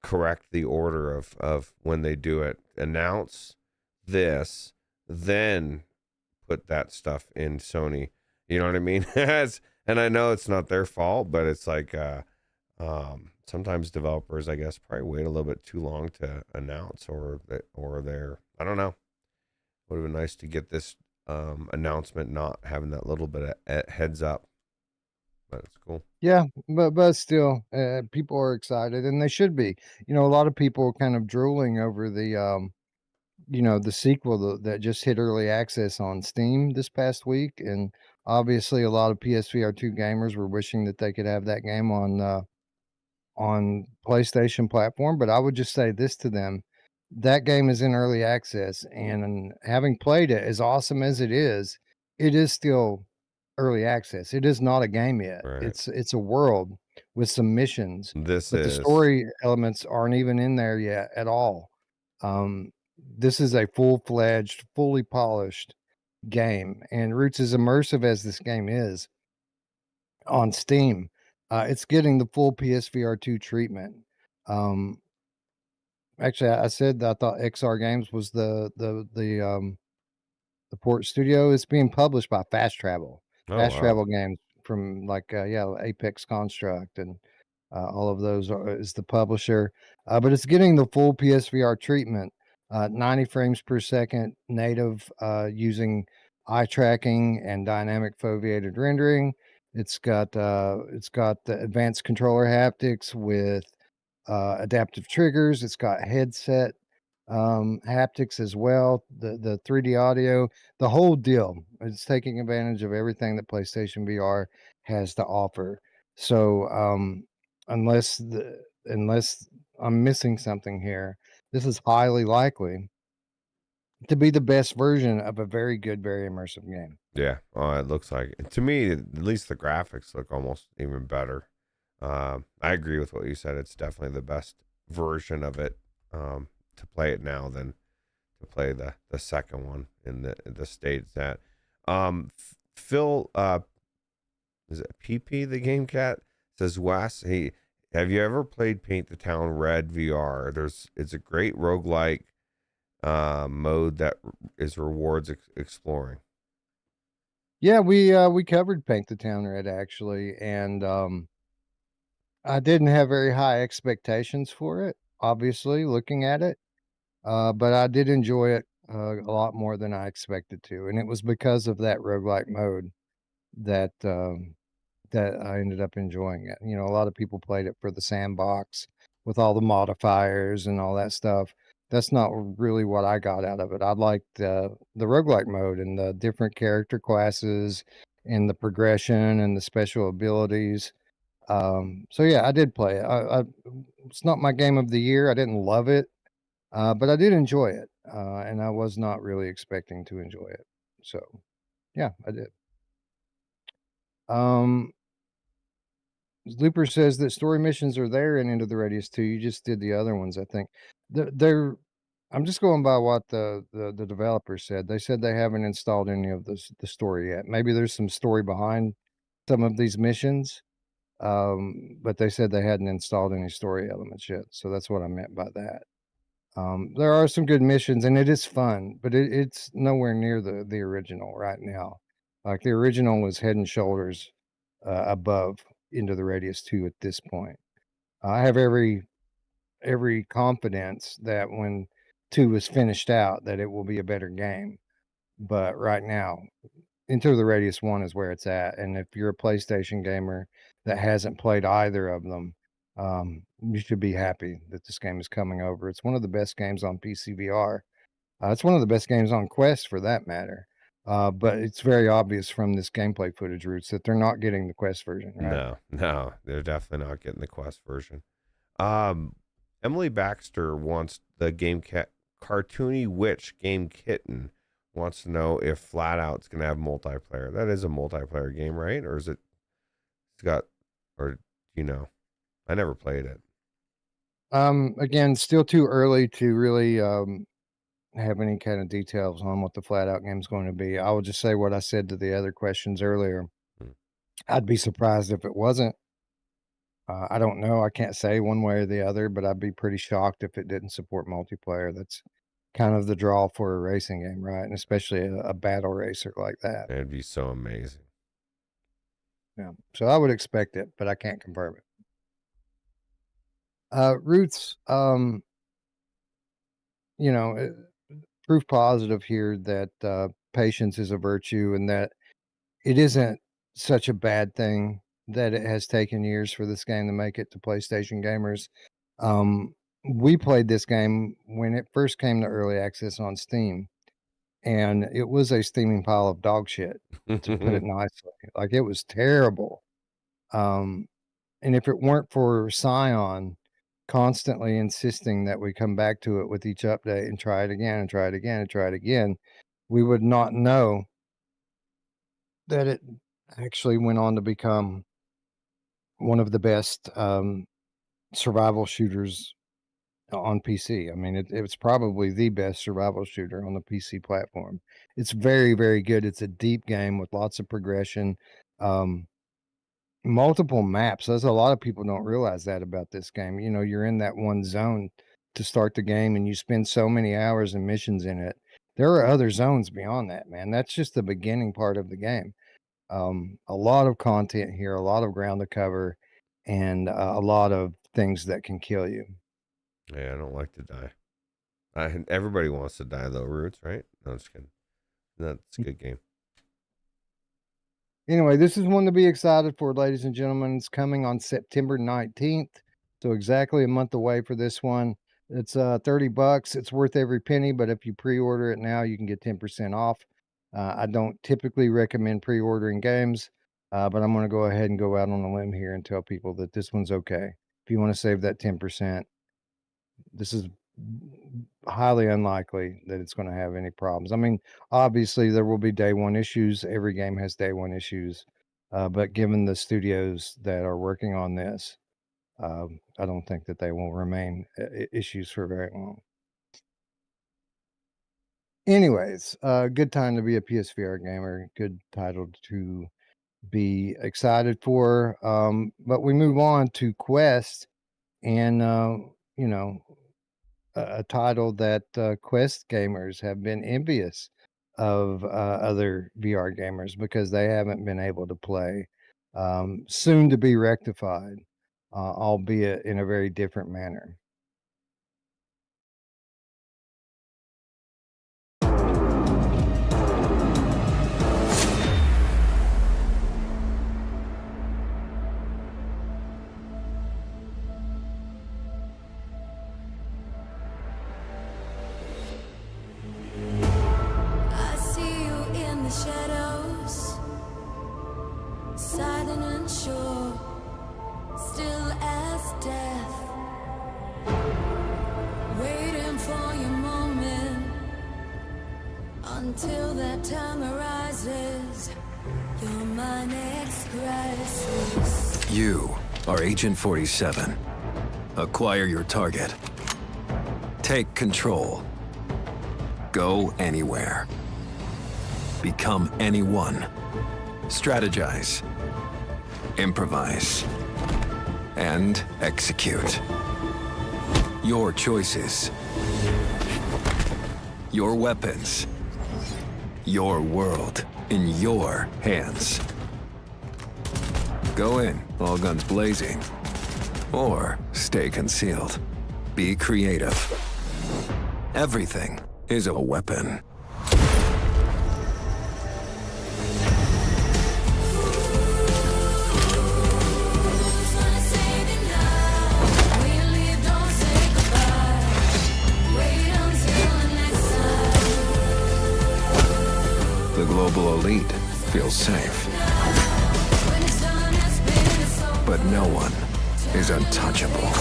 correct the order of when they do it. Announce this, then put that stuff in Sony. You know what I mean? And I know it's not their fault, but it's like sometimes developers, I guess, probably wait a little bit too long to announce, or they're, I don't know. Would have been nice to get this announcement not having that little bit of heads up, but it's cool.
Yeah, but still, people are excited, and they should be. A lot of people are kind of drooling over the the sequel that just hit early access on Steam this past week, and obviously a lot of PSVR2 gamers were wishing that they could have that game on PlayStation platform. But I would just say this to them: that game is in early access, and having played it, as awesome as it is still early access. It is not a game yet.
Right.
It's a world with some missions,
The
story elements aren't even in there yet at all. This is a full-fledged, fully polished game, and Ruuts, as immersive as this game is on Steam, it's getting the full PSVR2 treatment. Actually, I said that I thought XR Games was the port studio. It's being published by Fast Travel. Fast Travel Games from Apex Construct and all of those is the publisher. But it's getting the full PSVR treatment, 90 frames per second native, using eye tracking and dynamic foveated rendering. It's got the advanced controller haptics with adaptive triggers. It's got headset haptics as well, the 3D audio, the whole deal. It's taking advantage of everything that PlayStation VR has to offer. So unless I'm missing something here, this is highly likely to be the best version of a very good, very immersive game.
Yeah, it looks like it. To me, at least the graphics look almost even better. I agree with what you said. It's definitely the best version of it to play it now than to play the second one in the state it's at. Phil, is it PP the Game Cat says, Wes, hey, have you ever played Paint the Town Red VR? It's a great roguelike mode that is rewards exploring.
Yeah, we covered Paint the Town Red actually, and I didn't have very high expectations for it, obviously, looking at it. But I did enjoy it a lot more than I expected to, and it was because of that roguelike mode that that I ended up enjoying it. A lot of people played it for the sandbox with all the modifiers and all that stuff. That's not really what I got out of it. I liked the roguelike mode and the different character classes and the progression and the special abilities. So yeah, I did play it. It's not my game of the year. I didn't love it, but I did enjoy it, and I was not really expecting to enjoy it. So yeah, I did. Looper says that story missions are there in Into the Radius 2. You just did the other ones, I think. They're I'm just going by what the developer said. They said they haven't installed any of the story yet. Maybe there's some story behind some of these missions, but they said they hadn't installed any story elements yet. So that's what I meant by that. There are some good missions, and it is fun, but it's nowhere near the original right now. Like the original was head and shoulders above Into the Radius 2 at this point. I have every confidence that when 2 is finished out, that it will be a better game. But right now, Into the Radius 1 is where it's at. And if you're a PlayStation gamer that hasn't played either of them, you should be happy that this game is coming over. It's one of the best games on PCVR. It's one of the best games on Quest for that matter. But it's very obvious from this gameplay footage, Ruuts, that they're not getting the Quest version, right?
No, they're definitely not getting the Quest version. Emily Baxter wants the Cartoony Witch Game Kitten wants to know if Flat Out's going to have multiplayer. That is a multiplayer game, right? Or is it? I never played it.
Again, still too early to really have any kind of details on what the Flat Out game is going to be. I will just say what I said to the other questions earlier. I'd be surprised if it wasn't. I don't know. I can't say one way or the other, but I'd be pretty shocked if it didn't support multiplayer. That's kind of the draw for a racing game, right? And especially a battle racer like that.
It'd be so amazing.
Yeah. So I would expect it, but I can't confirm it. Ruuts, proof positive here that patience is a virtue and that it isn't such a bad thing that it has taken years for this game to make it to PlayStation gamers. We played this game when it first came to early access on Steam, and it was a steaming pile of dog shit, to put it nicely. Like, it was terrible. And if it weren't for Scion constantly insisting that we come back to it with each update and try it again and try it again and try it again, we would not know that it actually went on to become one of the best survival shooters on PC. I mean, it was probably the best survival shooter on the PC platform. It's very, very good. It's a deep game with lots of progression, multiple maps. There's a lot of people don't realize that about this game. You're in that one zone to start the game and you spend so many hours and missions in it. There are other zones beyond that, man. That's just the beginning part of the game. A lot of content here, a lot of ground to cover, and a lot of things that can kill you.
Yeah, I don't like to die. Everybody wants to die though, Ruuts, right? No, I'm just kidding. That's a good game.
Anyway, this is one to be excited for, ladies and gentlemen. It's coming on September 19th, so exactly a month away for this one. It's $30. It's worth every penny, but if you pre-order it now, you can get 10% off. I don't typically recommend pre-ordering games, but I'm going to go ahead and go out on a limb here and tell people that this one's okay. If you want to save that 10%, this is highly unlikely that it's going to have any problems. I mean, obviously there will be day one issues. Every game has day one issues, but given the studios that are working on this, I don't think that they will remain issues for very long. Anyways, good time to be a PSVR gamer. Good title to be excited for. But we move on to Quest, and a title that Quest gamers have been envious of other VR gamers because they haven't been able to play. Soon to be rectified, albeit in a very different manner.
Shadows, silent and sure, still as death, waiting for your moment until that time arises. You're my next crisis.
You are Agent 47. Acquire your target. Take control. Go anywhere. Become anyone. Strategize. Improvise. And execute. Your choices. Your weapons. Your world in your hands. Go in, all guns blazing. Or stay concealed. Be creative. Everything is a weapon. The global elite feels safe. But no one is untouchable.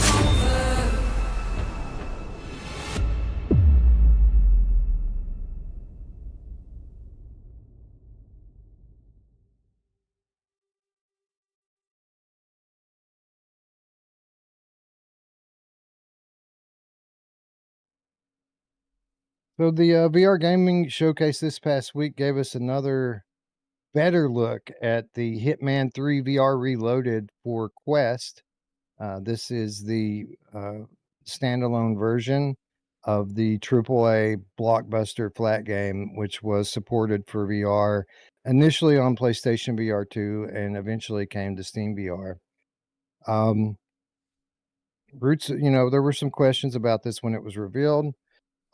So the VR gaming showcase this past week gave us another better look at the Hitman 3 VR Reloaded for Quest. This is the standalone version of the AAA blockbuster flat game, which was supported for VR initially on PlayStation VR2 and eventually came to Steam VR. Roots, there were some questions about this when it was revealed.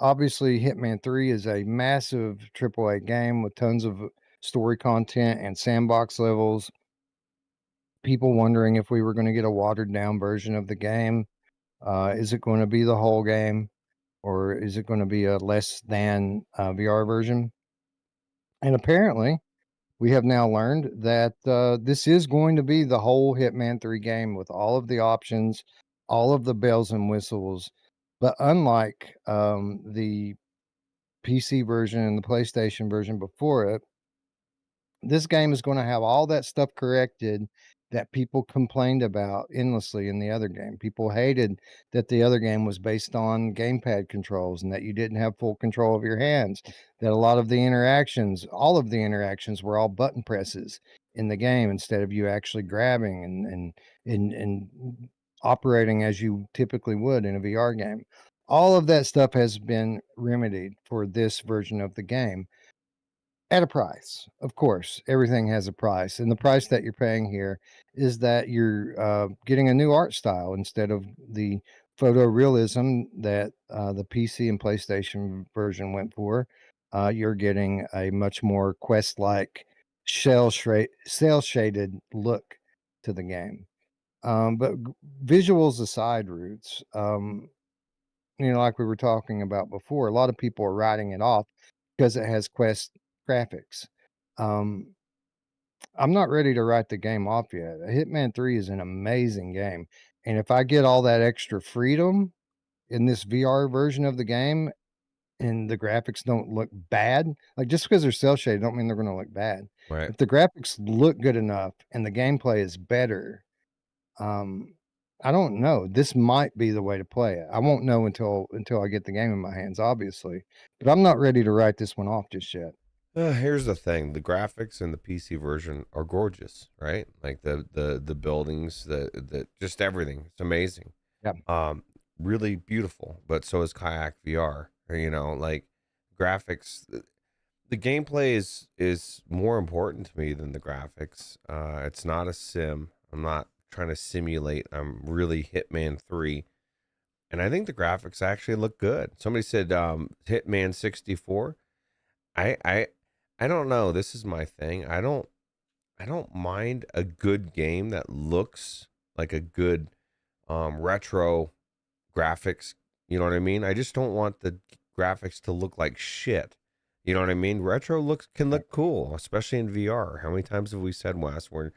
Obviously, Hitman 3 is a massive AAA game with tons of story content and sandbox levels. People wondering if we were going to get a watered down version of the game. Is it going to be the whole game, or is it going to be a less than VR version? And apparently, we have now learned that this is going to be the whole Hitman 3 game with all of the options, all of the bells and whistles. But unlike the PC version and the PlayStation version before it, this game is going to have all that stuff corrected that people complained about endlessly in the other game. People hated that the other game was based on gamepad controls and that you didn't have full control of your hands, that a lot of the interactions, all of the interactions were all button presses in the game instead of you actually grabbing and operating as you typically would in a VR game. All of that stuff has been remedied for this version of the game at a price. Of course, everything has a price. And the price that you're paying here is that you're getting a new art style instead of the photorealism that the PC and PlayStation version went for. You're getting a much more Quest-like cell shaded look to the game. But visuals aside, Roots, like we were talking about before, a lot of people are writing it off because it has Quest graphics. I'm not ready to write the game off yet. Hitman 3 is an amazing game. And if I get all that extra freedom in this VR version of the game and the graphics don't look bad, like just because they're cell shaded don't mean they're going to look bad.
Right.
If the graphics look good enough and the gameplay is better, I don't know. This might be the way to play it. I won't know until I get the game in my hands, obviously. But I'm not ready to write this one off just yet.
Here's the thing: the graphics in the PC version are gorgeous, right? Like the buildings, the just everything. It's amazing.
Yeah.
Really beautiful. But so is Kayak VR. Like graphics. The gameplay is more important to me than the graphics. It's not a sim. I'm not trying to simulate. I'm really Hitman 3. And I think the graphics actually look good. Somebody said Hitman 64. I don't know. This is my thing. I don't mind a good game that looks like a good retro graphics. You know what I mean? I just don't want the graphics to look like shit. You know what I mean? Retro can look cool, especially in VR. How many times have we said, Wes, where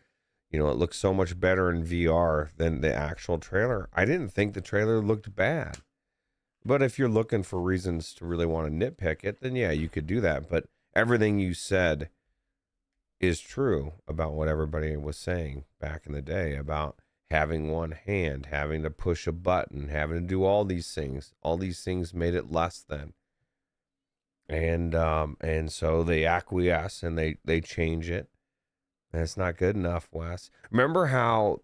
it looks so much better in VR than the actual trailer? I didn't think the trailer looked bad. But if you're looking for reasons to really want to nitpick it, then yeah, you could do that. But everything you said is true about what everybody was saying back in the day about having one hand, having to push a button, having to do all these things. All these things made it less than. And so they acquiesce and they change it. And it's not good enough, Wes. Remember how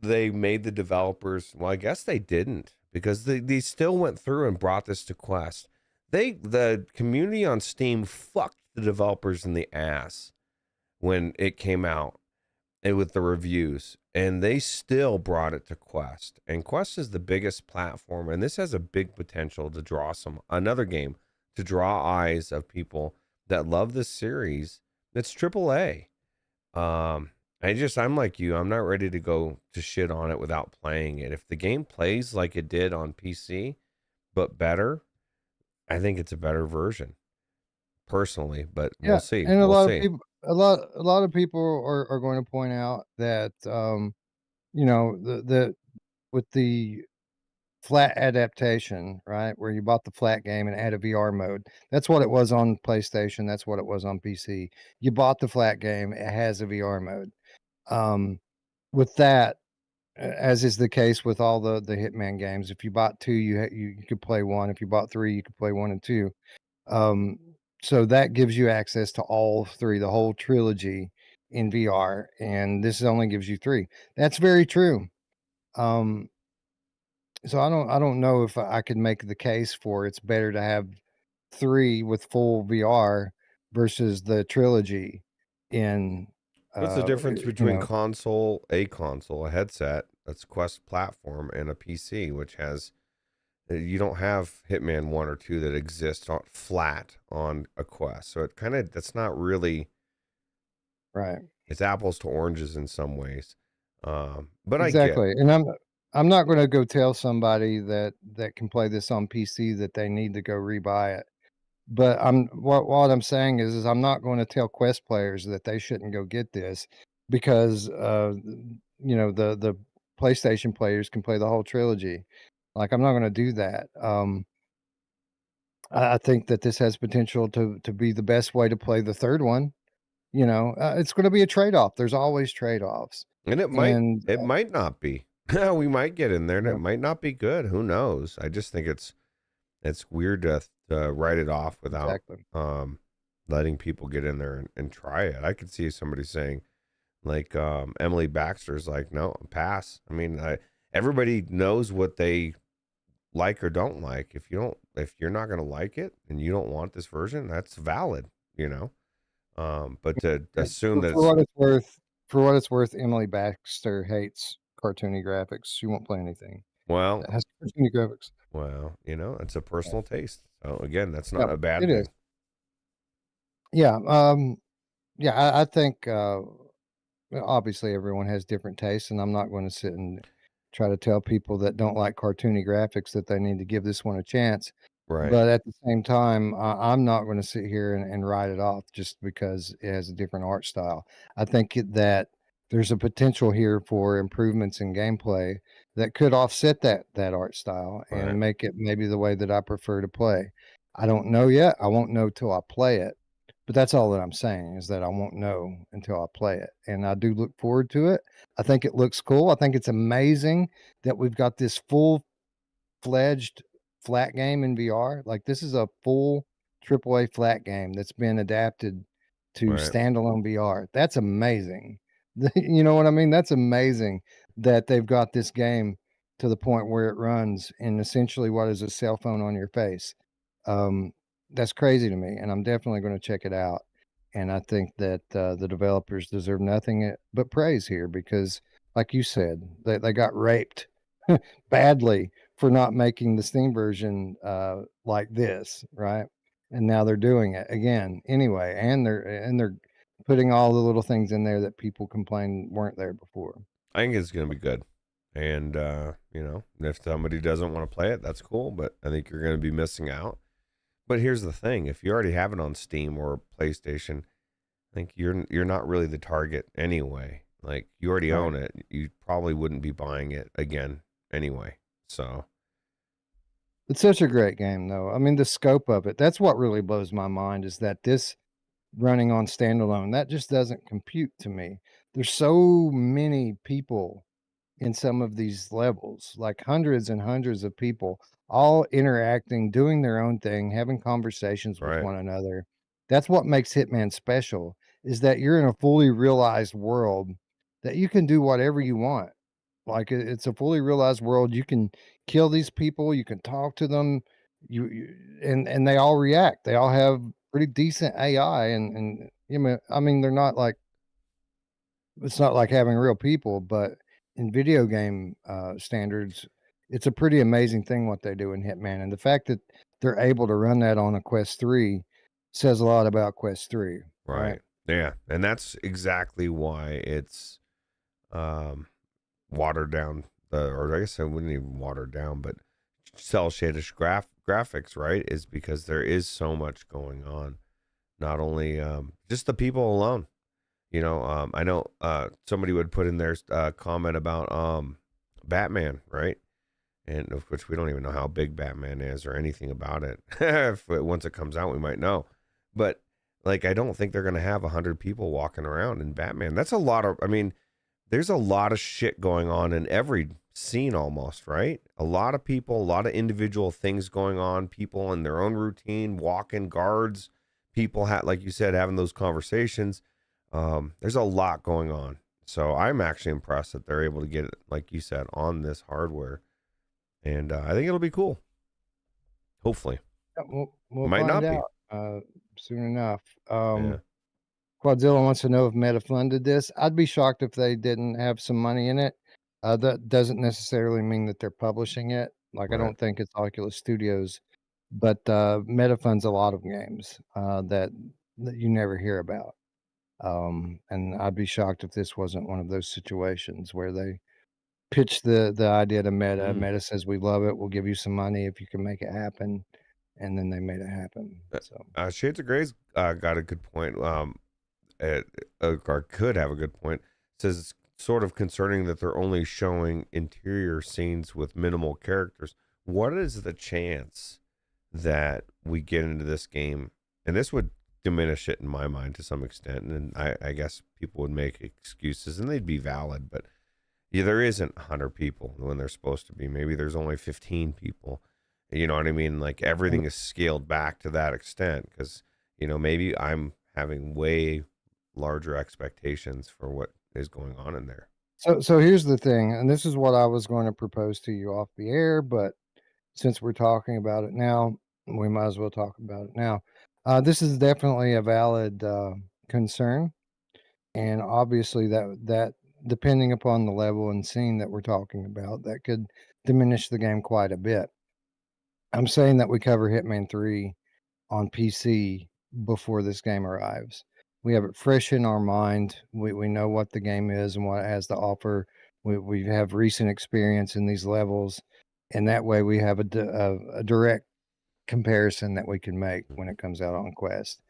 they made the developers, well, I guess they didn't, because they still went through and brought this to Quest. The community on Steam fucked the developers in the ass when it came out. with the reviews, and they still brought it to Quest. And Quest is the biggest platform, and this has a big potential to draw another game to draw eyes of people that love this series. It's AAA. I'm like you. I'm not ready to go to shit on it without playing it. If the game plays like it did on PC, but better, I think it's a better version, personally. But we'll see.
And a
we'll
lot
see.
of people, a lot of people are going to point out that you know, the with the flat adaptation, right, where you bought the flat game and add a VR mode. That's what it was on PlayStation. That's what it was on PC. You bought the flat game. It has a VR mode. With that, as is the case with all the Hitman games, if you bought two, you could play one. If you bought three, you could play one and two. So that gives you access to all three, the whole trilogy in VR, and this only gives you three. That's very true. So I don't know if I could make the case for it's better to have three with full VR versus the trilogy in
What's the difference
you
between
know,
a headset that's Quest platform, and a PC, which has, you don't have Hitman 1 or 2 that exists flat on a Quest. So that's not really,
right.
it's apples to oranges in some ways. But
Exactly. And I'm not going to go tell somebody that can play this on PC that they need to go rebuy it. But what I'm saying is I'm not going to tell Quest players that they shouldn't go get this because you know, the PlayStation players can play the whole trilogy. Like, I'm not going to do that. I think that this has potential to be the best way to play the third one. You know, it's going to be a trade-off. There's always trade-offs.
And
And
it might not be. We might get in there and
yeah,
it might not be good. Who knows? I just think it's weird to write it off without
exactly.
letting people get in there and try it. I could see somebody saying, like, Emily Baxter's like, no, pass. I mean, everybody knows what they like or don't like. If you're not going to like it and you don't want this version, that's valid, you know. But to assume that
For what it's worth, Emily Baxter hates cartoony graphics. She won't play anything
well,
that has cartoony graphics.
you know, it's a personal taste. So again, that's
Yeah,
not a bad
it
thing.
is. Yeah. Yeah. I think obviously everyone has different tastes, and I'm not going to sit and try to tell people that don't like cartoony graphics that they need to give this one a chance.
Right.
But at the same time, I'm not going to sit here and write it off just because it has a different art style. I think that there's a potential here for improvements in gameplay that could offset that art style
Right.
and make it maybe the way that I prefer to play. I don't know yet. I won't know till I play it. But that's all that I'm saying is that I won't know until I play it. And I do look forward to it. I think it looks cool. I think it's amazing that we've got this full-fledged flat game in VR. Like, this is a full AAA flat game that's been adapted to
Right.
standalone VR. That's amazing. You know what I mean? That's amazing that they've got this game to the point where it runs in essentially what is a cell phone on your face. That's crazy to me, and I'm definitely going to check it out. And I think that the developers deserve nothing but praise here because, like you said, they got raped badly for not making the Steam version like this, right? And now they're doing it again anyway, and they're putting all the little things in there that people complained weren't there before.
I think it's going to be good. And, you know, if somebody doesn't want to play it, that's cool. But I think you're going to be missing out. But here's the thing: if you already have it on Steam or PlayStation, I think you're not really the target anyway. Like, you already
Right.
own it. You probably wouldn't be buying it again anyway. So
It's such a great game, though. I mean, the scope of it, that's what really blows my mind is that this running on standalone, that just doesn't compute to me. There's so many people in some of these levels, like hundreds and hundreds of people, all interacting, doing their own thing, having conversations with
right,
one another. That's what makes Hitman special, is that you're in a fully realized world that you can do whatever you want. Like, it's a fully realized world. You can kill these people, you can talk to them, you and they all react. They all have pretty decent AI and you know, I mean, they're not like it's not like having real people, but in video game standards, it's a pretty amazing thing what they do in Hitman, and the fact that they're able to run that on a Quest 3 says a lot about Quest 3, right?
Right. Yeah. And that's exactly why it's watered down or I guess I wouldn't even water down, but cell shaded graphics, right? Is because there is so much going on. Not only just the people alone. You know, I know somebody would put in their comment about Batman, right? And of course, we don't even know how big Batman is or anything about it. Once it comes out, we might know. But like, I don't think they're going to have 100 people walking around in Batman. That's a lot of, I mean, there's a lot of shit going on in every scene almost, right? A lot of people, a lot of individual things going on, people in their own routine, walking guards, people, like you said, having those conversations. There's a lot going on. So I'm actually impressed that they're able to get it, like you said, on this hardware. And I think it'll be cool. Hopefully.
We'll
Might
find
not
out soon enough.
Yeah.
Quadzilla wants to know if Meta funded this. I'd be shocked if they didn't have some money in it. That doesn't necessarily mean that they're publishing it. Like,
Right.
I don't think it's Oculus Studios, but Meta funds a lot of games that you never hear about. And I'd be shocked if this wasn't one of those situations where they pitch the idea to Meta. Meta says, we love it, we'll give you some money if you can make it happen, and then they made it happen. So
Shades of Grey's got a good point. Or could have a good point. It says it's sort of concerning that they're only showing interior scenes with minimal characters. What is the chance that we get into this game, and this would diminish it in my mind to some extent, and I guess people would make excuses and they'd be valid, but yeah, there isn't 100 people when they're supposed to be. Maybe there's only 15 people. You know what I mean? Like, everything is scaled back to that extent because, you know, maybe I'm having way larger expectations for what is going on in there.
So here's the thing, and this is what I was going to propose to you off the air, but since we're talking about it now, we might as well talk about it now. This is definitely a valid concern, and obviously that depending upon the level and scene that we're talking about, that could diminish the game quite a bit. I'm saying that we cover Hitman 3 on PC before this game arrives. We have it fresh in our mind. We know what the game is and what it has to offer. We have recent experience in these levels, and that way we have a direct comparison that we can make when it comes out on Quest,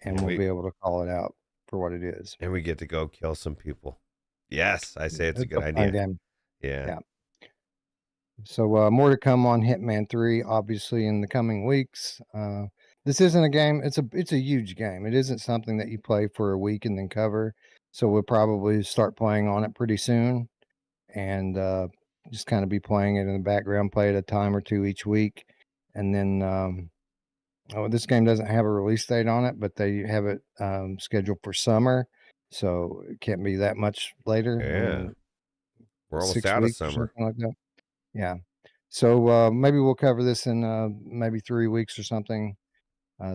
and we'll be able to call it out for what it is.
And we get to go kill some people. Yes, I say it's a good
fun
idea.
game.
Yeah.
So more to come on Hitman 3, obviously, in the coming weeks. This isn't a game. It's a huge game. It isn't something that you play for a week and then cover. So we'll probably start playing on it pretty soon, and just kind of be playing it in the background, play it a time or two each week, and then this game doesn't have a release date on it, but they have it scheduled for summer, so it can't be that much later.
Yeah, we're almost
6
out of
weeks or
summer.
something like that. Yeah. So maybe we'll cover this in maybe 3 weeks or something,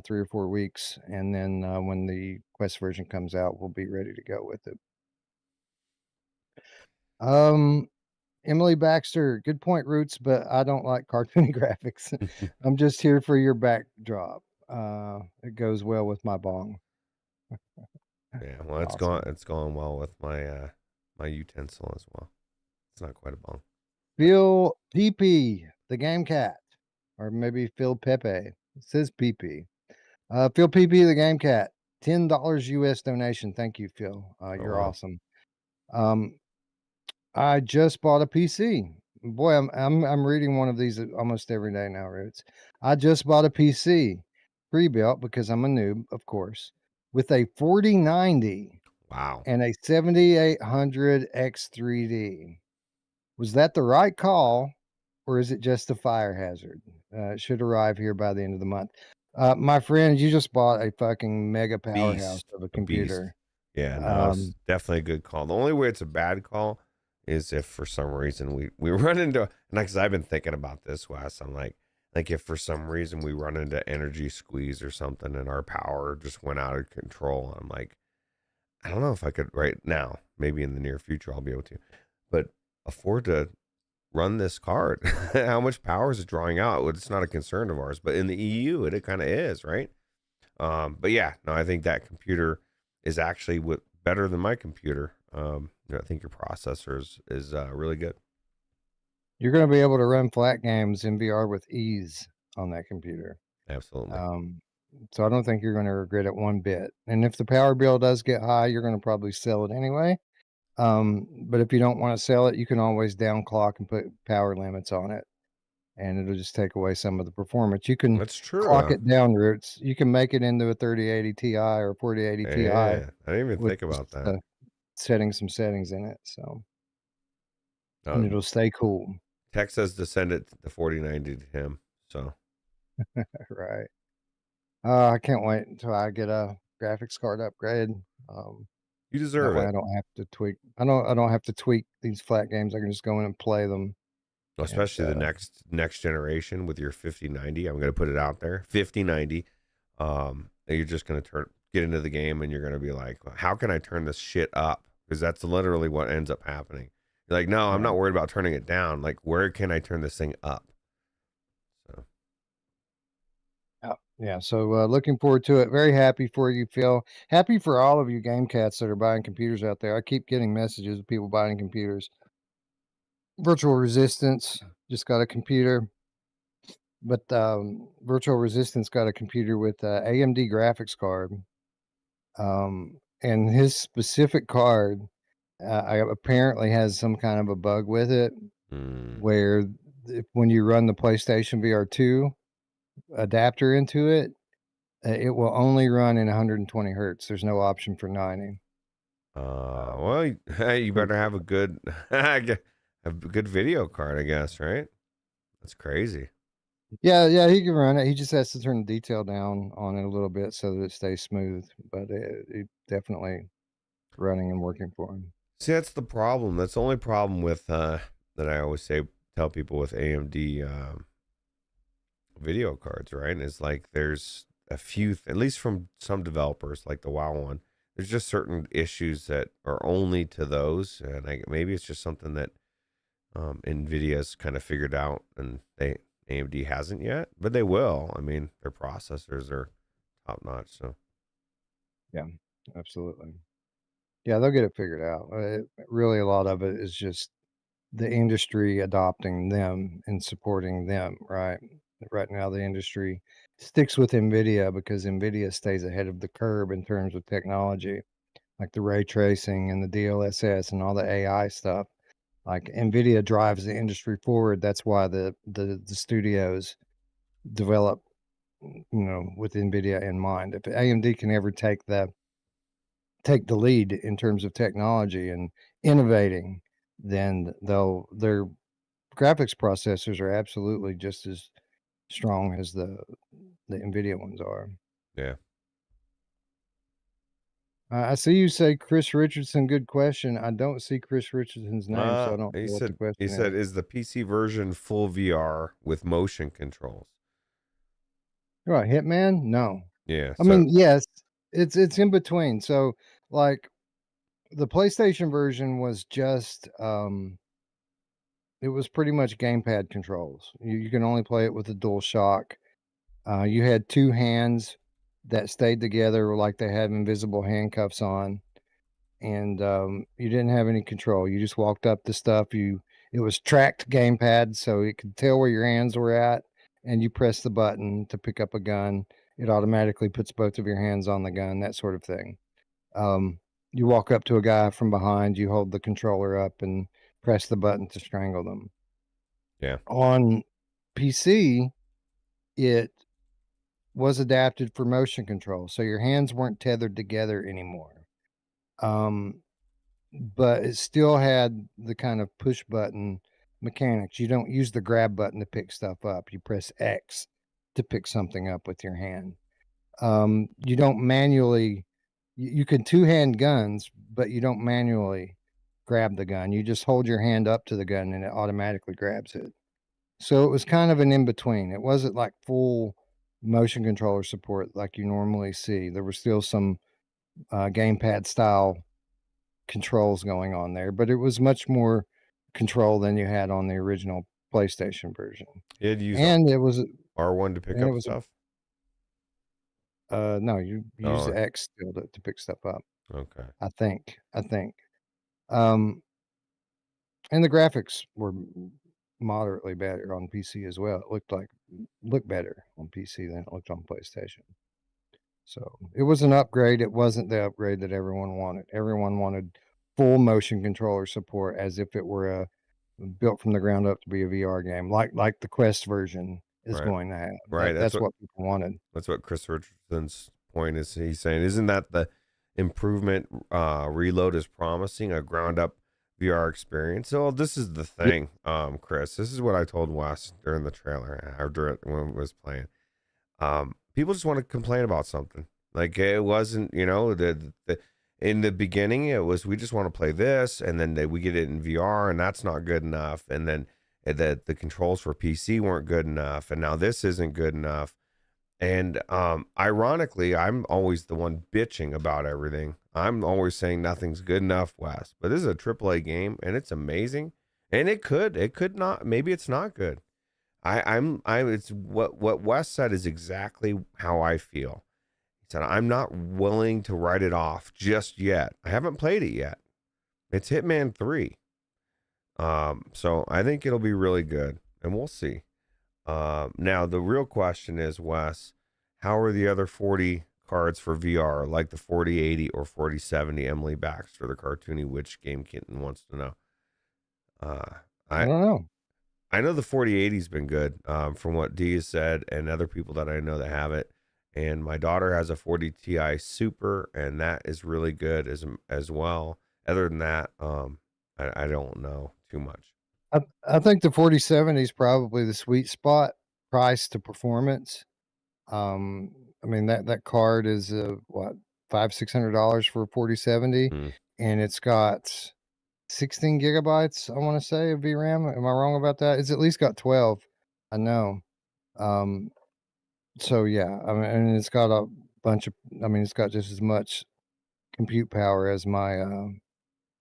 3 or 4 weeks. And then when the Quest version comes out, we'll be ready to go with it. Emily Baxter, good point, Ruuts, but I don't like cartoony graphics. I'm just here for your backdrop. It goes well with my bong.
Yeah, well, it's going well with my my utensil as well. It's not quite a bong.
Phil PP, the game cat, or maybe Phil Pepe. It says PP. Phil PP, the game cat, $10 US donation. Thank you, Phil. You're
wow.
awesome. I just bought a PC. Boy, I'm reading one of these almost every day now, Ruuts. I just bought a PC, pre-built because I'm a noob, of course, with a 4090.
Wow.
And a 7800 X3D. Was that the right call, or is it just a fire hazard? It should arrive here by the end of the month. My friend, you just bought a fucking mega powerhouse of a computer.
Yeah, no, it's definitely a good call. The only way it's a bad call is if for some reason we run into, and because I've been thinking about this, Wes, I'm like if for some reason we run into energy squeeze or something and our power just went out of control, I'm like, I don't know if I could right now. maybe in the near future I'll be able to, but afford to run this card. How much power is it drawing out? Well, it's not a concern of ours, but in the EU, it kind of is, right? But yeah, no, I think that computer is actually better than my computer. I think your processor is really good.
You're going to be able to run flat games in VR with ease on that computer.
Absolutely.
So I don't think you're going to regret it one bit. And if the power bill does get high, you're going to probably sell it anyway. But if you don't want to sell it, you can always downclock and put power limits on it, and it'll just take away some of the performance. You can
That's true.
clock it down, Ruuts. You can make it into a 3080 Ti or 4080 Ti.
Yeah, I didn't even think about
just,
that.
setting some settings in it, so and it'll stay cool.
Tech says to send it the 4090 to him. So
right. I can't wait until I get a graphics card upgrade.
you deserve
that way
it.
I don't have to tweak. I don't have to tweak these flat games. I can just go in and play them.
Especially the next generation with your 5090. I'm going to put it out there. 5090. You're just going to get into the game and you're going to be like, how can I turn this shit up? Because that's literally what ends up happening. You're like, no, I'm not worried about turning it down. Like, where can I turn this thing up? So.
Yeah, so looking forward to it. Very happy for you, Phil. Happy for all of you game cats that are buying computers out there. I keep getting messages of people buying computers. Virtual Resistance just got a computer, but Virtual Resistance got a computer with AMD graphics card. And his specific card apparently has some kind of a bug with it, where when you run the PlayStation VR2 adapter into it, it will only run in 120 hertz. There's no option for 90.
Well, you better have a good video card, I guess, right? That's crazy.
Yeah, he can run it. He just has to turn the detail down on it a little bit so that it stays smooth. But it definitely running and working for him.
See, that's the problem. That's the only problem with that I always tell people with AMD video cards, right? Is like there's a few, at least from some developers, like the WoW one, there's just certain issues that are only to those, and maybe it's just something that NVIDIA's kind of figured out, and AMD hasn't yet, but they will. I mean, their processors are top notch. So,
yeah, absolutely. Yeah, they'll get it figured out. Really, a lot of it is just the industry adopting them and supporting them, right? Right now, the industry sticks with NVIDIA because NVIDIA stays ahead of the curve in terms of technology, like the ray tracing and the DLSS and all the AI stuff. Like NVIDIA drives the industry forward. That's why the studios develop, with NVIDIA in mind. If AMD can ever take the lead in terms of technology and innovating, then their graphics processors are absolutely just as strong as the NVIDIA ones are.
Yeah.
I see you say Chris Richardson. Good question. I don't see Chris Richardson's name, so I don't know what the question
he said, is the PC version full VR with motion controls?
Right, Hitman? No.
Yeah.
I mean, yes, it's in between. So, like, the PlayStation version was just it was pretty much gamepad controls. You can only play it with a DualShock. You had two hands that stayed together like they had invisible handcuffs on, and you didn't have any control. You just walked up to stuff. It was tracked gamepad, so it could tell where your hands were at, and you press the button to pick up a gun. It automatically puts both of your hands on the gun, that sort of thing. You walk up to a guy from behind, you hold the controller up and press the button to strangle them.
Yeah.
On PC, it was adapted for motion control, so your hands weren't tethered together anymore. But it still had the kind of push button mechanics. You don't use the grab button to pick stuff up. You press X to pick something up with your hand. You don't manually, you can two-hand guns, but you don't manually grab the gun. You just hold your hand up to the gun and it automatically grabs it. So it was kind of an in-between. It wasn't like full motion controller support like you normally see. There was still some gamepad style controls going on there, but it was much more control than you had on the original PlayStation version.
You had to use
And it was
R1 to pick
and it
up
was
stuff.
no, you use
Oh,
the X still to pick stuff up.
okay.
I think. Um, and the graphics were moderately better on PC as well. It looked better on PC than it looked on PlayStation. So it was an upgrade. It wasn't the upgrade that everyone wanted. Everyone wanted full motion controller support as if it were built from the ground up to be a VR game, like the Quest version is
Right.
going to have.
Right.
That's what people wanted.
That's what Chris Richardson's point is. He's saying, isn't that the improvement Reload is promising, a ground up VR experience? So this is the thing, Chris. This is what I told Wes during the trailer after when it was playing. People just want to complain about something. Like it wasn't, the in the beginning it was we just want to play this, and then we get it in VR, and that's not good enough, and then the controls for PC weren't good enough, and now this isn't good enough. And ironically, I'm always the one bitching about everything. I'm always saying nothing's good enough, Wes. But this is a AAA game, and it's amazing. And it could not. Maybe it's not good. It's what Wes said is exactly how I feel. He said I'm not willing to write it off just yet. I haven't played it yet. It's Hitman 3. So I think it'll be really good, and we'll see. Now the real question is, Wes, how are the other 40 cards for VR, like the 4080 or 4070? Emily Baxter, the cartoony witch game kitten, wants to know.
I don't know.
I know the 4080's been good, from what Dee has said, and other people that I know that have it. And my daughter has a 40 Ti Super, and that is really good as well. Other than that, I don't know too much.
I think the 4070 is probably the sweet spot, price to performance. I mean that card is what, $500-$600 for a 4070, and it's got 16 gigabytes, I want to say, of VRAM. Am I wrong about that? It's at least got 12. I know. So yeah, I mean, and it's got a bunch of. I mean, it's got just as much compute power as my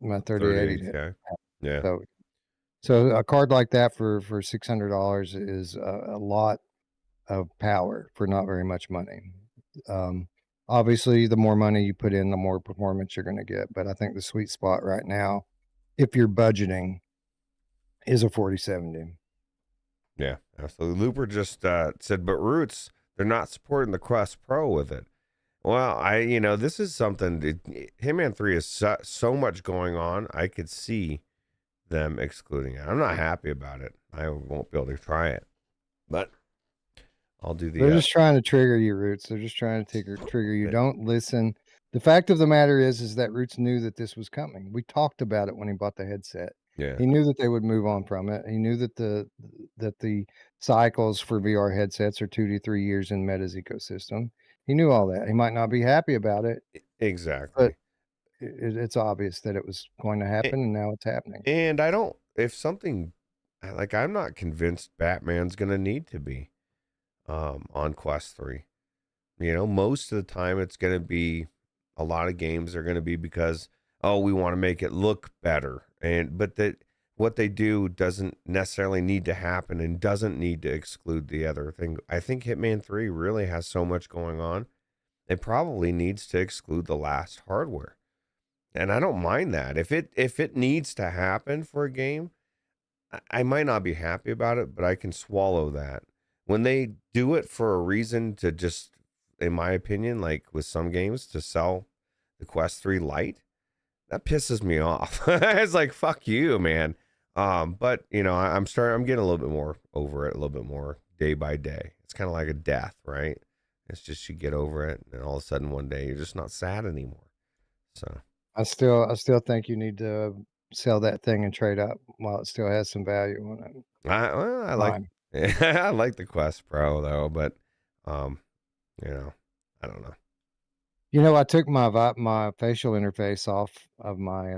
3080.
Yeah.
So a card like that for $600 is a lot of power for not very much money. Obviously, the more money you put in, the more performance you're going to get. But I think the sweet spot right now, if you're budgeting, is a 4070.
Yeah, absolutely. Looper just said, but Ruuts, they're not supporting the Quest Pro with it. Well, this is something. Hitman 3 is so much going on. I could see them excluding it. I'm not happy about it. I won't be able to try it, but I'll do the.
They're just trying to trigger you, Ruuts. They're just trying to trigger you. Don't listen. The fact of the matter is that Ruuts knew that this was coming. We talked about it when he bought the headset.
Yeah.
He knew that they would move on from it. He knew that the cycles for VR headsets are 2 to 3 years in Meta's ecosystem. He knew all that. He might not be happy about it.
Exactly.
But it's obvious that it was going to happen, and now it's happening.
And I'm not convinced Batman's going to need to be on Quest 3. Most of the time it's going to be, a lot of games are going to be because, we want to make it look better. But what they do doesn't necessarily need to happen and doesn't need to exclude the other thing. I think Hitman 3 really has so much going on. It probably needs to exclude the last hardware. And I don't mind that. If it needs to happen for a game, I might not be happy about it, but I can swallow that. When they do it for a reason to just, in my opinion, like with some games, to sell the Quest 3 Lite, that pisses me off. It's like, fuck you, man. But I'm getting a little bit more over it, a little bit more day by day. It's kind of like a death, right? It's just, you get over it, and all of a sudden one day you're just not sad anymore. So
I still think you need to sell that thing and trade up while it still has some value on it.
I like the Quest Pro though, but I don't know.
I took my facial interface off of my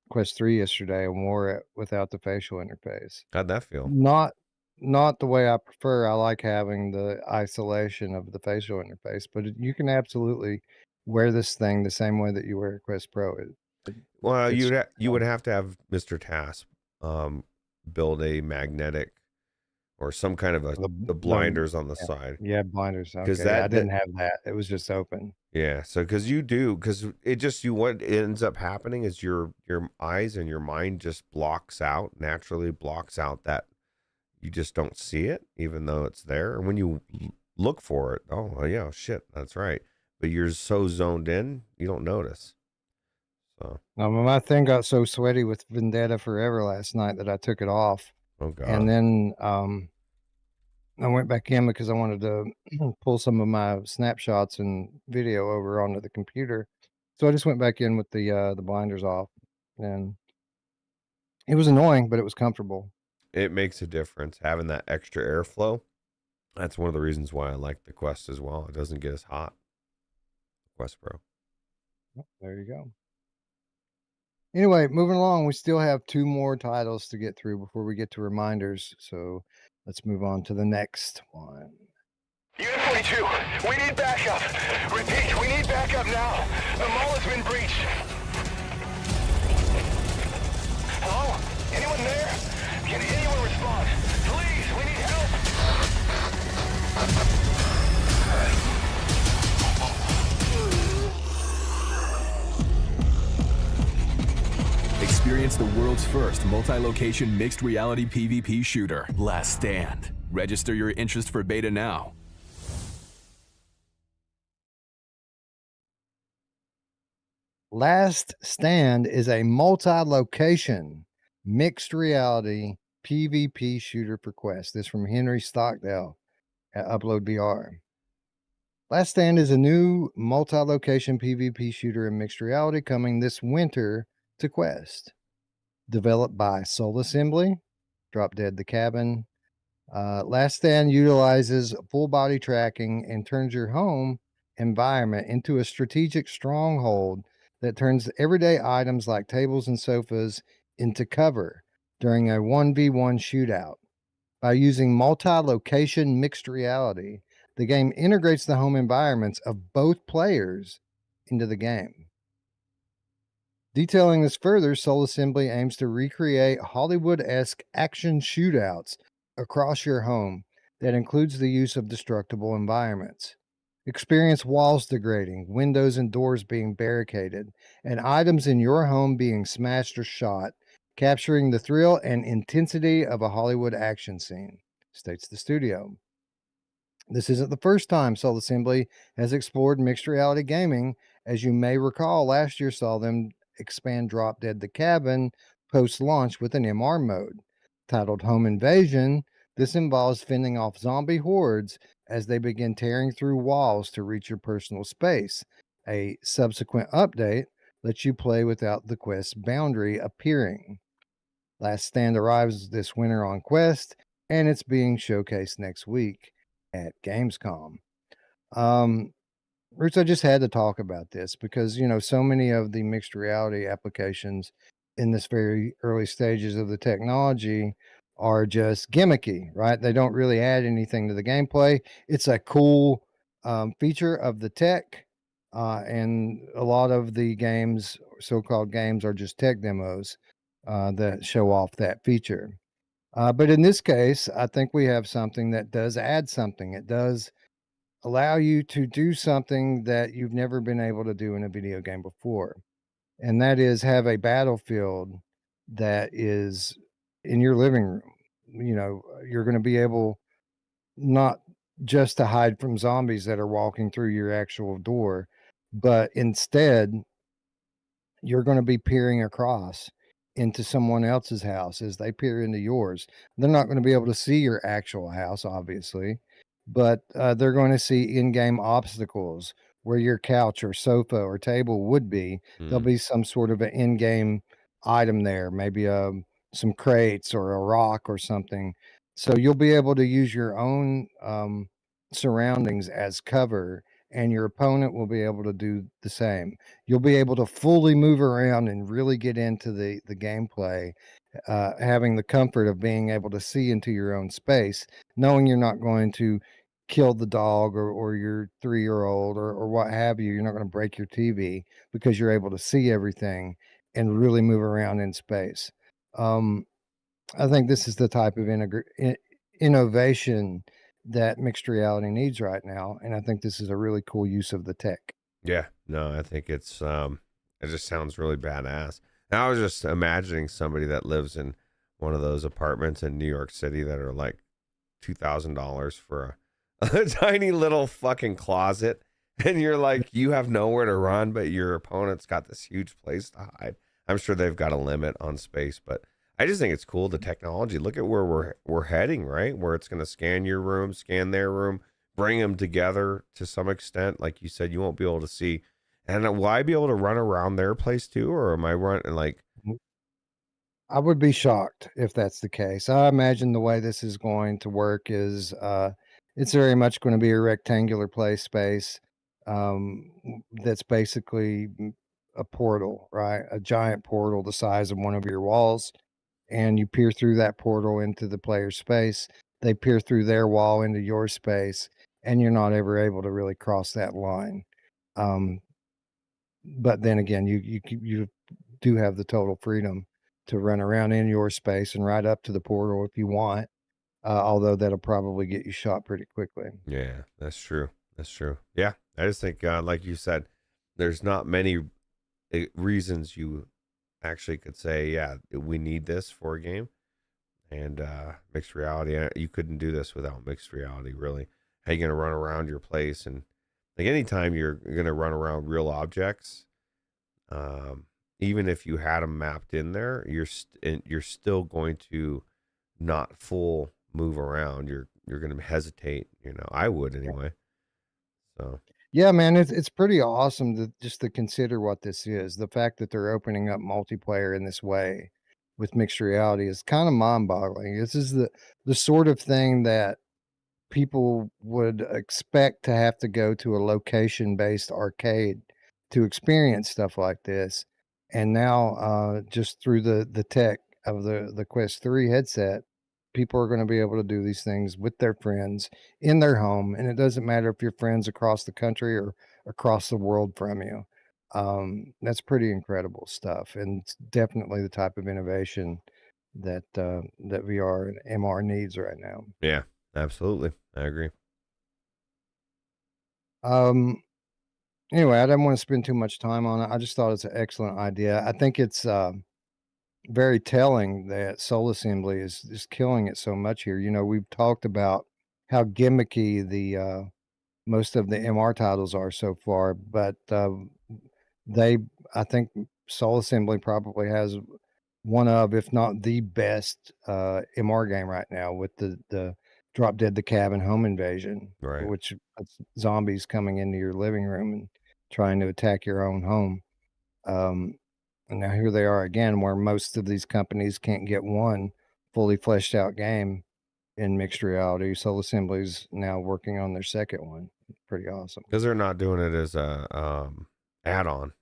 Quest 3 yesterday and wore it without the facial interface.
How'd that feel?
Not the way I prefer. I like having the isolation of the facial interface, but you can absolutely wear this thing the same way that you wear a Quest Pro.
Well,
It's
you would have to have Mr. Task build a magnetic or some kind of the blinders on the
yeah,
side,
yeah, blinders.
because
Okay, yeah, I
that
didn't have that. It was just open.
yeah. So because it just what ends up happening is your eyes and your mind just naturally blocks out that you just don't see it, even though it's there. And when you look for it, oh well, yeah, shit, that's right. But you're so zoned in, you don't notice. So
My thing got so sweaty with Vendetta Forever last night that I took it off,
oh god.
and then I went back in because I wanted to pull some of my snapshots and video over onto the computer. So I just went back in with the blinders off, and it was annoying, but it was comfortable.
It makes a difference having that extra airflow. That's one of the reasons why I like the Quest as well. It doesn't get as hot. Quest Pro.
There you go. Anyway, moving along, we still have 2 more titles to get through before we get to reminders. So let's move on to the next one.
Unit 42, we need backup. Repeat, we need backup now. The mall has been breached. Hello? Anyone there? Can anyone respond? Please, we need help.
Experience the world's first multi-location mixed reality PvP shooter, Last Stand. Register your interest for beta now.
Last Stand is a multi-location mixed reality PvP shooter for Quest. This from Henry Stockdale at Upload VR. Last Stand is a new multi-location PvP shooter in mixed reality coming this winter to Quest. Developed by Soul Assembly, Drop Dead the Cabin. Last Stand utilizes full body tracking and turns your home environment into a strategic stronghold that turns everyday items like tables and sofas into cover during a 1v1 shootout. By using multi-location mixed reality, the game integrates the home environments of both players into the game. Detailing this further, Soul Assembly aims to recreate Hollywood-esque action shootouts across your home that includes the use of destructible environments. Experience walls degrading, windows and doors being barricaded, and items in your home being smashed or shot, capturing the thrill and intensity of a Hollywood action scene, states the studio. This isn't the first time Soul Assembly has explored mixed reality gaming. As you may recall, last year saw them expand Drop Dead the Cabin post-launch with an MR mode. Titled Home Invasion, this involves fending off zombie hordes as they begin tearing through walls to reach your personal space. A subsequent update lets you play without the quest boundary appearing. Last Stand arrives this winter on Quest, and it's being showcased next week at Gamescom. Ruuts, I just had to talk about this because, so many of the mixed reality applications in this very early stages of the technology are just gimmicky, right? They don't really add anything to the gameplay. It's a cool feature of the tech, and a lot of the games, so-called games, are just tech demos that show off that feature. But in this case, I think we have something that does add something. It does allow you to do something that you've never been able to do in a video game before. And that is have a battlefield that is in your living room. You're going to be able not just to hide from zombies that are walking through your actual door, but instead you're going to be peering across into someone else's house as they peer into yours. They're not going to be able to see your actual house, obviously, but they're going to see in-game obstacles where your couch or sofa or table would be. There'll be some sort of an in-game item there, maybe some crates or a rock or something. So you'll be able to use your own surroundings as cover, and your opponent will be able to do the same. You'll be able to fully move around and really get into the gameplay, having the comfort of being able to see into your own space, knowing you're not going to kill the dog or your 3-year-old or what have you. You're not going to break your TV because you're able to see everything and really move around in space. I think this is the type of innovation that mixed reality needs right now, and I think this is a really cool use of the tech.
Yeah, no, I think it just sounds really badass. Now I was just imagining somebody that lives in one of those apartments in New York City that are like $2,000 for a tiny little fucking closet, and you're like, you have nowhere to run, but your opponent's got this huge place to hide. I'm sure they've got a limit on space, but I just think it's cool, the technology. Look at where we're heading, right? Where it's going to scan your room, scan their room, bring them together to some extent. Like you said, you won't be able to see. And will I be able to run around their place too, or am I running like?
I would be shocked if that's the case. I imagine the way this is going to work is it's very much going to be a rectangular play space that's basically a portal, right? A giant portal the size of one of your walls. And you peer through that portal into the player's space. They peer through their wall into your space, and you're not ever able to really cross that line. But then again, you do have the total freedom to run around in your space and right up to the portal if you want. Although that'll probably get you shot pretty quickly.
Yeah, that's true. That's true. Yeah, I just think, like you said, there's not many reasons you actually could say, yeah, we need this for a game. And mixed reality, you couldn't do this without mixed reality, really. How you going to run around your place? And like anytime you're going to run around real objects, even if you had them mapped in there, you're still going to not full move around. You're going to hesitate. I would anyway. So.
Yeah, man, it's pretty awesome to consider what this is. The fact that they're opening up multiplayer in this way with mixed reality is kind of mind-boggling. This is the sort of thing that people would expect to have to go to a location-based arcade to experience stuff like this. And now, just through the tech of the Quest 3 headset, people are going to be able to do these things with their friends in their home. And it doesn't matter if your friends across the country or across the world from you. That's pretty incredible stuff. And it's definitely the type of innovation that VR and MR needs right now.
Yeah, absolutely. I agree.
Anyway, I didn't want to spend too much time on it. I just thought it's an excellent idea. I think it's very telling that Soul Assembly is killing it so much here. We've talked about how gimmicky the most of the MR titles are so far, but I think Soul Assembly probably has one of, if not the best MR game right now, with the Drop Dead the Cabin home invasion,
right?
Which zombies coming into your living room and trying to attack your own home. And now here they are again, where most of these companies can't get one fully fleshed out game in mixed reality. Soul Assembly's now working on their second one. It's pretty awesome.
Because they're not doing it as a add-on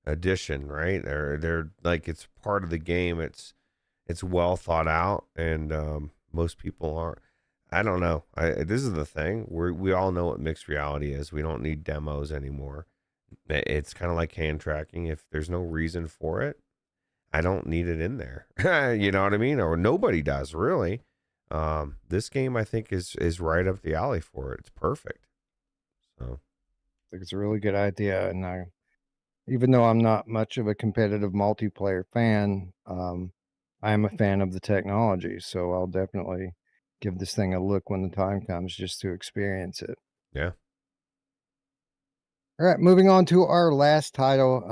addition, right? They're like, it's part of the game. It's well thought out, and most people aren't. I don't know. This is the thing. We all know what mixed reality is. We don't need demos anymore. It's kind of like hand tracking. If there's no reason for it, I don't need it in there. You know what I mean? Or nobody does, really. This game, I think, is right up the alley for it. It's perfect. So
I think it's a really good idea. And even though I'm not much of a competitive multiplayer fan, I am a fan of the technology. So I'll definitely give this thing a look when the time comes, just to experience it.
Yeah.
All right, moving on to our last title.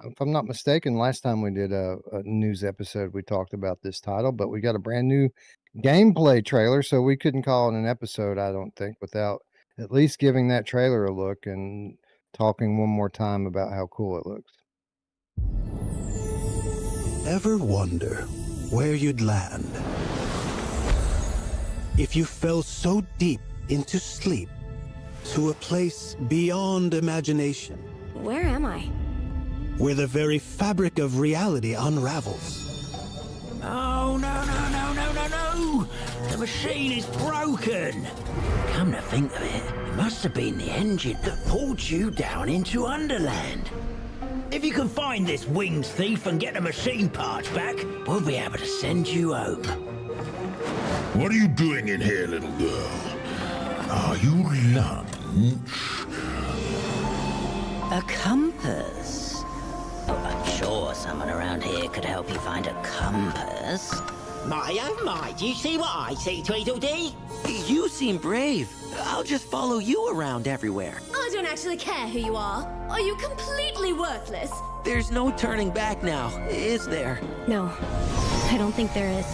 If I'm not mistaken, last time we did a news episode, we talked about this title, but we got a brand new gameplay trailer, so we couldn't call it an episode, I don't think, without at least giving that trailer a look and talking one more time about how cool it looks.
Ever wonder where you'd land if you fell so deep into sleep, to a place beyond imagination?
Where am I?
Where the very fabric of reality unravels.
Oh, no. The machine is broken. Come to think of it, it must have been the engine that pulled you down into Wonderland. If you can find this winged thief and get the machine parts back, we'll be able to send you home.
What are you doing in here, little girl? Are you lunch?
A compass? Oh, I'm sure someone around here could help you find a compass.
My oh my, do you see what I see, Tweedledee?
You seem brave. I'll just follow you around everywhere.
I don't actually care who you are. Are you completely worthless?
There's no turning back now, is there?
No, I don't think there is.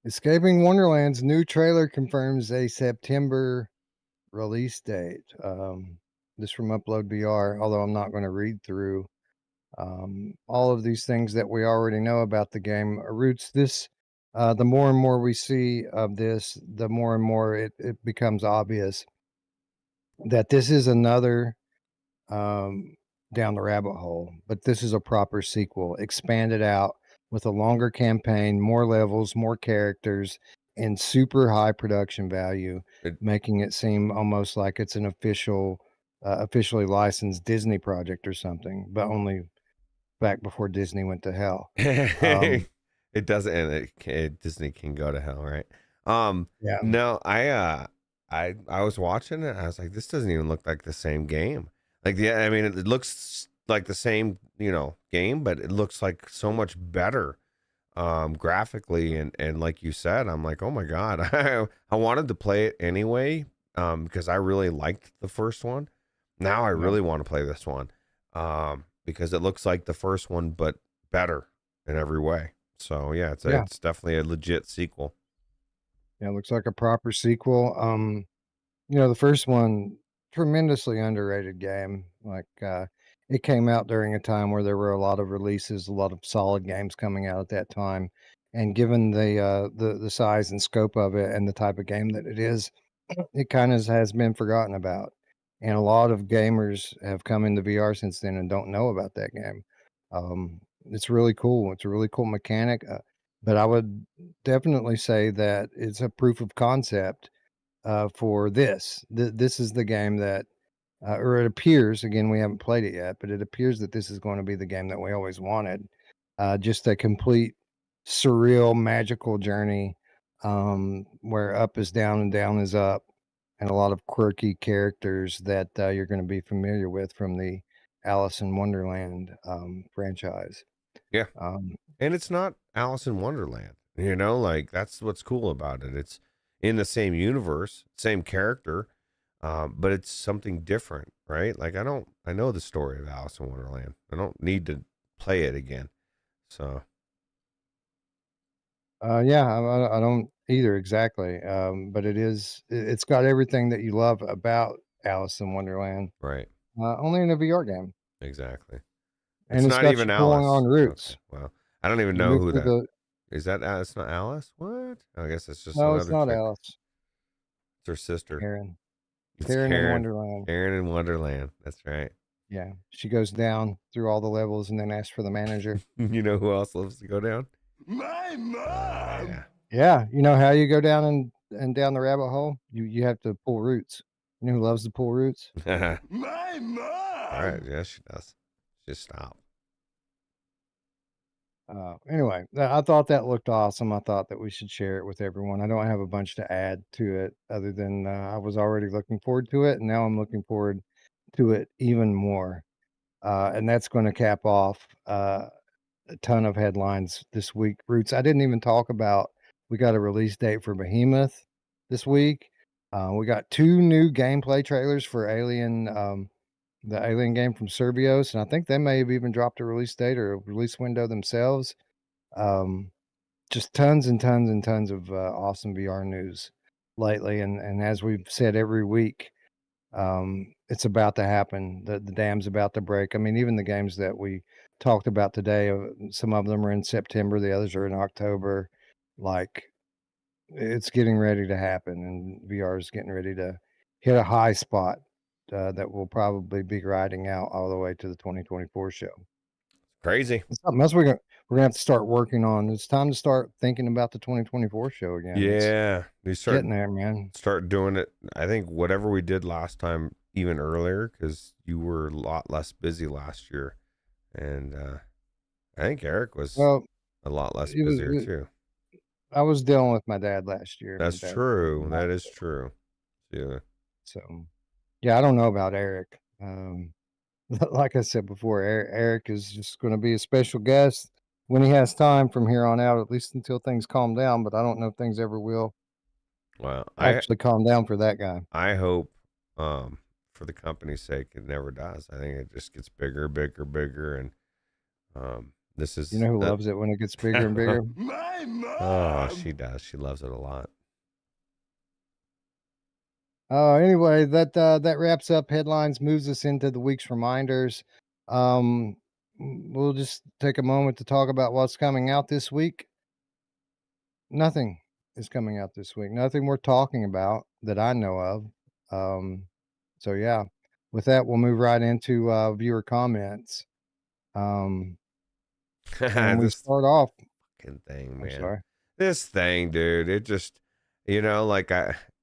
Escaping Wonderland's new trailer confirms a September release date. This from Upload VR, although I'm not going to read through all of these things that we already know about the game. Ruuts, the more and more we see of this, the more and more it becomes obvious that this is another down the rabbit hole, but this is a proper sequel, expanded out with a longer campaign, more levels, more characters, and super high production value, making it seem almost like it's an officially licensed Disney project or something, but only back before Disney went to hell.
It doesn't, and Disney can go to hell, right?
Yeah.
No, I was watching it. I was like, this doesn't even look like the same game. Like, yeah, I mean, it looks like the same, game, but it looks like so much better graphically, and like you said, I'm like, oh my god, I wanted to play it anyway because I really liked the first one. Now I really want to play this one because it looks like the first one but better in every way. So yeah, it's definitely a legit sequel.
Yeah, it looks like a proper sequel. The first one, tremendously underrated game. Like it came out during a time where there were a lot of releases, a lot of solid games coming out at that time, and given the size and scope of it and the type of game that it is, it kind of has been forgotten about. And a lot of gamers have come into VR since then and don't know about that game. It's really cool. It's a really cool mechanic, but I would definitely say that it's a proof of concept for this. This is the game that, or it appears, again, we haven't played it yet, but it appears that this is going to be the game that we always wanted. Just a complete surreal, magical journey where up is down and down is up, and a lot of quirky characters that you're going to be familiar with from the Alice in Wonderland franchise.
Yeah. And it's not Alice in Wonderland, like that's what's cool about it. It's in the same universe, same character, but it's something different, right? Like I know the story of Alice in Wonderland. I don't need to play it again. So
yeah, I don't either exactly. But it's got everything that you love about Alice in Wonderland.
Right.
Only in a VR game.
Exactly.
And it's
not
got
even
you
Alice.
pulling on Ruuts.
Okay. Well, I don't even
You
know
move
who
through
that is. That it's not Alice? What? I guess it's just
No,
another
it's not
chick.
Alice.
It's her sister.
Karen.
It's
Karen in Wonderland.
Karen in Wonderland. That's right.
Yeah. She goes down through all the levels and then asks for the manager.
You know who else loves to go down?
My mom!
Yeah.
Yeah. You know how you go down and down the rabbit hole? You have to pull Ruuts. You know who loves to pull Ruuts?
My mom!
All right. Yes, she does. Just stop.
Anyway, I thought that looked awesome. I thought that we should share it with everyone. I don't have a bunch to add to it other than I was already looking forward to it, and now I'm looking forward to it even more. And that's going to cap off a ton of headlines this week. Ruuts, I didn't even talk about, we got a release date for Behemoth this week. We got 2 new gameplay trailers for Alien, the Alien game from Survios, and I think they may have even dropped a release date or a release window themselves. Just tons and tons and tons of awesome VR news lately, and as we've said every week, it's about to happen. The dam's about to break. I mean, even the games that we talked about today, some of them are in September, the others are in October. Like, it's getting ready to happen, and VR is getting ready to hit a high spot that will probably be riding out all the way to the 2024 show.
Crazy.
It's something else we're gonna have to start working on. It's time to start thinking about the 2024 show again.
Yeah, we
It's
start
getting there, man.
Start doing it. I think whatever we did last time, even earlier, because you were a lot less busy last year, and I think Eric was a lot less busier too.
I was dealing with my dad last year.
That's true. That is true. Yeah.
So, yeah, I don't know about Eric. Like I said before, Eric is just going to be a special guest when he has time from here on out, at least until things calm down. But I don't know if things ever will.
Well,
actually calm down for that guy.
I hope, for the company's sake, it never does. I think it just gets bigger, and this is.
You know who loves it when it gets bigger and bigger?
My mom.
Oh, she does. She loves it a lot.
Anyway, that wraps up headlines, moves us into the week's reminders. We'll just take a moment to talk about what's coming out this week. Nothing is coming out this week. Nothing we're talking about that I know of. So yeah, with that, we'll move right into viewer comments. And we start off.
Fucking thing, man.
I'm sorry.
This thing, dude. It just, like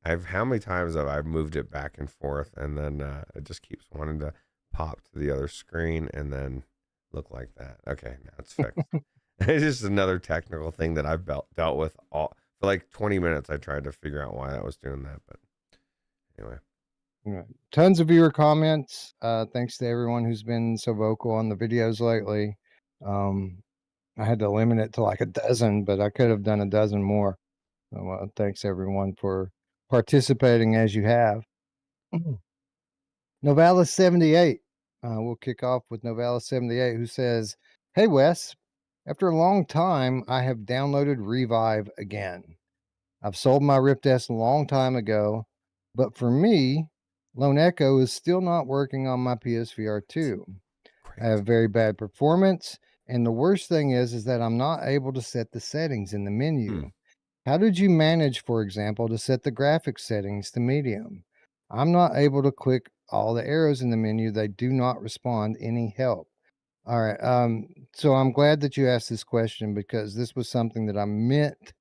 I've how many times have I moved it back and forth, and then it just keeps wanting to pop to the other screen and then look like that. Okay, now it's fixed. It's just another technical thing that I've dealt with for like 20 minutes. I tried to figure out why that was doing that, but anyway.
Right. Tons of viewer comments. Thanks to everyone who's been so vocal on the videos lately. I had to limit it to like a dozen, but I could have done a dozen more. So, thanks everyone for participating as you have. Novalis78. We'll kick off with Novalis78, who says, "Hey Wes, after a long time, I have downloaded Revive again. I've sold my Rift S a long time ago, but for me, Lone Echo is still not working on my PSVR2. I have very bad performance, and the worst thing is that I'm not able to set the settings in the menu. How did you manage, for example, to set the graphics settings to medium? I'm not able to click all the arrows in the menu. They do not respond. Any help?" All right. So I'm glad that you asked this question, because this was something that I meant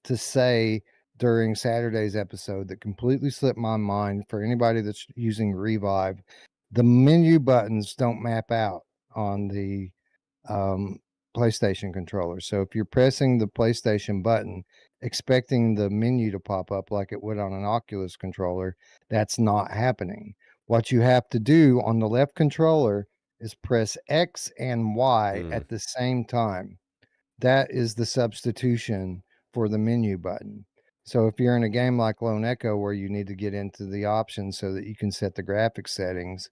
to say during Saturday's episode that completely slipped my mind. For anybody that's using Revive, the menu buttons don't map out on the PlayStation controller. So if you're pressing the PlayStation button, expecting the menu to pop up like it would on an Oculus controller, that's not happening. What you have to do on the left controller is press X and Y at the same time. That is the substitution for the menu button. So if you're in a game like Lone Echo where you need to get into the options so that you can set the graphics settings,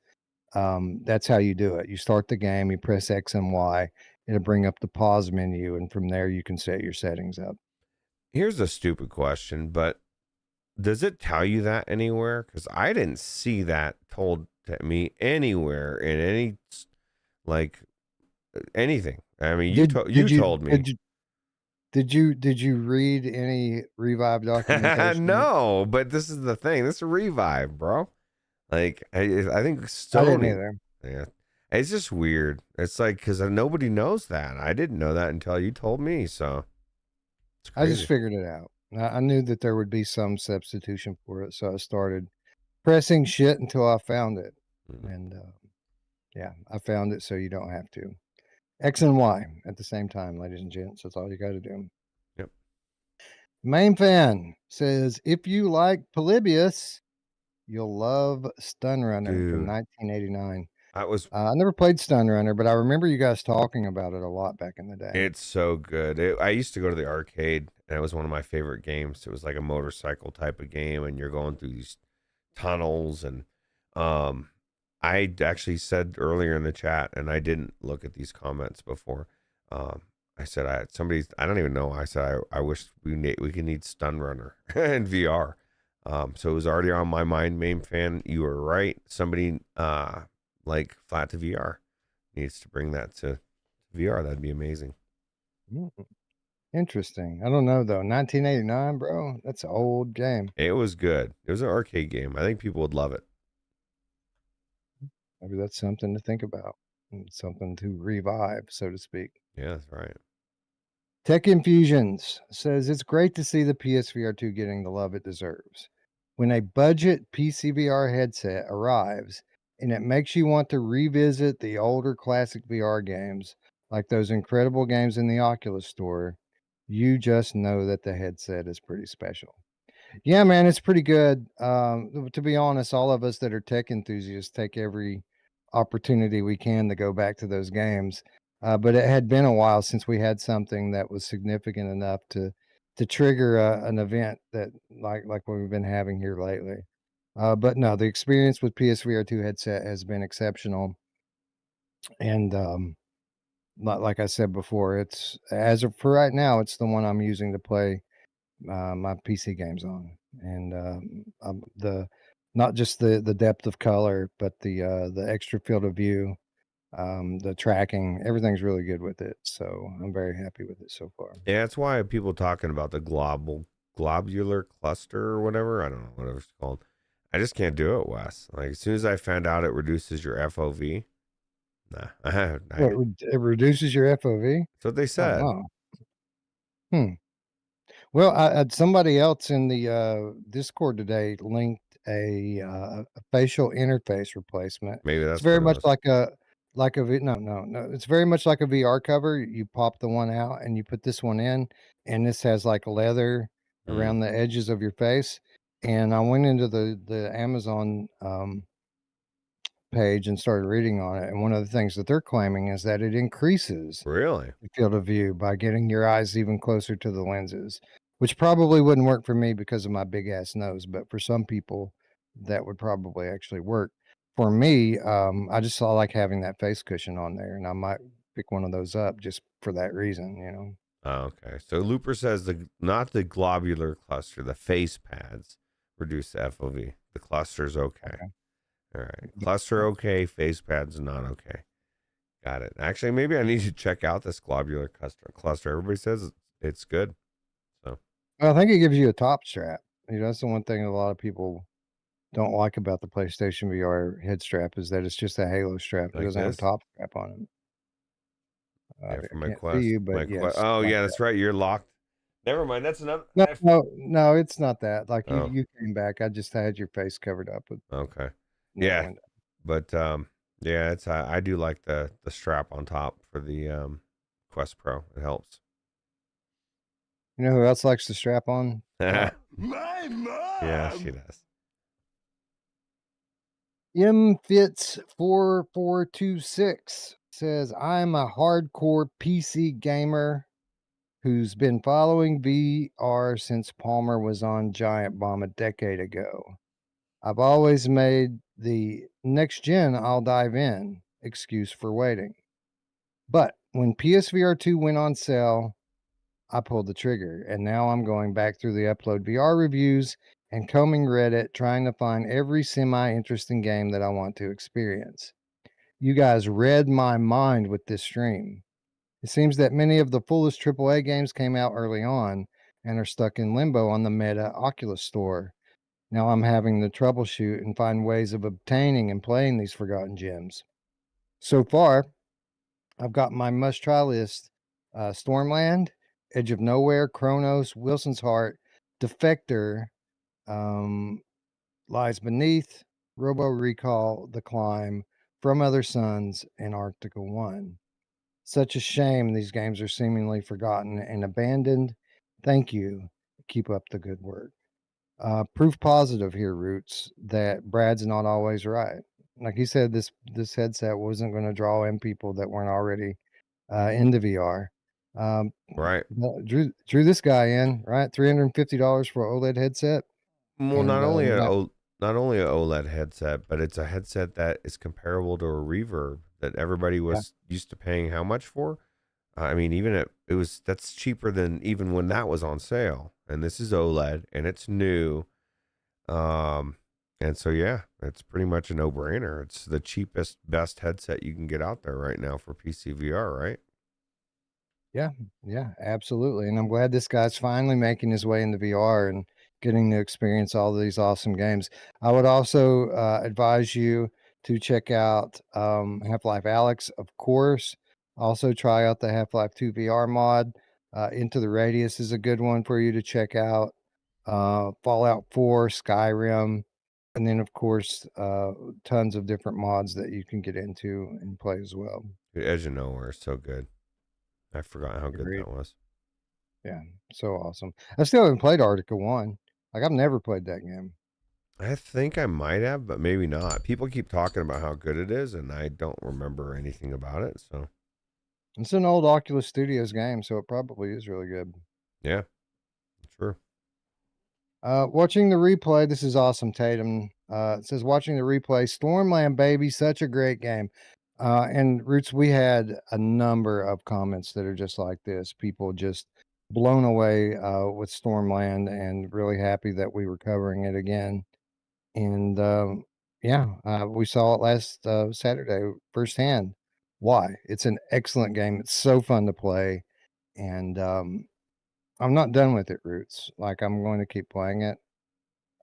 that's how you do it. You start the game, you press X and Y, it'll bring up the pause menu, and from there you can set your settings up.
Here's a stupid question, but does it tell you that anywhere? Because I didn't see that told to me anywhere in any, like, anything. I mean, you told me.
Did you read any Revive documentation?
No, but this is the thing. This is Revive, bro. Like, I think Sony.
I didn't either.
Yeah, it's just weird. It's like, because nobody knows that. I didn't know that until you told me. So
I just figured it out. I knew that there would be some substitution for it, so I started pressing shit until I found it. And yeah, I found it, so you don't have to. X and Y at the same time, ladies and gents. That's all you got to do.
Yep.
Main fan says, if you like Polybius, you'll love Stun Runner from 1989. I never played Stun Runner, but I remember you guys talking about it a lot back in the day.
It's so good. I used to go to the arcade, and it was one of my favorite games. It was like a motorcycle type of game, and you're going through these tunnels. And I actually said earlier in the chat, and I didn't look at these comments before. I said I don't even know. I said I wish we could need Stun Runner in VR. So it was already on my mind. Main fan, you were right. Somebody like Flat2VR needs to bring that to VR. That'd be amazing.
Interesting. I don't know though. 1989, bro. That's an old game.
It was good. It was an arcade game. I think people would love it.
Maybe that's something to think about. something to revive, so to speak.
Yeah, that's right.
Tech Infusions says it's great to see the PSVR2 getting the love it deserves. When a budget PCVR headset arrives and it makes you want to revisit the older classic VR games, like those incredible games in the Oculus store, you just know that the headset is pretty special. Yeah, man, it's pretty good. To be honest, all of us that are tech enthusiasts take every opportunity we can to go back to those games. But it had been a while since we had something that was significant enough to trigger an event that like what we've been having here lately. But no, the experience with PSVR2 headset has been exceptional, and like I said before, it's as of for right now, it's the one I'm using to play my PC games on, and the not just the depth of color, but the extra field of view, the tracking, everything's really good with it. So I'm very happy with it so far.
Yeah, that's why people talking about the globular cluster or whatever. I don't know whatever it's called. I just can't do it, Wes. Like as soon as I found out it reduces your FOV, nah.
It reduces your FOV.
That's what they said.
Oh, wow. Well, somebody else in the Discord today linked a facial interface replacement.
Maybe that's
It's very
what it
much
was.
no. It's very much like a VR cover. You pop the one out and you put this one in, and this has like leather around the edges of your face. And I went into the Amazon page and started reading on it. And one of the things that they're claiming is that it increases
Really
the field of view by getting your eyes even closer to the lenses, which probably wouldn't work for me because of my big ass nose, but for some people that would probably actually work. For me, I just saw like having that face cushion on there, and I might pick one of those up just for that reason, you know.
Oh, okay. So Looper says not the globular cluster, the face pads reduce the FOV. The cluster's okay. All right. Cluster okay, face pads not okay. Got it. Actually, maybe I need to check out this globular cluster. Everybody says it's good. So
Well, I think it gives you a top strap. You know, that's the one thing a lot of people don't like about the PlayStation VR head strap is that it's just a halo strap. It
Like
doesn't have a
this?
top strap on it.
yeah, for
I
my
can't
Quest.
see you, but yes.
Oh,
like
yeah,
that.
that's right. You're locked. Never mind. That's another.
No, it's not that. Like
Oh.
you came back. I just had your face covered up with.
Okay.
no
Yeah.
window.
But yeah, it's I do like the strap on top for the Quest Pro. It helps.
You know who else likes the strap on?
Yeah,
My mom!
she does.
MFits4426 says, I'm a hardcore PC gamer who's been following VR since Palmer was on Giant Bomb a decade ago. I've always made the next gen I'll dive in excuse for waiting. But when PSVR2 went on sale, I pulled the trigger, and now I'm going back through the Upload VR reviews and combing Reddit trying to find every semi-interesting game that I want to experience. You guys read my mind with this stream. It seems that many of the fullest AAA games came out early on and are stuck in limbo on the Meta Oculus store. Now I'm having to troubleshoot and find ways of obtaining and playing these forgotten gems. So far, I've got my must-try list: Stormland, Edge of Nowhere, Chronos, Wilson's Heart, Defector, Lies Beneath, Robo Recall, The Climb, From Other Suns, and Arctica 1. Such a shame these games are seemingly forgotten and abandoned. Thank you. Keep up the good work. Proof positive here, Ruuts, that Brad's not always right. Like he said, this headset wasn't going to draw in people that weren't already into VR.
Right.
Drew this guy in, right? $350 for an OLED headset.
Well,
And,
not only a OLED headset, but it's a headset that is comparable to a Reverb that everybody was used to paying how much for? I mean, even that's cheaper than even when that was on sale. And this is OLED and it's new. And so yeah, it's pretty much a no-brainer. It's the cheapest, best headset you can get out there right now for PCVR, right?
Yeah, absolutely. And I'm glad this guy's finally making his way into VR and getting to experience all of these awesome games. I would also advise you to check out Half-Life Alyx, of course. Also try out the Half-Life 2 VR mod. Into the Radius is a good one for you to check out. Fallout 4, Skyrim, and then of course tons of different mods that you can get into and play as well.
Edge of Nowhere is so good. I forgot how good
Agreed.
that was.
Yeah, so awesome. I still haven't played Arctica 1. Like, I've never played that game.
I think I might have, but maybe not. People keep talking about how good it is, and I don't remember anything about it. So
It's an old Oculus Studios game, so it probably is really good.
yeah, true.
Watching the replay, this is awesome, Tatum. It says, watching the replay, Stormland, baby, such a great game. And Roots, we had a number of comments that are just like this. People just blown away with Stormland and really happy that we were covering it again. And we saw it last Saturday firsthand. Why? It's an excellent game. It's so fun to play. And I'm not done with it, Roots. Like, I'm going to keep playing it.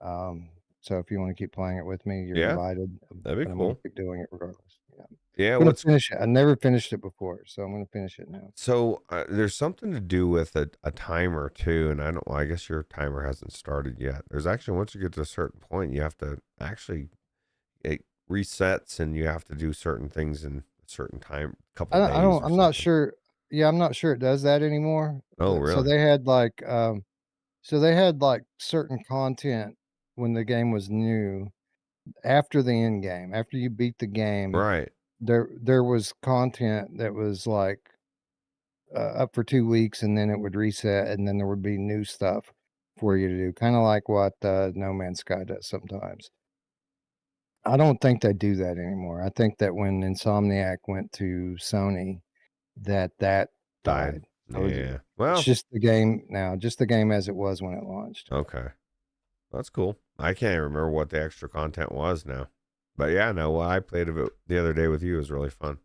So if you want to keep playing it with me, you're invited.
That'd be
but I'm
cool.
going to keep doing it regardless.
Yeah,
I'm going to finish it. I never finished it before, so I'm going to finish it now.
So there's something to do with a timer too, and I guess your timer hasn't started yet. There's actually, once you get to a certain point, you have to actually, it resets and you have to do certain things in a certain time, couple days.
I'm not sure. Yeah, I'm not sure it does that anymore.
Oh, really?
So they had like certain content when the game was new. After the end game, after you beat the game,
right?
There was content that was like up for 2 weeks, and then it would reset, and then there would be new stuff for you to do, kind of like what No Man's Sky does sometimes. I don't think they do that anymore. I think that when Insomniac went to Sony, that died.
Yeah. Well,
it's just the game now, just the game as it was when it launched.
Okay. That's cool. I can't remember what the extra content was now. But yeah, no, I played it the other day with you. It was really fun.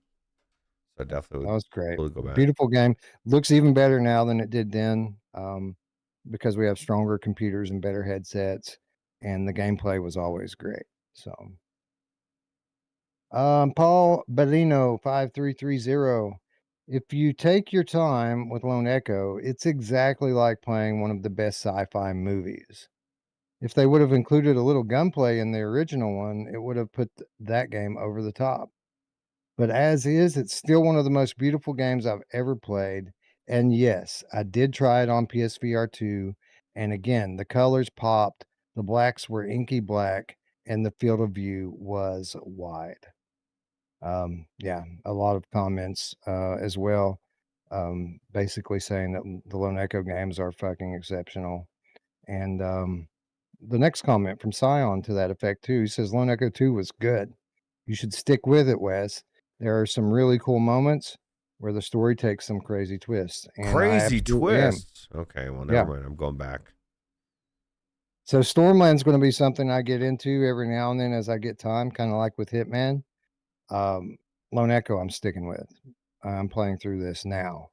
So definitely
that was great.
We'll go back.
Beautiful game. Looks even better now than it did then, because we have stronger computers and better headsets, and the gameplay was always great. So Paul Bellino 5330. If you take your time with Lone Echo, it's exactly like playing one of the best sci-fi movies. If they would have included a little gunplay in the original one, it would have put that game over the top. But as is, it's still one of the most beautiful games I've ever played. And yes, I did try it on PSVR2. And again, the colors popped, the blacks were inky black, and the field of view was wide. Yeah, a lot of comments as well, basically saying that the Lone Echo games are fucking exceptional. And the next comment from Scion to that effect too. He says Lone Echo 2 was good. You should stick with it, Wes. There are some really cool moments where the story takes some crazy twists. And
crazy twists. Okay, well, never mind. I'm going back.
So Stormland's going to be something I get into every now and then as I get time, kind of like with Hitman. Lone Echo, I'm sticking with. I'm playing through this now.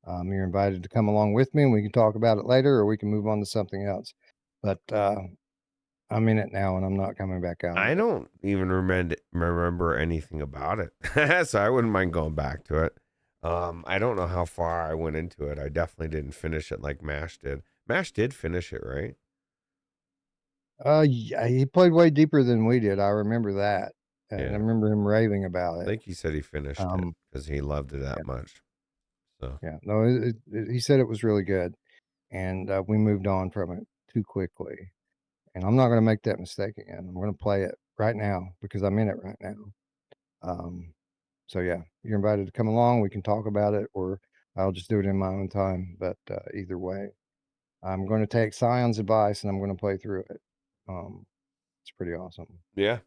You're invited to come along with me, and we can talk about it later, or we can move on to something else. But I'm in it now, and I'm not coming back out.
I don't even remember anything about it, so I wouldn't mind going back to it. I don't know how far I went into it. I definitely didn't finish it like Mash did. Mash did finish it, right?
Yeah, he played way deeper than we did. I remember that. And I remember him raving about it.
I think he said he finished it because he loved it that much. So
yeah, no, he said it was really good, and we moved on from it too quickly. And I'm not going to make that mistake again. I'm going to play it right now because I'm in it right now. So yeah, you're invited to come along. We can talk about it, or I'll just do it in my own time. But either way, I'm going to take Scion's advice and I'm going to play through it. It's pretty awesome.
Yeah,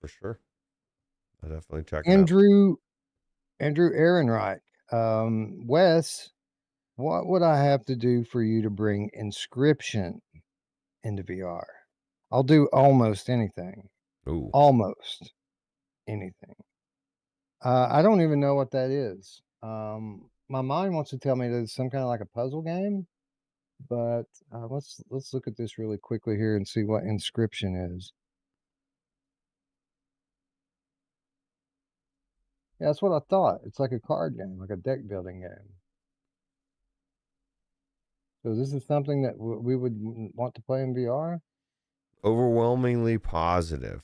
for sure. I'll definitely check
Andrew Ehrenreich. Wes, what would I have to do for you to bring Inscription into VR? I'll do almost anything.
Ooh.
Almost anything. I don't even know what that is. My mind wants to tell me that it's some kind of like a puzzle game, but let's look at this really quickly here and see what Inscription is. Yeah, that's what I thought. It's like a card game, like a deck building game. So this is something that we would want to play in VR?
Overwhelmingly positive.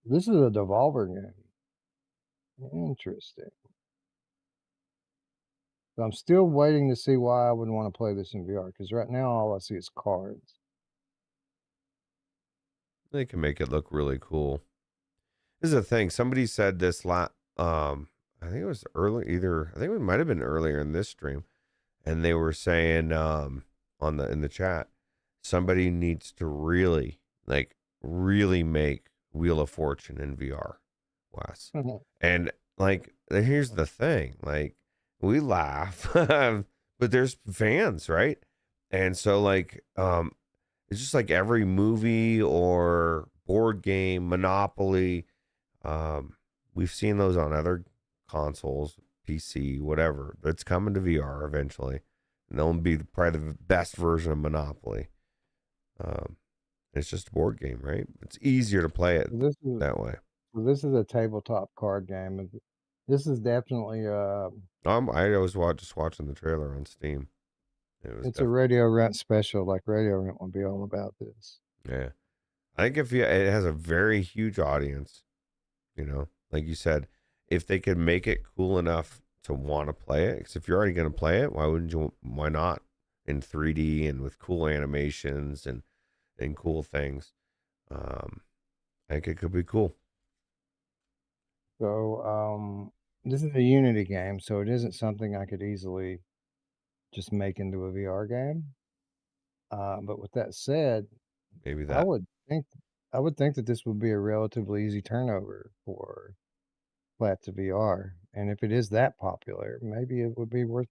This is a Devolver game. Interesting. So I'm still waiting to see why I would want to play this in VR, because right now all I see is cards.
They can make it look really cool. This is the thing. Somebody said this I think it was early, I think it might have been earlier in this stream, and they were saying in the chat, somebody needs to really make Wheel of Fortune in VR, Wes. And here's the thing, we laugh, but there's fans, right? And so it's just like every movie or board game, Monopoly, we've seen those on other consoles, PC, whatever. It's coming to VR eventually, and they'll be probably the best version of Monopoly. It's just a board game, right? It's easier to play it that way.
So this is a tabletop card game. This is definitely
I was just watching the trailer on Steam.
It's a Radio Rent special. Like Radio Rent will be all about this.
Yeah, I think it has a very huge audience. Like you said, if they could make it cool enough to want to play it, because if you're already going to play it, why not in 3D and with cool animations and cool things? I think it could be cool.
So this is a Unity game, so it isn't something I could easily just make into a VR game. But with that said,
maybe that
I would think that this would be a relatively easy turnover for Flat2VR, and if it is that popular, maybe it would be worth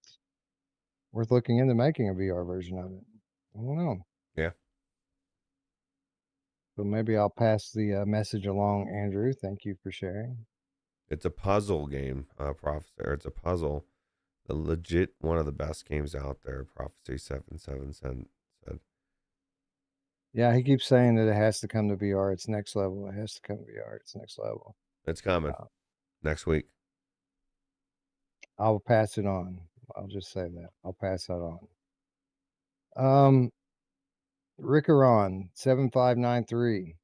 looking into making a VR version of it. I don't know.
Yeah.
So maybe I'll pass the message along, Andrew. Thank you for sharing.
It's a puzzle game, Professor. It's a puzzle. The legit one of the best games out there, Prophecy 77 said.
Yeah, he keeps saying that it has to come to VR. It's next level. It has to come to VR. It's next level.
It's coming next week.
I'll pass it on. I'll just say that. I'll pass that on. Rickaron 7593.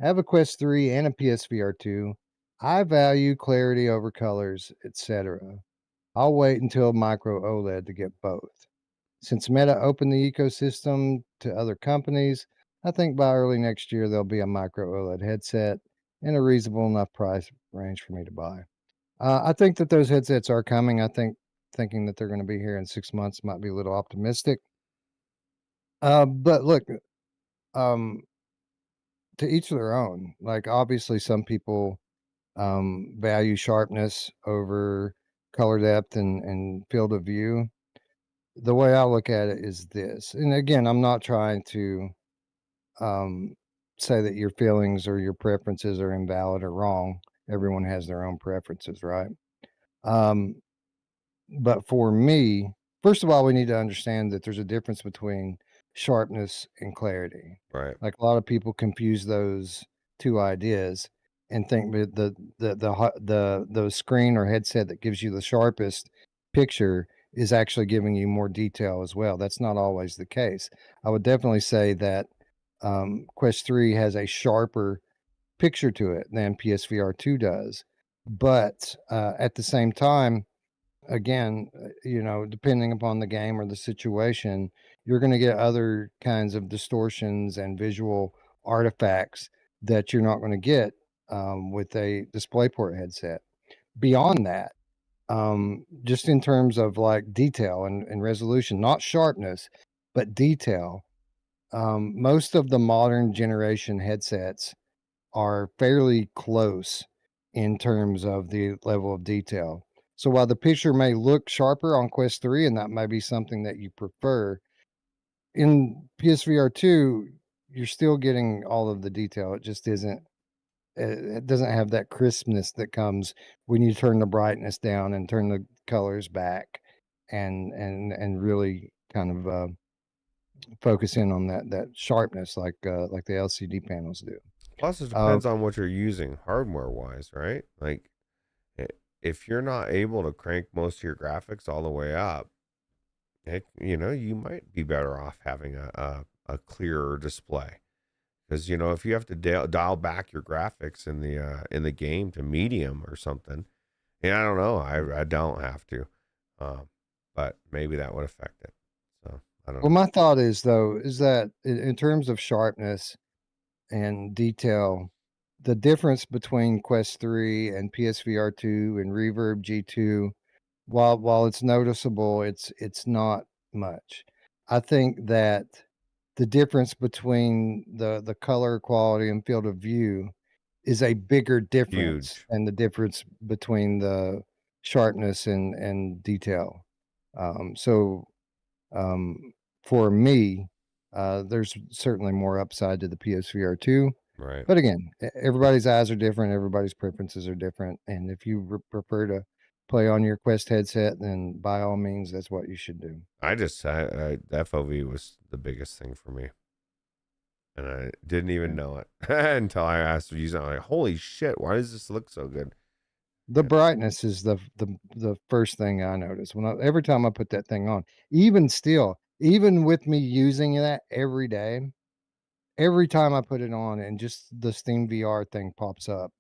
I have a Quest 3 and a PSVR2. I value clarity over colors, etc. I'll wait until micro OLED to get both. Since Meta opened the ecosystem to other companies, I think by early next year there'll be a micro OLED headset in a reasonable enough price range for me to buy. I think that those headsets are coming. I think thinking that they're going to be here in 6 months might be a little optimistic. But look, to each their own. Like obviously some people value sharpness over color depth and field of view. The way I look at it is this, and again, I'm not trying to say that your feelings or your preferences are invalid or wrong. Everyone has their own preferences, right? But for me, first of all, we need to understand that there's a difference between sharpness and clarity.
Right.
Like a lot of people confuse those two ideas and think that the screen or headset that gives you the sharpest picture is actually giving you more detail as well. That's not always the case. I would definitely say that Quest 3 has a sharper picture to it than PSVR2 does. But at the same time, again, depending upon the game or the situation, you're going to get other kinds of distortions and visual artifacts that you're not going to get with a DisplayPort headset. Beyond that, just in terms of like detail and resolution, not sharpness, but detail, most of the modern generation headsets are fairly close in terms of the level of detail. So while the picture may look sharper on Quest 3, and that may be something that you prefer, in PSVR 2, you're still getting all of the detail. It just isn't, it doesn't have that crispness that comes when you turn the brightness down and turn the colors back and really kind of focus in on that sharpness like the LCD panels do.
Plus, it depends on what you're using hardware wise, right? Like, if you're not able to crank most of your graphics all the way up, you might be better off having a clearer display. Because if you have to dial back your graphics in the game to medium or something, and I don't know, I don't have to, but maybe that would affect it. So I don't know.
Well, my thought is that in terms of sharpness and detail, the difference between Quest 3 and PSVR2 and Reverb G2, while it's noticeable, it's not much. I think that the difference between the color quality and field of view is a bigger difference than the difference between the sharpness and detail. For me, there's certainly more upside to the PSVR2.
Right.
But again, everybody's eyes are different. Everybody's preferences are different. And if you prefer to play on your Quest headset, then by all means, that's what you should do.
FOV was the biggest thing for me. And I didn't even know it until I asked to use it. I'm like, holy shit, why does this look so good?
The brightness is the first thing I notice every time I put that thing on. Even still, even with me using that every day, every time I put it on and just the Steam VR thing pops up,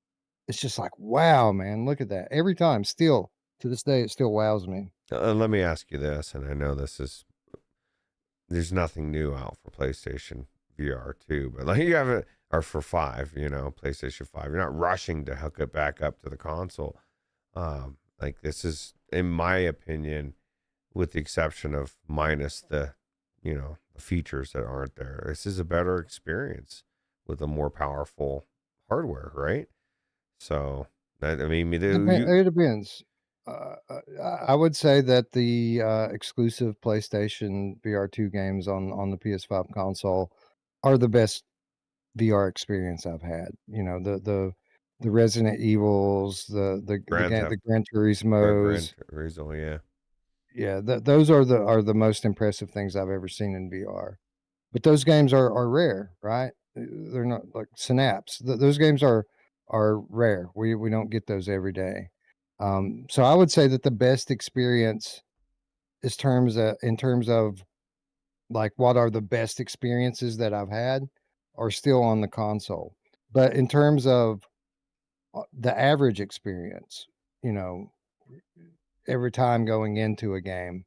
it's just like, wow, man, look at that. Every time, still to this day, it still wows me.
Let me ask you this, and I know there's nothing new out for PlayStation VR 2, but like you have it, or for 5, PlayStation 5. You're not rushing to hook it back up to the console. Like this is, in my opinion, with the exception of minus the features that aren't there, this is a better experience with a more powerful hardware, right? So it
depends. I would say that the exclusive PlayStation VR2 games on the PS5 console are the best VR experience I've had. The Resident Evils, the Gran Turismos, yeah. Those are the most impressive things I've ever seen in VR. But those games are rare, right? They're not like Synapse. Those games are rare. We don't get those every day. So I would say that the best experience is in terms of like what are the best experiences that I've had are still on the console. But in terms of the average experience, every time going into a game,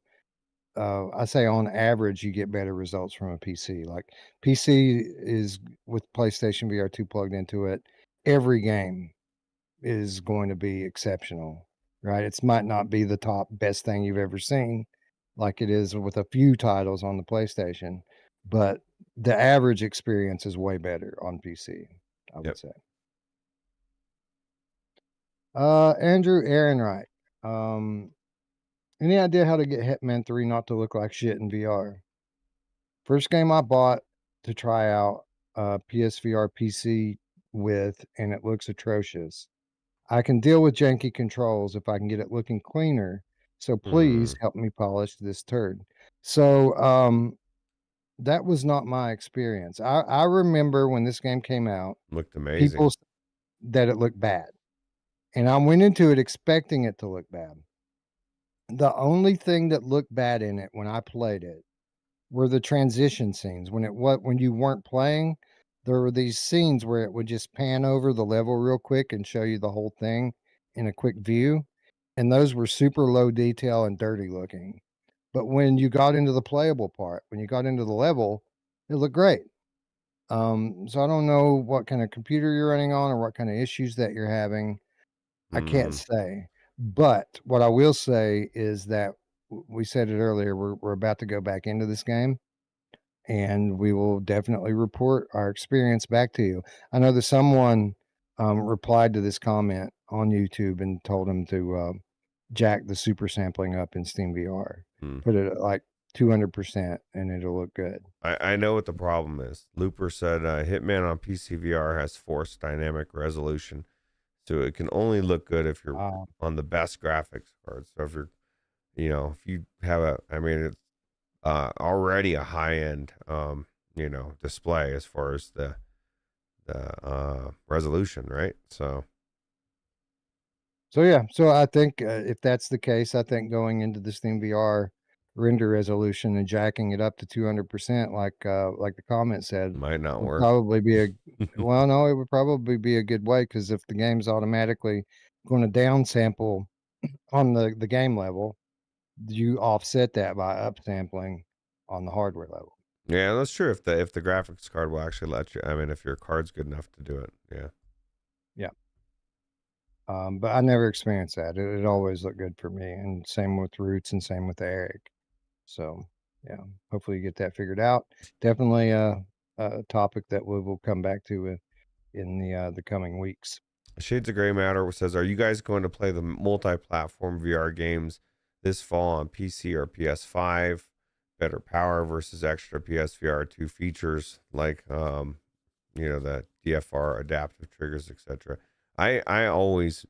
I say on average you get better results from a PC. Like PC is with PlayStation VR2 plugged into it, every game is going to be exceptional, right? It might not be the top best thing you've ever seen, like it is with a few titles on the PlayStation, but the average experience is way better on PC, I would say. Andrew Ehrenreich, any idea how to get Hitman 3 not to look like shit in VR? First game I bought to try out PSVR PC with, and it looks atrocious. I can deal with janky controls if I can get it looking cleaner. So please help me polish this turd. So that was not my experience. I remember when this game came out,
looked amazing.
People said that it looked bad. And I went into it expecting it to look bad. The only thing that looked bad in it when I played it were the transition scenes. When you weren't playing, there were these scenes where it would just pan over the level real quick and show you the whole thing in a quick view. And those were super low detail and dirty looking. But when you got into the playable part, when you got into the level, it looked great. So I don't know what kind of computer you're running on or what kind of issues that you're having. I can't say. But what I will say is that we said it earlier, we're about to go back into this game and we will definitely report our experience back to you. I know that someone replied to this comment on YouTube and told him to jack the super sampling up in Steam VR. Put it at like 200% and it'll look good.
I know what the problem is. Looper said Hitman on PCVR has forced dynamic resolution, so it can only look good if you're on the best graphics card. So if you're, if you have it's already a high end, display as far as the resolution, right? So
yeah, so I think if that's the case, I think going into the Steam VR render resolution and jacking it up to 200%, like the comment said,
might not
would
work.
probably be a well, no, it would probably be a good way, because if the game's automatically going to downsample on the game level, you offset that by upsampling on the hardware level.
Yeah, that's true. If the graphics card will actually let you, I mean, if your card's good enough to do it, yeah.
Yeah. But I never experienced that. It always looked good for me, and same with Ruuts and same with Eric. So yeah, hopefully you get that figured out. Definitely a topic that we will come back to in the coming weeks.
Shades of Gray Matter says, "Are you guys going to play the multi-platform VR games this fall on PC or PS5? Better power versus extra PSVR2 features like the DFR adaptive triggers, etc." I always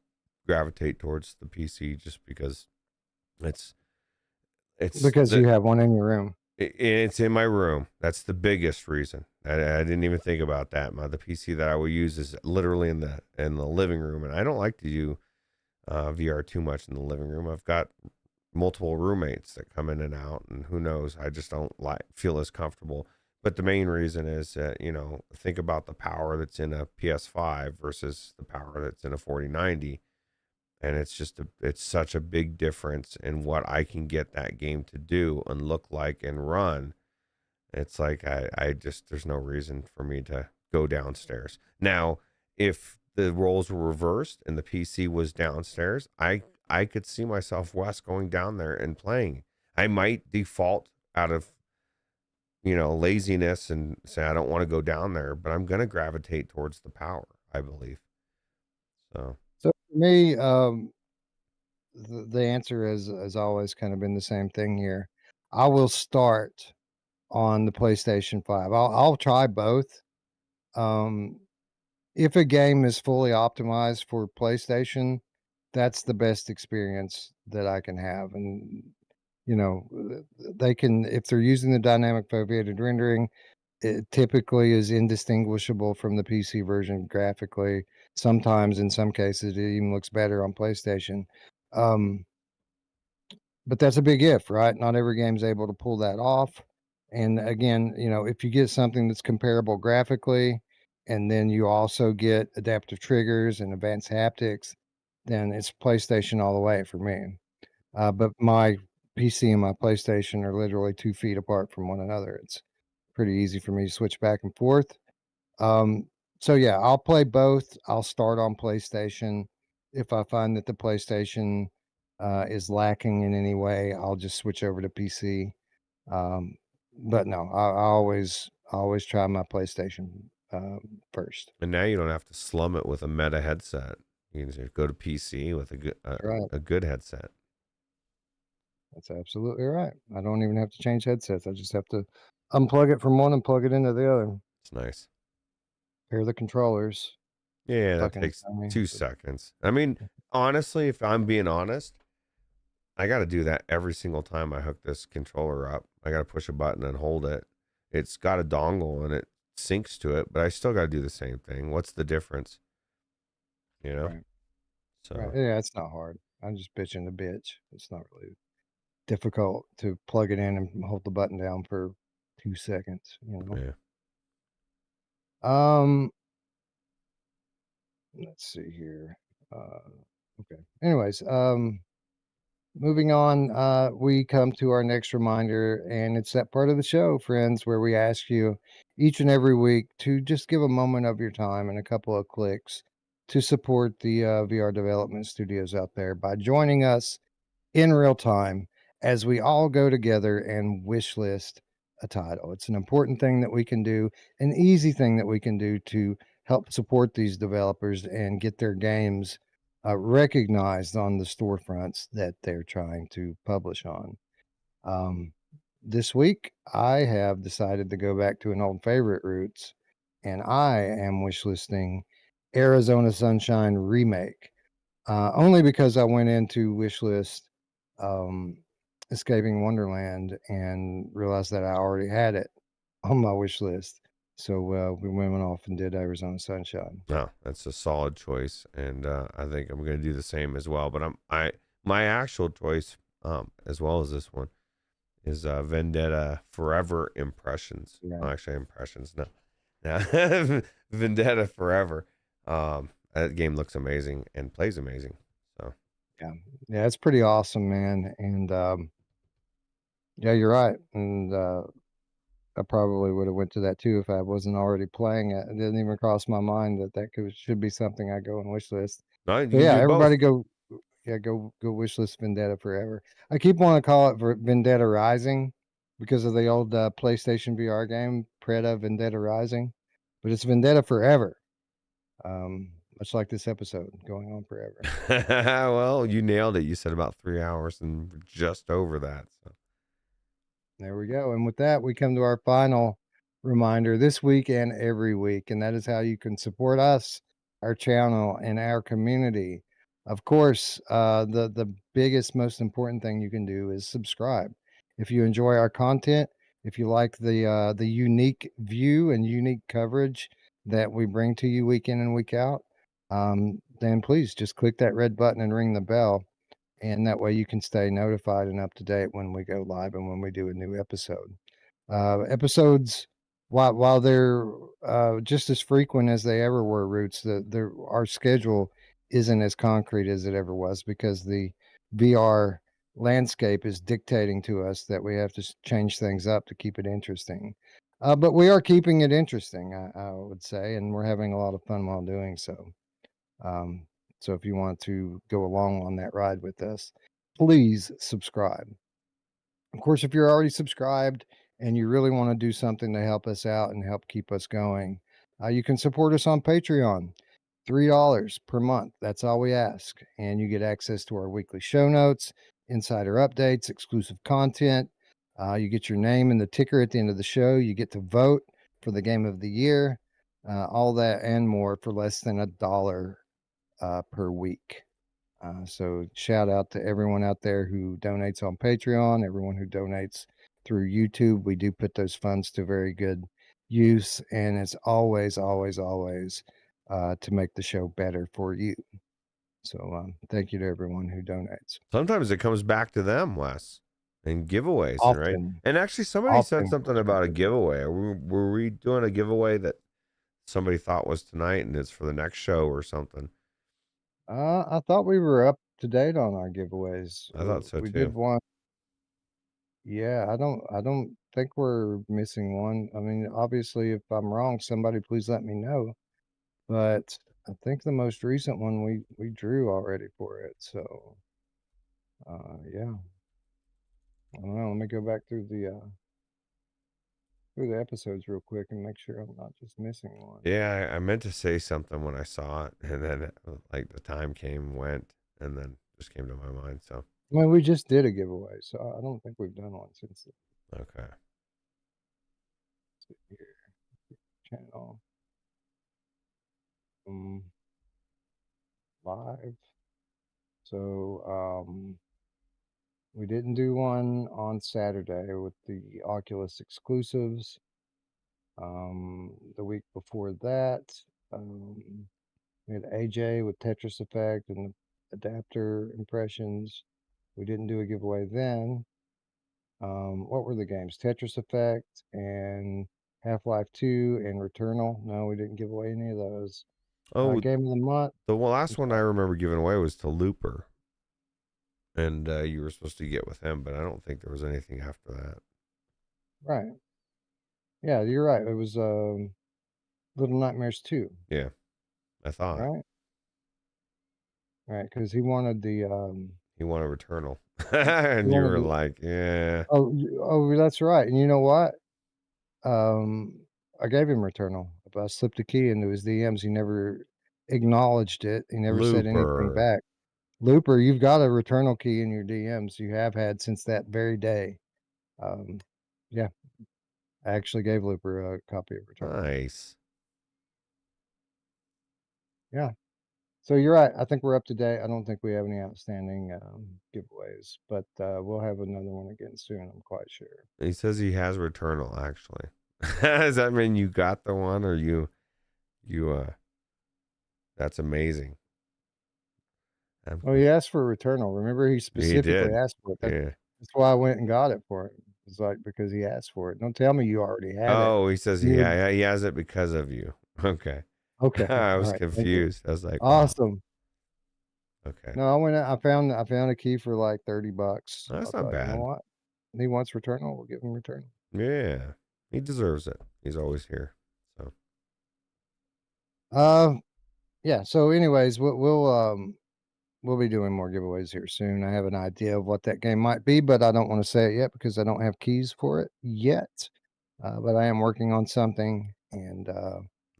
gravitate towards the PC just because it's
because you have one in your room.
It's in my room. That's the biggest reason. I didn't even think about that. The PC that I will use is literally in the living room, and I don't like to do VR too much in the living room. I've got multiple roommates that come in and out, and who knows? I just don't feel as comfortable. But the main reason is that, think about the power that's in a PS5 versus the power that's in a 4090. And it's such a big difference in what I can get that game to do and look like and run. It's like, there's no reason for me to go downstairs. Now, if the roles were reversed and the PC was downstairs, I could see myself, Wes, going down there and playing. I might default out of laziness and say I don't want to go down there, but I'm going to gravitate towards the power, I believe. So
for me, the answer has always kind of been the same thing here. I will start on the PlayStation 5. I'll try both. If a game is fully optimized for PlayStation, that's the best experience that I can have. And they can, if they're using the dynamic foveated rendering, it typically is indistinguishable from the PC version graphically. Sometimes, in some cases, it even looks better on PlayStation. But that's a big if, right? Not every game's able to pull that off. And again, if you get something that's comparable graphically, and then you also get adaptive triggers and advanced haptics, then it's PlayStation all the way for me. But my PC and my PlayStation are literally 2 feet apart from one another. It's pretty easy for me to switch back and forth. So yeah, I'll play both. I'll start on PlayStation. If I find that the PlayStation is lacking in any way, I'll just switch over to PC. But no, I always try my PlayStation first.
And now you don't have to slum it with a Meta headset. You can just go to PC with a good headset.
That's absolutely right. I don't even have to change headsets. I just have to unplug it from one and plug it into the other.
It's nice.
Pair the controllers.
Yeah, that takes 2 seconds. I mean, honestly, if I'm being honest, I got to do that every single time I hook this controller up. I got to push a button and hold it. It's got a dongle and it syncs to it, but I still got to do the same thing. What's the difference?
Right.
So
right. Yeah, it's not hard. I'm just bitching the bitch. It's not really difficult to plug it in and hold the button down for 2 seconds.
Yeah.
Let's see here. Okay. Anyways, moving on, we come to our next reminder, and it's that part of the show, friends, where we ask you each and every week to just give a moment of your time and a couple of clicks to support the VR development studios out there by joining us in real time as we all go together and wish list a title. It's an important thing that we can do, an easy thing that we can do to help support these developers and get their games recognized on the storefronts that they're trying to publish on. This week, I have decided to go back to an old favorite, Ruuts, and I am wishlisting Arizona Sunshine Remake. Only because I went into wishlist Escaping Wonderland and realized that I already had it on my wish list. So we went off and did Arizona Sunshine.
No, that's a solid choice, and I think I'm going to do the same as well. But my actual choice, as well as this one, is Vendetta Forever Impressions.
Yeah.
Well, actually, Impressions. No, Vendetta Forever. That game looks amazing and plays amazing. So
yeah, it's pretty awesome, man. And yeah, you're right. And I probably would have went to that too if I wasn't already playing it. It didn't even cross my mind that should be something I go and wish list.
no, you
So
can
yeah,
do
everybody
both.
go wish list Vendetta Forever. I keep wanting to call it Vendetta Rising because of the old PlayStation VR game Preda Vendetta Rising, but it's Vendetta Forever. Much like this episode going on forever.
Well, you nailed it. You said about 3 hours and we're just over that. So.
There we go. And with that, we come to our final reminder this week and every week, and that is how you can support us, our channel, and our community. Of course, the biggest, most important thing you can do is subscribe. If you enjoy our content, if you like the unique view and unique coverage that we bring to you week in and week out, then please just click that red button and ring the bell. And that way you can stay notified and up to date when we go live and when we do a new episode. Episodes, while they're just as frequent as they ever were, Ruuts, our schedule isn't as concrete as it ever was because the VR landscape is dictating to us that we have to change things up to keep it interesting. But we are keeping it interesting, I would say, and we're having a lot of fun while doing so. So if you want to go along on that ride with us, please subscribe. Of course, if you're already subscribed and you really want to do something to help us out and help keep us going, you can support us on Patreon. $3 per month. That's all we ask. And you get access to our weekly show notes, insider updates, exclusive content. You get your name in the ticker at the end of the show. You get to vote for the game of the year. All that and more for less than $1 per week. So shout out to everyone out there who donates on Patreon, everyone who donates through YouTube. We do put those funds to very good use, and it's always, always, always to make the show better for you. So thank you to everyone who donates.
Sometimes it comes back to them, Wes, and giveaways,
Often,
right? And actually, somebody said something about a giveaway. Were we doing a giveaway that somebody thought was tonight and it's for the next show or something?
I thought we were up to date on our giveaways.
I thought so
we
too.
did one. Yeah, I don't think we're missing one. I mean, obviously, if I'm wrong, somebody please let me know. But I think the most recent one we drew already for it. So, yeah. I don't know. Let me go back through the episodes real quick and make sure I'm not just missing one.
Yeah, I meant to say something when I saw it, and then like the time came and went, and then just came to my mind. So,
Well, we just did a giveaway, so I don't think we've done one since then.
okay.
Let's see here. Channel. Live. So, we didn't do one on Saturday with the Oculus exclusives. The week before that, we had AJ with Tetris Effect and the adapter impressions. We didn't do a giveaway then. What were the games? Tetris Effect and Half-Life 2 and Returnal. No, we didn't give away any of those.
Oh,
Game of the month.
the last one I remember giving away was to Looper, and you were supposed to get with him, but I don't think there was anything after that.
Right. Yeah, you're right. It was Little Nightmares 2.
Yeah, I thought.
Right. Right, because he wanted the
He wanted Returnal, and you were like, yeah.
Oh, that's right. And you know what? I gave him Returnal. I slipped a key into his DMs. He never acknowledged it. He never said anything
Looper.
back. Looper, you've got a Returnal key in your DMs. You have had since that very day. Yeah, I actually gave Looper a copy of Returnal.
Nice.
Yeah. So you're right. I think we're up to date. I don't think we have any outstanding giveaways, but we'll have another one again soon. I'm quite sure.
He says he has Returnal, actually, Does that mean you got the one, or you that's amazing.
Oh, he asked for Returnal. Remember, he specifically
did.
asked for it.
Yeah.
That's why I went and got it for him. It's like, because he asked for it. Don't tell me you already had it.
Oh, he says
You-
he has it because of you. Okay.
Okay.
I was
All right, thank you.
confused. I was like, wow.
Awesome.
Okay.
No, I went. I found a key for like $30.
That's
I
not
thought,
bad.
You know what? He wants Returnal. We'll give him Returnal.
Yeah. He deserves it. He's always here. So.
Yeah. So, anyways, we'll be doing more giveaways here soon. I have an idea of what that game might be, but I don't want to say it yet because I don't have keys for it yet. But I am working on something, and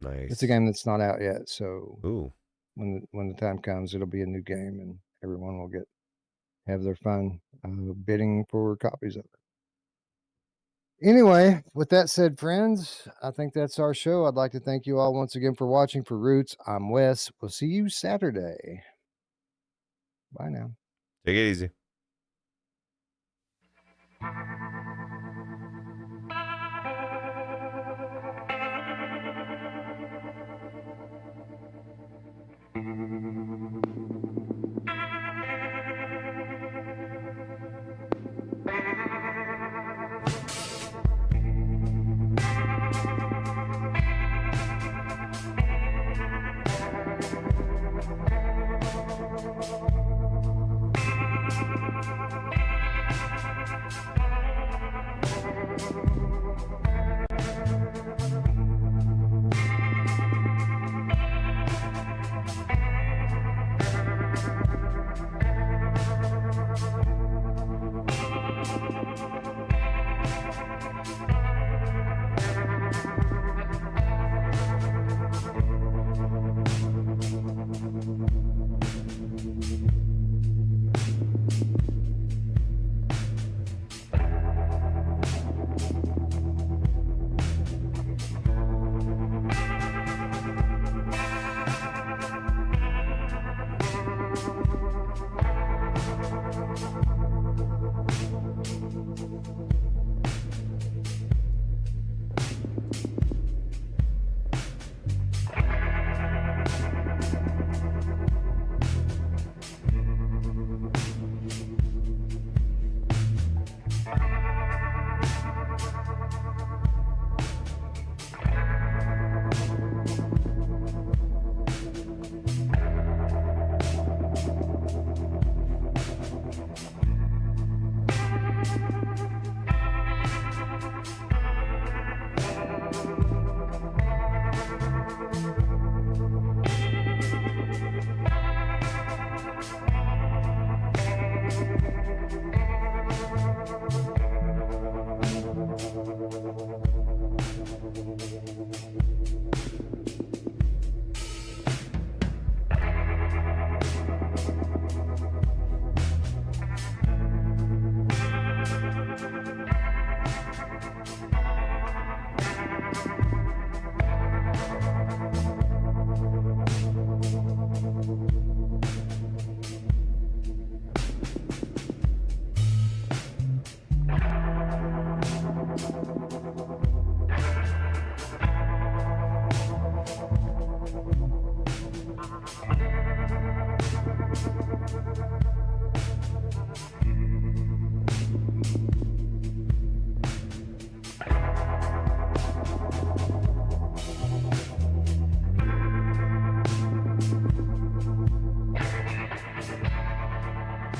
Nice.
it's a game that's not out yet. So
Ooh.
when the time comes, it'll be a new game, and everyone will have their fun bidding for copies of it. Anyway, with that said, friends, I think that's our show. I'd like to thank you all once again for watching. For Ruuts, I'm Wes. We'll see you Saturday. Bye now.
Take it easy.